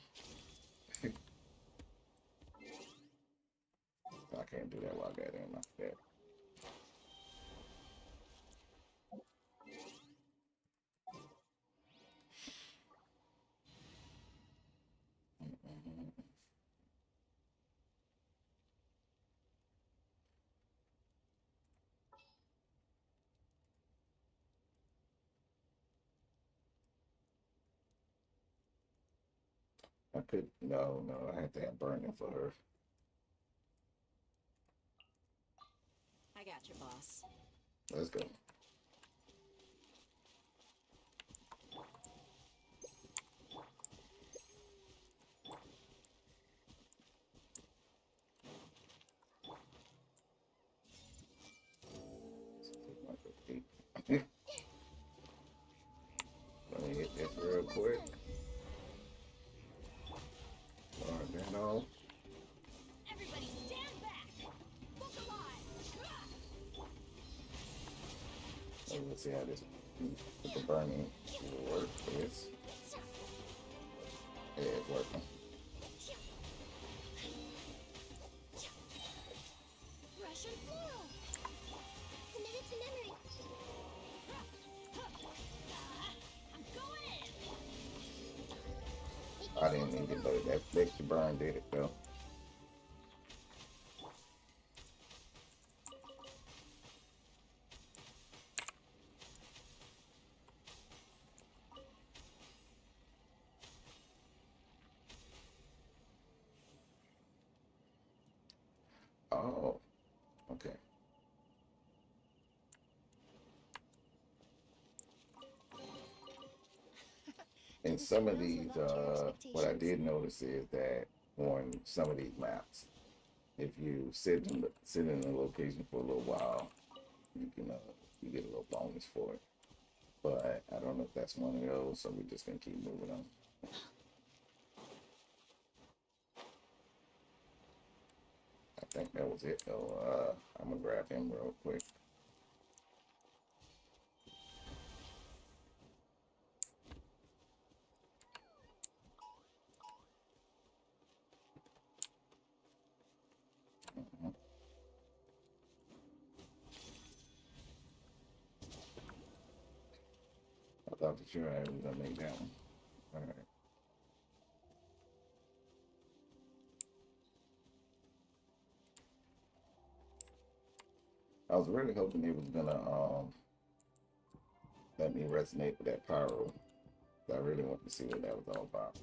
A: I can't do that while I got in my bed. could, no, I had to have burning for her.
C: I got your boss.
A: Let's go. Let me hit this real quick. Turn that off.
H: Everybody stand back! Look alive!
A: Let's see how this with the burning will work for this. Yeah, it's working.
D: Russian floral! Committed to memory.
H: I'm going in!
A: I didn't need it, but that extra burn did it though. Oh, okay. And some of these, what I did notice is that on some of these maps, if you sit in a location for a little while, you can you get a little bonus for it. But I don't know if that's one of those, so we're just gonna keep moving on. I think that was it though. I'm gonna grab him real quick. I thought for sure I was gonna make that one. All right. I was really hoping it was gonna let me resonate with that pyro. I really wanted to see what that was all about.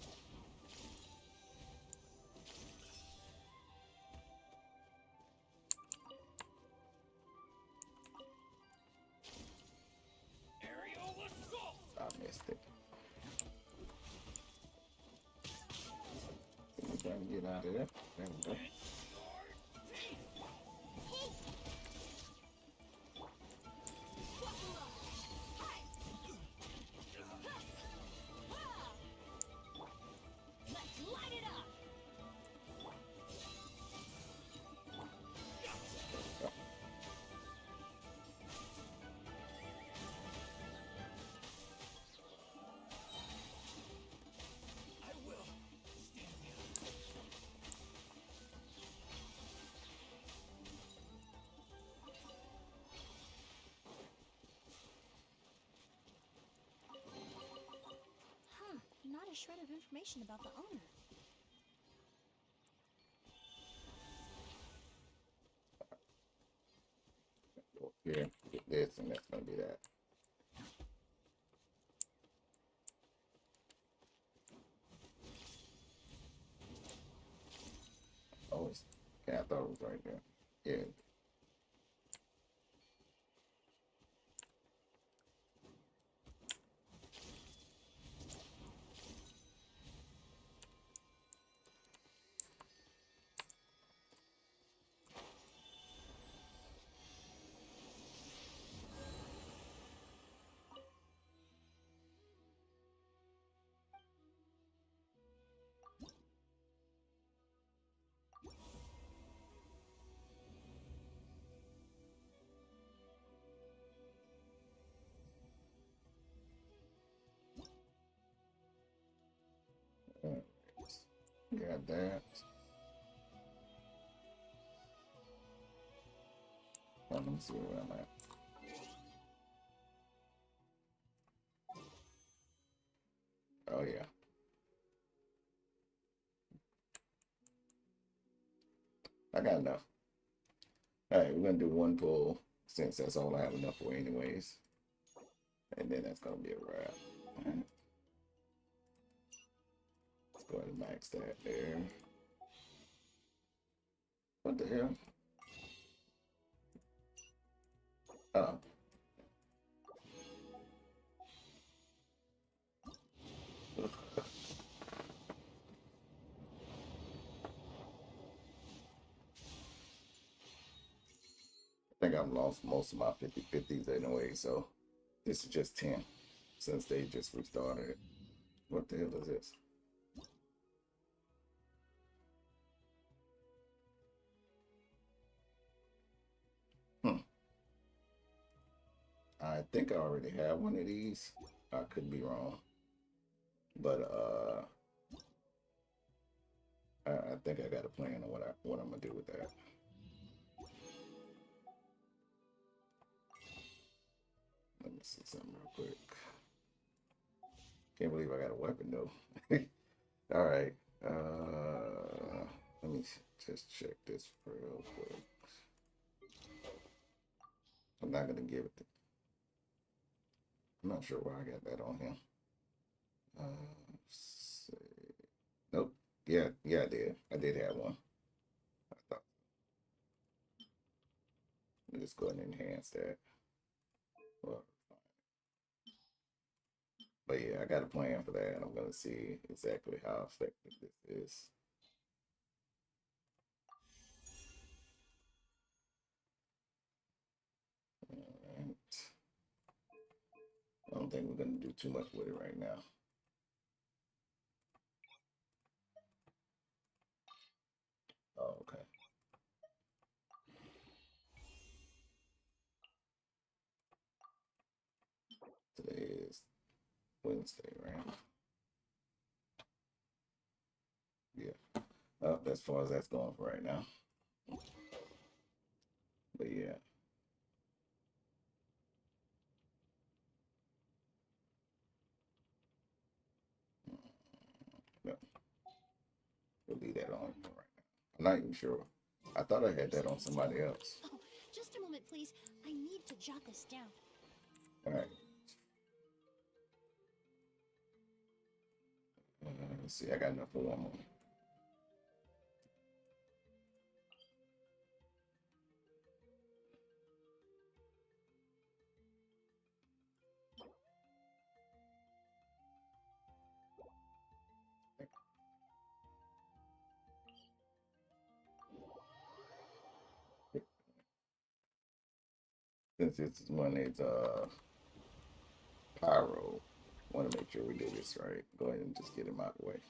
B: Aerial assault!
A: I missed it. See if I can get out of there. There we go.
H: Let's light it up!
B: I will stand down.
L: Huh, not a shred of information about the owner.
A: Go here, get this, and that's gonna be that. Oh, it's, yeah, I thought it was right there. Yeah. Alright. Got that. Let me see where I'm at. Oh yeah. I got enough. Alright, we're gonna do one pull since that's all I have enough for anyways. And then that's gonna be a wrap. Alright. Let's go ahead and max that there. What the hell? Oh. I think I've lost most of my 50/50s anyway, so this is just 10 since they just restarted it. What the hell is this? I think I already have one of these. I could be wrong. But I think I got a plan on what I'm gonna do with that. Let me see something real quick. Can't believe I got a weapon though. All right. Let me just check this real quick. I'm not gonna give it. I'm not sure why I got that on him. See. Nope. Yeah, I did. I did have one. I thought. Let me just go ahead and enhance that. Well, but yeah, I got a plan for that, and I'm gonna see exactly how effective this is. Alright. I don't think we're gonna do too much with it right now. Oh, okay. Today is Wednesday, right? Yeah. As far as that's going for right now. But yeah. No. We'll leave that on for right now. I'm not even sure. I thought I had that on somebody else.
L: Oh, just a moment, please. I need to jot this down.
A: All right. Let's see. I got enough for one more. Since this one is pyro, I want to make sure we do this right. Go ahead and just get him out of the way.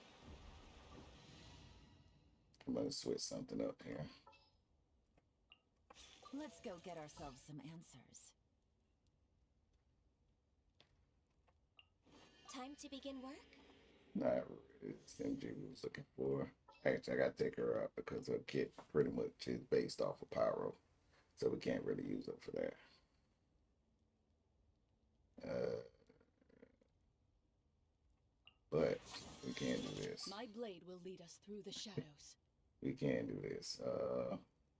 A: I'm gonna switch something up here.
M: Let's go get ourselves some answers.
H: Time to begin work?
A: Not really. It's MG was looking for. Actually, I gotta take her out because her kit pretty much is based off of pyro, so we can't really use her for that. But we can do this.
M: My blade will lead us through the shadows.
A: We can do this.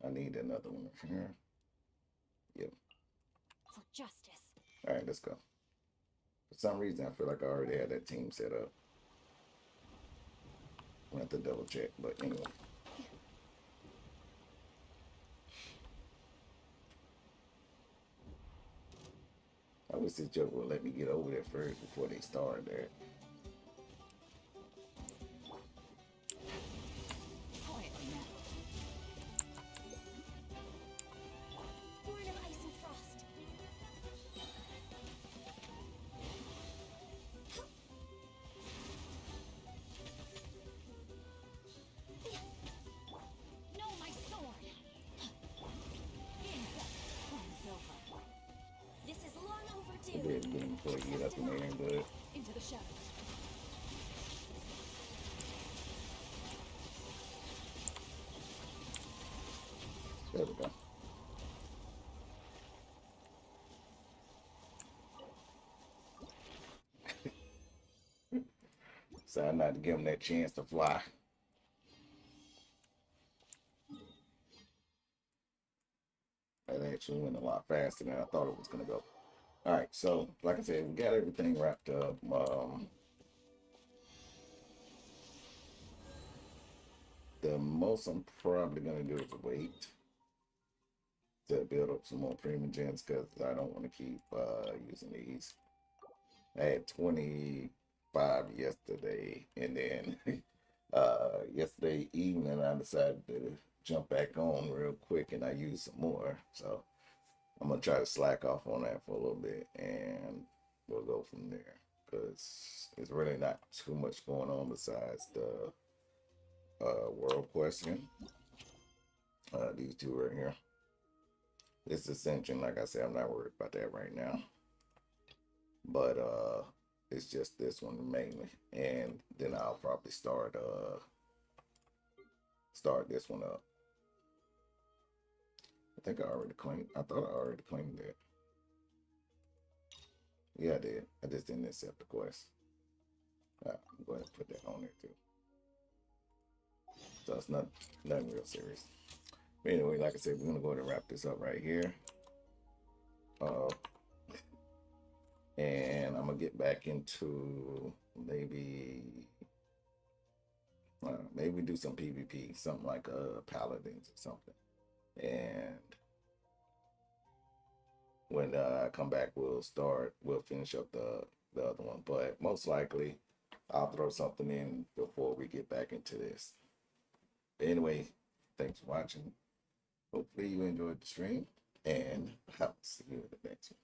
A: I need another one here. Yep.
H: For justice.
A: All right, let's go. For some reason, I feel like I already had that team set up. I have to double check, but anyway. I wish this joke would let me get over there first before they started that.
M: Quietly now.
H: Born of ice and frost.
M: No, my sword! Game's up. Fun's over.
H: This is long
A: Go
H: overdue.
A: ahead and get him before he get up in there, but
M: Into the shadows.
A: there we go. Decided not to give him that chance to fly. That actually went a lot faster than I thought it was gonna go. All right, so like I said, we got everything wrapped up. the most I'm probably gonna do is wait to build up some more premium gens because I don't want to keep using these. I had 25 yesterday, and then yesterday evening I decided to jump back on real quick, and I used some more. So I'm gonna try to slack off on that for a little bit, and we'll go from there. Cause it's really not too much going on besides the world question. These two right here. This Ascension, like I said, I'm not worried about that right now. But it's just this one mainly. And then I'll probably start this one up. I think I already claimed. I thought I already claimed it. Yeah, I did. I just didn't accept the quest. I'm going to put that on there too. So it's nothing real serious. But anyway, like I said, we're gonna go ahead and wrap this up right here. And I'm gonna get back into maybe we do some PvP, something like paladins or something. And when I come back, we'll finish up the other one. But most likely, I'll throw something in before we get back into this. But anyway, thanks for watching. Hopefully you enjoyed the stream, and I'll see you in the next one.